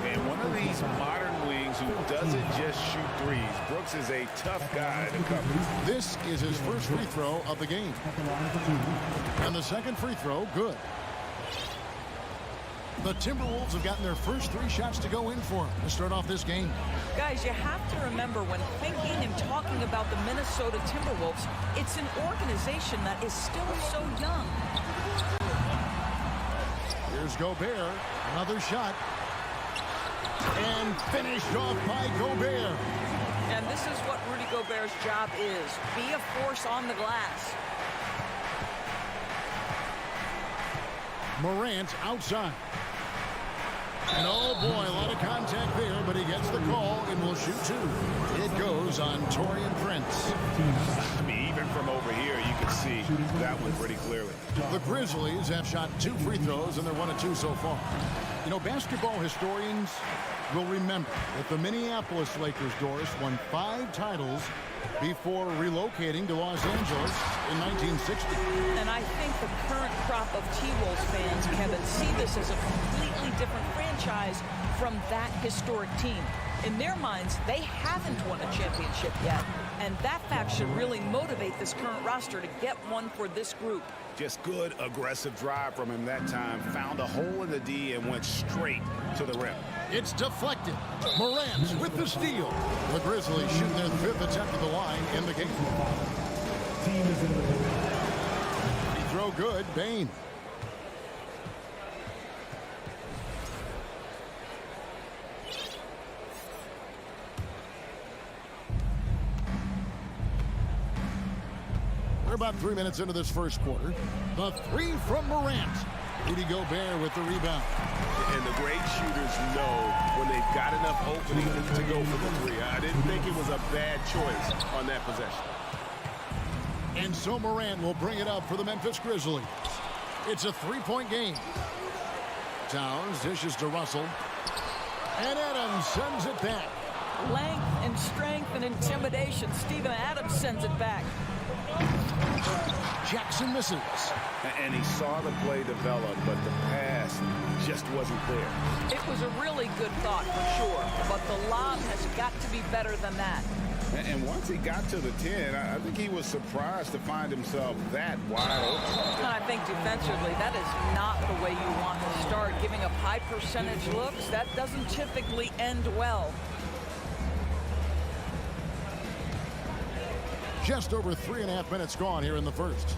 And one of these modern wings who doesn't just shoot threes. Brooks is a tough guy to cover. This is his first free throw of the game. And the second free throw, good. The Timberwolves have gotten their first 3 shots to go in for him to start off this game. Guys, you have to remember when thinking and talking about the Minnesota Timberwolves, it's an organization that is still so young. Here's Gobert, another shot. And finished off by Gobert. And this is what Rudy Gobert's job is. Be a force on the glass. Morant outside. And oh boy, a lot of contact there, but he gets the call and will shoot 2. It goes on Taurean Prince. I mean, even from over here, you can see that one pretty clearly. The Grizzlies have shot 2 free throws, and they're 1 of 2 so far. You know, basketball historians will remember that the Minneapolis Lakers, Doris, won 5 titles before relocating to Los Angeles in 1960. And I think the current crop of T-Wolves fans, Kevin, see this as a completely different franchise from that historic team. In their minds, they haven't won a championship yet. And that fact should really motivate this current roster to get one for this group. Just good, aggressive drive from him that time. Found a hole in the D and went straight to the rim. It's deflected. Morant with the steal. The Grizzlies shooting their 5th attempt at the line in the game. Free throw good. Bain. We're about 3 minutes into this first quarter. The 3 from Morant. Rudy Gobert with the rebound. And the great shooters know when they've got enough opening to go for the 3. I didn't think it was a bad choice on that possession. And so Morant will bring it up for the Memphis Grizzlies. It's a 3-point game. Towns dishes to Russell. And Adams sends it back. Length and strength and intimidation. Steven Adams sends it back. Jackson misses. And he saw the play develop, but the pass just wasn't there. It was a really good thought for sure, but the lob has got to be better than that. And once he got to the 10, I think he was surprised to find himself that wide open. And I think defensively, that is not the way you want to start. Giving up high percentage looks, that doesn't typically end well. Just over 3.5 minutes gone here in the first.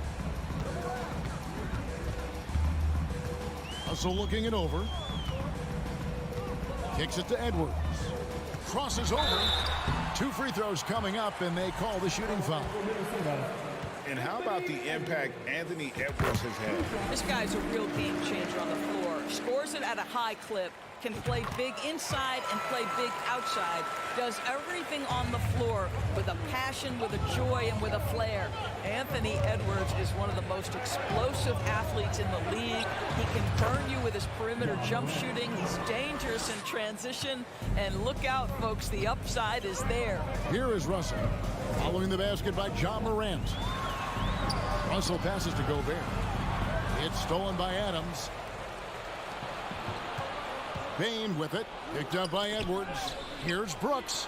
Russell looking it over. Kicks it to Edwards. Crosses over. 2 free throws coming up, and they call the shooting foul. And how about the impact Anthony Edwards has had? This guy's a real game changer on the floor. Scores it at a high clip. Can play big inside and play big outside. Does everything on the floor with a passion, with a joy, and with a flair. Anthony Edwards is one of the most explosive athletes in the league. He can burn you with his perimeter jump shooting. He's dangerous in transition. And look out, folks, the upside is there. Here is Russell. Following the basket by John Morant. Russell passes to Gobert. It's stolen by Adams. Payne with it. Picked up by Edwards. Here's Brooks.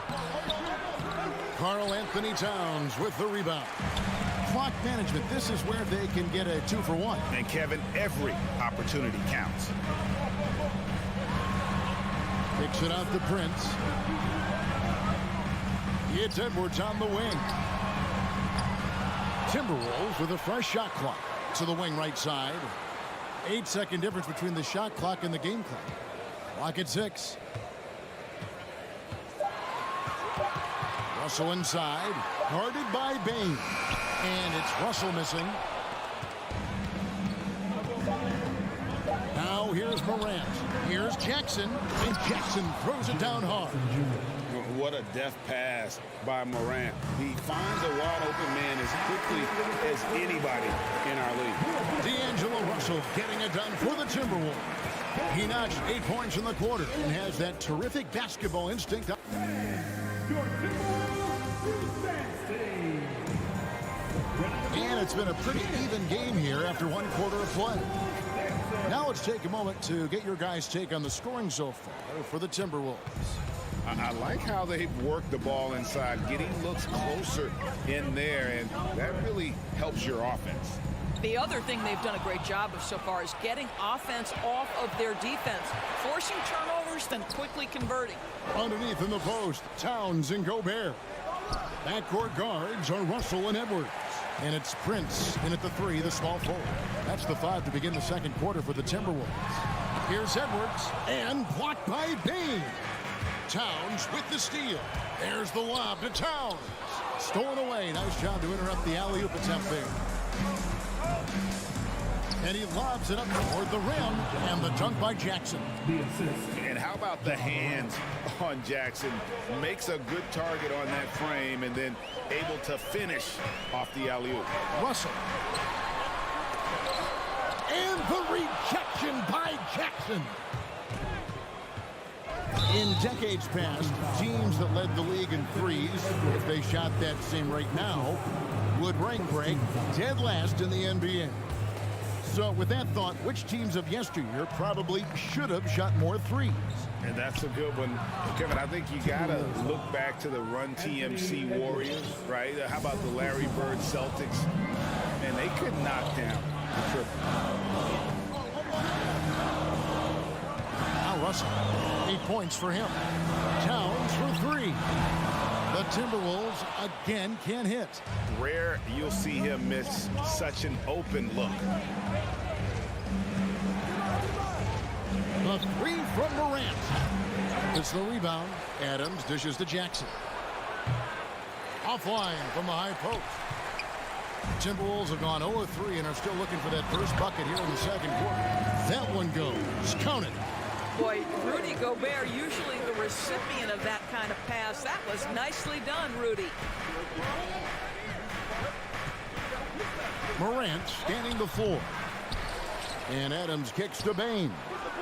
Karl Anthony Towns with the rebound. Clock management. This is where they can get a 2-for-1. And Kevin, every opportunity counts. Kicks it out to Prince. It's Edwards on the wing. Timberwolves with a fresh shot clock. To the wing right side. 8-second difference between the shot clock and the game clock. Clock at 6. Russell inside. Guarded by Bane. And it's Russell missing. Now here's Morant. Here's Jackson. And Jackson throws it down hard. What a deft pass by Morant. He finds a wide-open man as quickly as anybody in our league. D'Angelo Russell getting it done for the Timberwolves. He notched 8 points in the quarter and has that terrific basketball instinct. And it's been a pretty even game here after 1 quarter of play. Now let's take a moment to get your guys' take on the scoring so far for the Timberwolves. I like how they've worked the ball inside, getting looks closer in there, and that really helps your offense. The other thing they've done a great job of so far is getting offense off of their defense, forcing turnovers, then quickly converting. Underneath in the post, Towns and Gobert. Backcourt guards are Russell and Edwards. And it's Prince in at the 3, the small forward. That's the 5 to begin the second quarter for the Timberwolves. Here's Edwards, and blocked by Bane. Towns with the steal. There's the lob to Towns. Stolen away. Nice job to interrupt the alley-oop attempt there. And he lobs it up toward the rim, and the dunk by Jackson. And how about the hands on Jackson? Makes a good target on that frame and then able to finish off the alley-oop. Russell. And the rejection by Jackson. In decades past, teams that led the league in threes, if they shot that same rate now, would rank break dead last in the NBA. So with that thought, which teams of yesteryear probably should have shot more threes? And that's a good one. Kevin, I think you got to look back to the Run TMC Warriors, right? How about the Larry Bird Celtics? And they could knock down the triple. Now Russell, 8 points for him. Towns for 3. The Timberwolves again can't hit. Rare you'll see him miss such an open look. The 3 from Morant. It's the rebound. Adams dishes to Jackson. Offline from the high post. Timberwolves have gone 0-3 and are still looking for that first bucket here in the second quarter. That one goes. Count it. Boy, Rudy Gobert, usually the recipient of that kind of pass. That was nicely done, Rudy. Morant scanning the floor. And Adams kicks to Bane.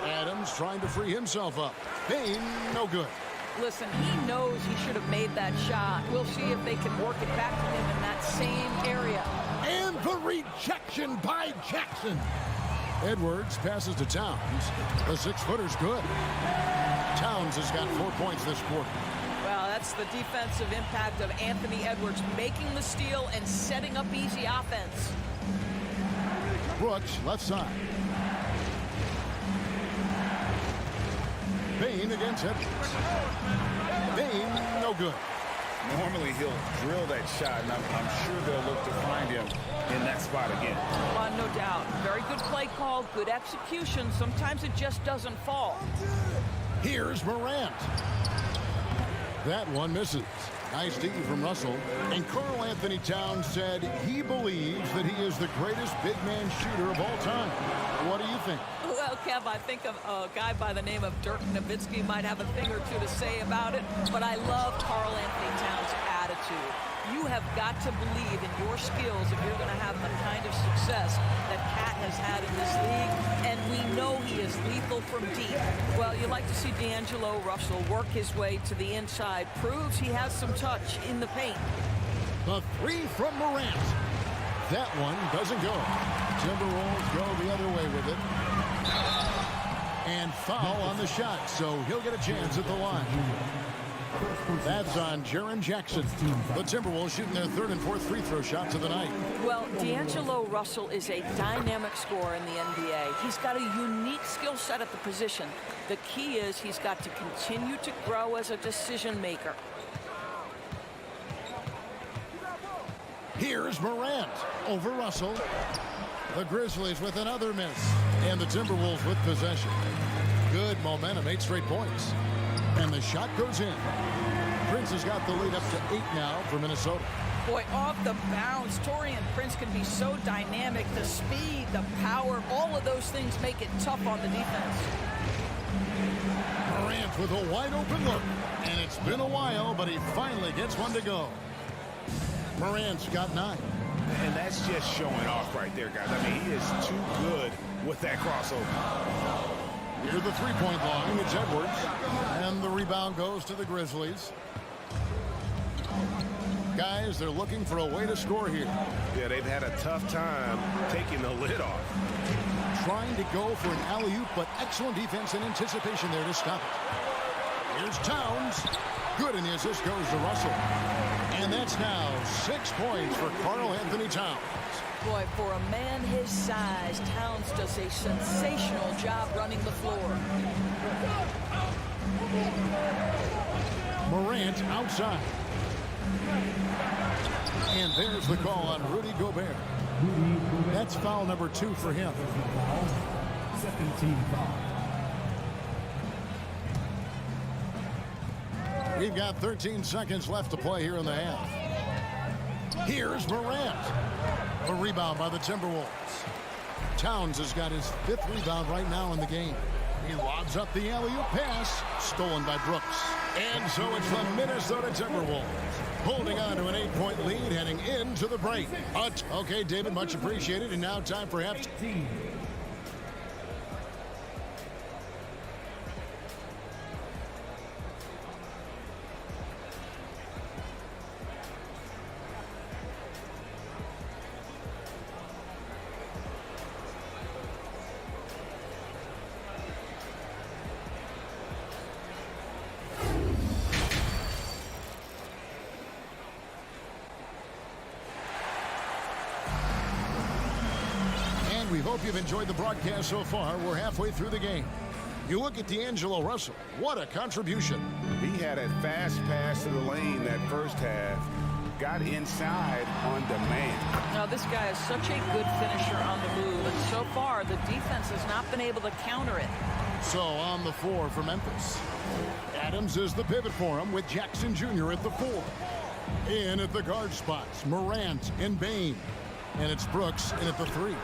Adams trying to free himself up. Bane, no good. Listen, he knows he should have made that shot. We'll see if they can work it back to him in that same area. And the rejection by Jackson. Edwards passes to Towns. The 6-footer's good. Towns has got 4 points this quarter. Well, that's the defensive impact of Anthony Edwards making the steal and setting up easy offense. Brooks, left side. Bain against Edwards. Bain, no good. Normally he'll drill that shot, and I'm sure they'll look to find him in that spot again. No doubt. Very good play call, good execution. Sometimes it just doesn't fall. Here's Morant. That one misses. Nice D from Russell. And Karl Anthony Towns said he believes that he is the greatest big man shooter of all time. What do you think? Well, Kev, I think of a guy by the name of Dirk Nowitzki might have a thing or two to say about it, but I love Karl Anthony Towns' attitude. You have got to believe in your skills if you're going to have the kind of success that Cat has had in this league, and we know he is lethal from deep. Well, you like to see D'Angelo Russell work his way to the inside. Proves he has some touch in the paint. The 3 from Morant. That one doesn't go. Timberwolves go the other way with it. And foul on the shot, so he'll get a chance at the line. That's on Jaren Jackson. The Timberwolves shooting their 3rd and 4th free throw shots of the night. Well, D'Angelo Russell is a dynamic scorer in the NBA. He's got a unique skill set at the position. The key is he's got to continue to grow as a decision maker. Here's Morant over Russell. The Grizzlies with another miss. And the Timberwolves with possession. Good momentum, 8 straight points. And the shot goes in. Prince has got the lead up to 8 now for Minnesota. Boy, off the bounce, Taurean Prince can be so dynamic. The speed, the power, all of those things make it tough on the defense. Morant with a wide open look. And it's been a while, but he finally gets one to go. Morant's got 9. And that's just showing off right there, guys. I mean, he is too good with that crossover. Near the 3-point line, it's Edwards. And the rebound goes to the Grizzlies. Guys, they're looking for a way to score here. Yeah, they've had a tough time taking the lid off. Trying to go for an alley-oop, but excellent defense and anticipation there to stop it. Here's Towns. Good, and the assist goes to Russell. And that's now 6 points for Karl Anthony Towns. Boy, for a man his size, Towns does a sensational job running the floor. Morant outside. And there's the call on Rudy Gobert. That's foul number 2 for him. Second team foul. We've got 13 seconds left to play here in the half. Here's Morant. A rebound by the Timberwolves. Towns has got his 5th rebound right now in the game. He lobs up the alley-oop pass, stolen by Brooks. And so it's the Minnesota Timberwolves holding on to an 8-point lead heading into the break. Okay, David, much appreciated. And now time for half. We hope you've enjoyed the broadcast so far. We're halfway through the game. You look at D'Angelo Russell. What a contribution. He had a fast pass to the lane that first half. Got inside on demand. Now, this guy is such a good finisher on the move, and so far, the defense has not been able to counter it. So, on the 4 for Memphis. Adams is the pivot for him with Jackson Jr. at the 4. In at the guard spots, Morant and Bain. And it's Brooks in at the 3.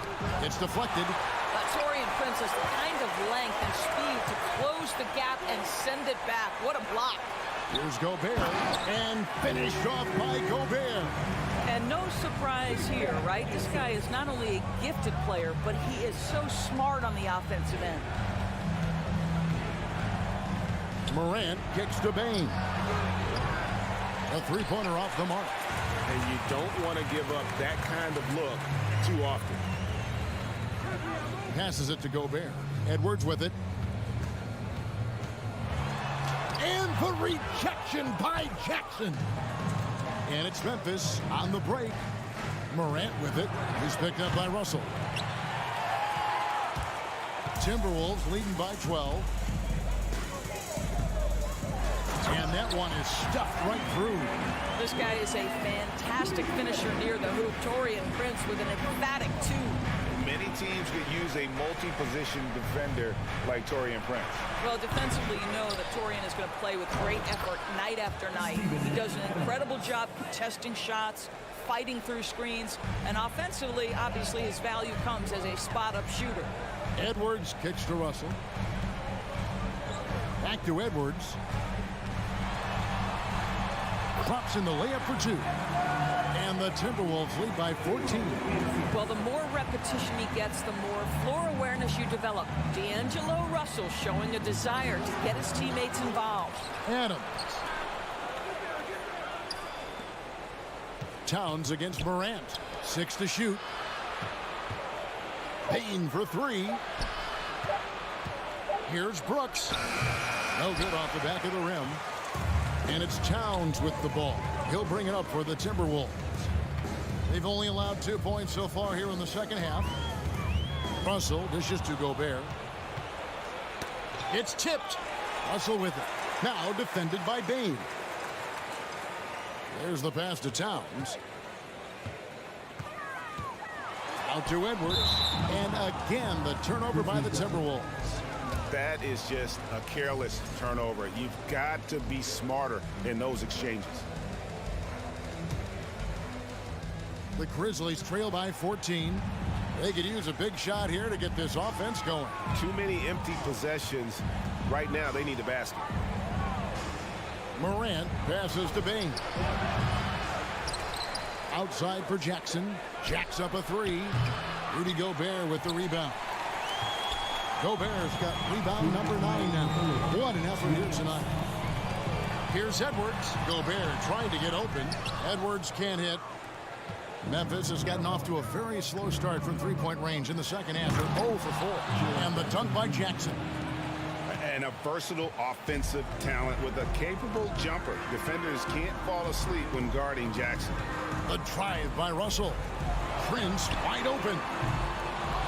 It's deflected. Taurean Prince has the kind of length and speed to close the gap and send it back. What a block. Here's Gobert. And finished off by Gobert. And no surprise here, right? This guy is not only a gifted player, but he is so smart on the offensive end. Morant kicks to Bain. A 3-pointer off the mark. and you don't want to give up that kind of look too often. Passes it to Gobert. Edwards with it. And the rejection by Jackson. And it's Memphis on the break. Morant with it. He's picked up by Russell. Timberwolves leading by 12. And that one is stuffed right through. This guy is a fantastic finisher near the hoop. Taurean Prince with an emphatic 2. Many teams could use a multi-position defender like Taurean Prince. Well, defensively, you know that Taurean is going to play with great effort night after night. He does an incredible job contesting shots, fighting through screens, and offensively, obviously, his value comes as a spot-up shooter. Edwards kicks to Russell. Back to Edwards. Drops in the layup for 2. And the Timberwolves lead by 14. Well, the more repetition he gets, the more floor awareness you develop. D'Angelo Russell showing a desire to get his teammates involved. Adams. Towns against Morant. 6 to shoot. Payne for 3. Here's Brooks. No good off the back of the rim. And it's Towns with the ball. He'll bring it up for the Timberwolves. They've only allowed 2 points so far here in the second half. Russell dishes to Gobert. It's tipped. Russell with it. Now defended by Bane. There's the pass to Towns. Out to Edwards. And again, the turnover by the Timberwolves. That is just a careless turnover. You've got to be smarter in those exchanges. The Grizzlies trail by 14. They could use a big shot here to get this offense going. Too many empty possessions. Right now, they need a basket. Morant passes to Bane. Outside for Jackson. Jacks up a 3. Rudy Gobert with the rebound. Gobert's got rebound number 9 now. What an effort here tonight. Here's Edwards. Gobert trying to get open. Edwards can't hit. Memphis has gotten off to a very slow start from three-point range in the second half. They're 0 for 4. And the dunk by Jackson. And a versatile offensive talent with a capable jumper. Defenders can't fall asleep when guarding Jackson. The drive by Russell. Prince wide open.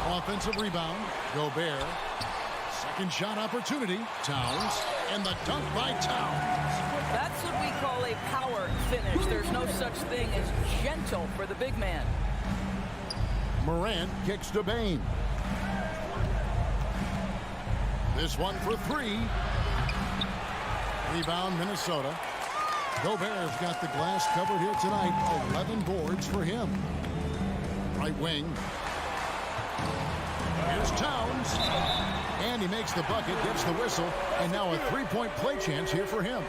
Offensive rebound. Gobert. Second shot opportunity. Towns. And the dunk by Towns. That's what we call a power finish. There's no such thing as gentle for the big man. Morant kicks to Bane. This one for 3. Rebound, Minnesota. Gobert's got the glass covered here tonight. 11 boards for him. Right wing. Here's Towns. And he makes the bucket, gets the whistle, and now a three-point play chance here for him.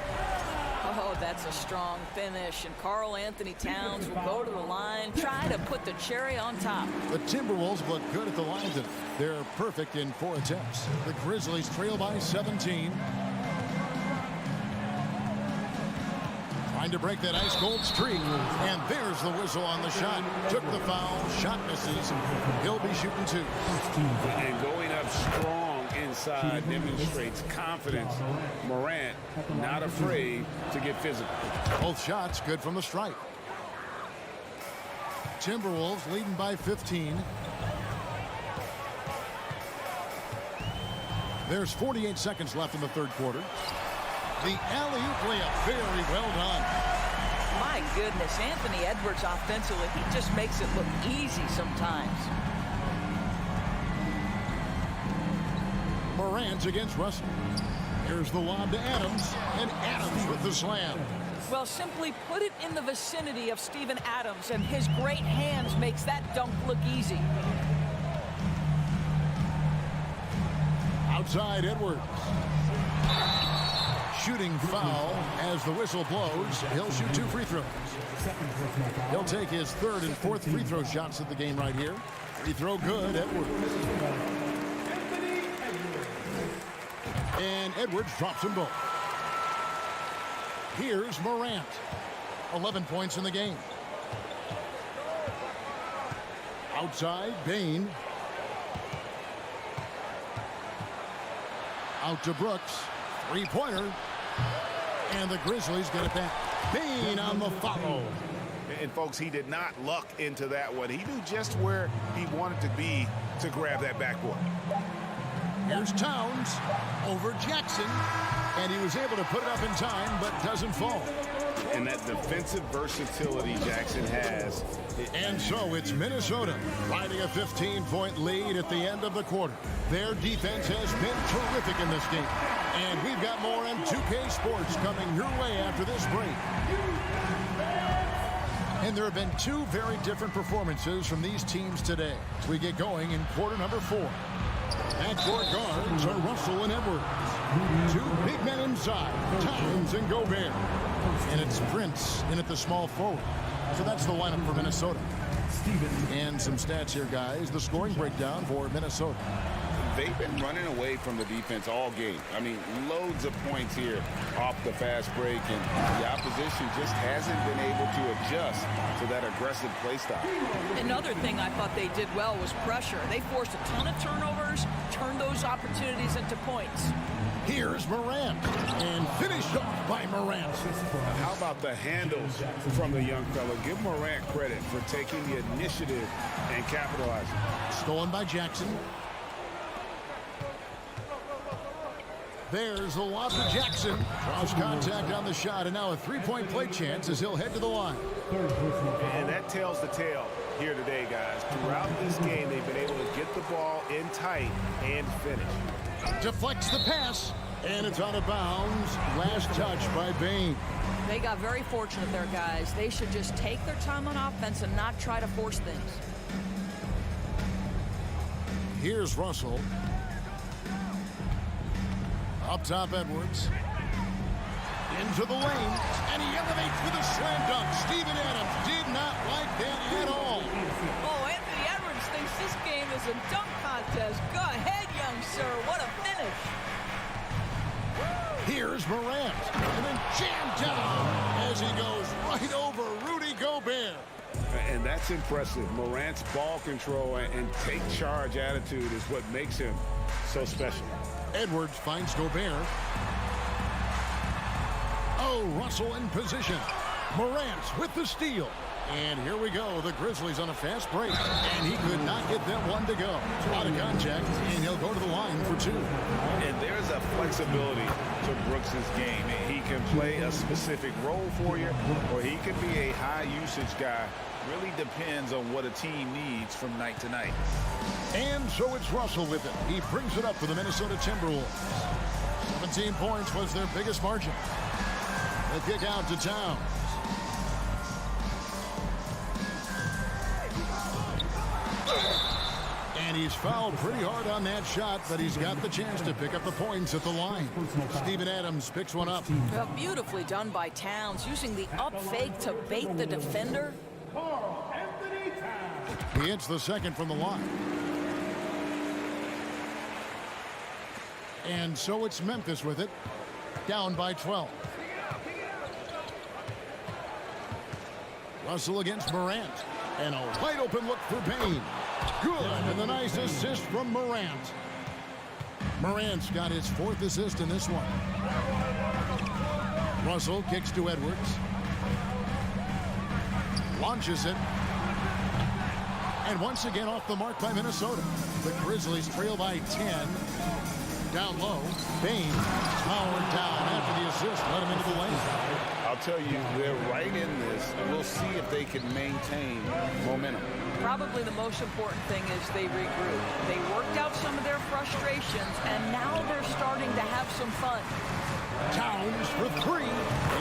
Oh, that's a strong finish. And Karl Anthony Towns will go to the line, try to put the cherry on top. The Timberwolves look good at the line. They're perfect in 4 attempts. The Grizzlies trail by 17. Trying to break that ice-cold streak. And there's the whistle on the shot. Took the foul. Shot misses. He'll be shooting 2. And going up strong inside demonstrates confidence. Morant not afraid to get physical. Both shots good from the stripe. Timberwolves leading by 15. There's 48 seconds left in the third quarter. The alley-oop layup, very well done. My goodness, Anthony Edwards offensively, he just makes it look easy sometimes. Morant against Russell. Here's the lob to Adams, and Adams with the slam. Well, simply put it in the vicinity of Steven Adams, and his great hands makes that dunk look easy. Outside Edwards. Shooting foul as the whistle blows. He'll shoot 2 free throws. He'll take his 3rd and 4th free throw shots of the game right here. Free throw good, Edwards. And Edwards drops them both. Here's Morant. 11 points in the game. Outside, Bain. Out to Brooks. Three-pointer. And the Grizzlies get it back. Bain on the follow. And, folks, he did not luck into that one. He knew just where he wanted to be to grab that backboard. Here's Towns over Jackson. And he was able to put it up in time, but doesn't fall. And that defensive versatility Jackson has. And so it's Minnesota riding a 15-point lead at the end of the quarter. Their defense has been terrific in this game. And we've got more on 2K Sports coming your way after this break. And there have been two very different performances from these teams today. We get going in quarter number 4. Backcourt guards are Russell and Edwards. Two big men inside, Towns and Gobert. And it's Prince in at the small forward. So that's the lineup for Minnesota. And some stats here, guys. The scoring breakdown for Minnesota. They've been running away from the defense all game. I mean, loads of points here off the fast break, and the opposition just hasn't been able to adjust to that aggressive play style. Another thing I thought they did well was pressure. They forced a ton of turnovers, turned those opportunities into points. Here's Morant, and finished off by Morant. How about the handles from the young fella? Give Morant credit for taking the initiative and capitalizing. Stolen by Jackson. There's the lob to Jackson. Draws contact on the shot, and now a three-point play chance as he'll head to the line. And that tells the tale here today, guys. Throughout this game, they've been able to get the ball in tight and finish. Deflects the pass, and it's out of bounds. Last touch by Bain. They got very fortunate there, guys. They should just take their time on offense and not try to force things. Here's Russell. Up top, Edwards. Into the lane, and he elevates with a slam dunk. Steven Adams did not like that at all. Oh, Anthony Edwards thinks this game is a dunk contest. Go ahead, young sir. What a finish. Here's Morant, and then jammed down as he goes right over Rudy Gobert. And that's impressive. Morant's ball control and take charge attitude is what makes him so special. Edwards finds Gobert. Oh, Russell in position. Morant with the steal. And here we go. The Grizzlies on a fast break. And he could not get that one to go. Out of contact, and he'll go to the line for two. And there's a flexibility to Brooks' game. He can play a specific role for you, or he can be a high-usage guy. Really depends on what a team needs from night to night. And so it's Russell with it. He brings it up for the Minnesota Timberwolves. 17 points was their biggest margin. The kick out to Towns. And he's fouled pretty hard on that shot, but he's got the chance to pick up the points at the line. Steven Adams picks one up. Well, beautifully done by Towns, using the up fake to bait the defender. He hits the second from the line. And so it's Memphis with it, down by 12. Russell against Morant. And a wide open look for Bain. Good, and the nice assist from Morant. Morant's got his 4th assist in this one. Russell kicks to Edwards. Launches it. And once again off the mark by Minnesota. The Grizzlies trail by 10. Down low, Bain powered down after the assist, let him into the lane. I'll tell you, they're right in this. We'll see if they can maintain momentum. Probably the most important thing is they regroup. They worked out some of their frustrations, and now they're starting to have some fun. Towns for 3.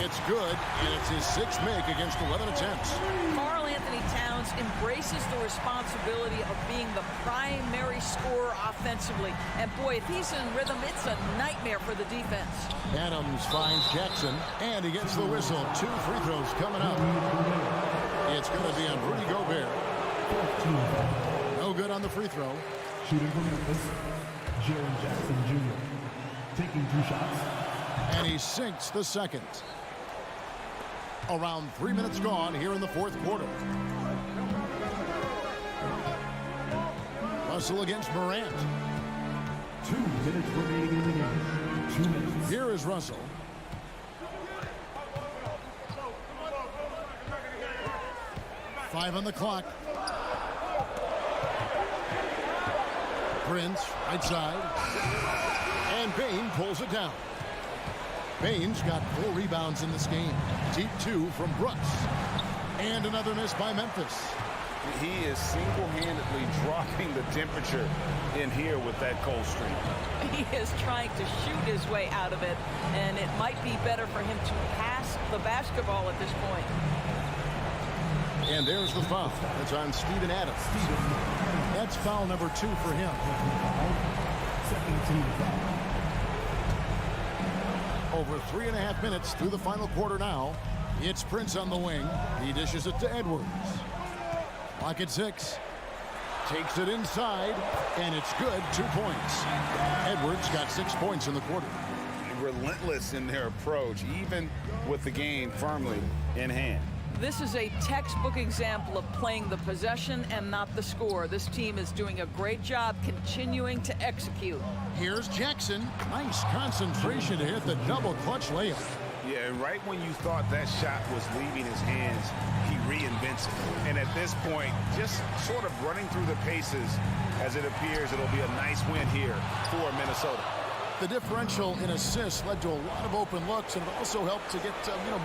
It's good, and it's his 6th make against 11 attempts. Karl Anthony Towns embraces the responsibility of being the primary scorer offensively. And boy, if he's in rhythm, it's a nightmare for the defense. Adams finds Jackson, and he gets the whistle. 2 free throws coming up. It's going to be on Rudy Gobert. No good on the free throw. Shooting from Memphis, Jaren Jackson Jr. Taking 2 shots. And he sinks the second. Around 3 minutes gone here in the 4th quarter. Russell against Morant. 2 minutes remaining in the game. 2 minutes. Here is Russell. Five on the clock. Prince, right side. And Bane pulls it down. Bane's got 4 rebounds in this game. Deep 2 from Brooks. And another miss by Memphis. He is single-handedly dropping the temperature in here with that cold streak. He is trying to shoot his way out of it, and it might be better for him to pass the basketball at this point. And there's the foul. It's on Steven Adams. That's foul number 2 for him. Second team foul. Over 3.5 minutes through the final quarter now. It's Prince on the wing. He dishes it to Edwards. Clock at 6. Takes it inside, and it's good. 2 points. Edwards got 6 points in the quarter. Relentless in their approach, even with the game firmly in hand. This is a textbook example of playing the possession and not the score. This team is doing a great job continuing to execute. Here's Jackson. Nice concentration to hit the double clutch layup. Yeah, and right when you thought that shot was leaving his hands, he reinvents it. And at this point, just sort of running through the paces, as it appears it'll be a nice win here for Minnesota. The differential in assists led to a lot of open looks, and it also helped to get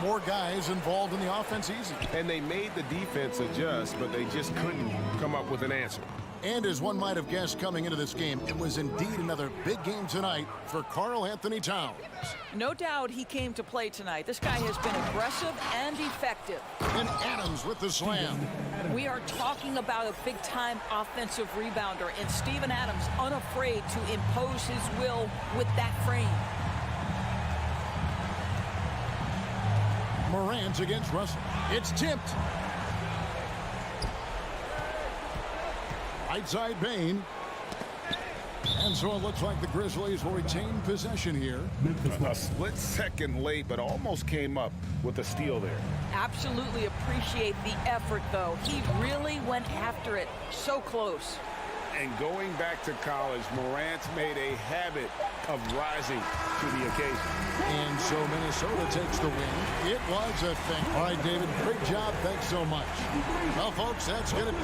more guys involved in the offense easy. And they made the defense adjust, but they just couldn't come up with an answer. And as one might have guessed coming into this game, it was indeed another big game tonight for Karl Anthony Towns. No doubt he came to play tonight. This guy has been aggressive and effective. And Adams with the slam. We are talking about a big-time offensive rebounder, and Steven Adams unafraid to impose his will with that frame. Morant against Russell. It's tipped. Right side Bane. And so it looks like the Grizzlies will retain possession here. A split second late, but almost came up with a steal there. Absolutely appreciate the effort, though. He really went after it. So close. And going back to college, Morant's made a habit of rising to the occasion. And so Minnesota takes the win. It was a thing. All right, David, great job. Thanks so much. Well, folks, that's going to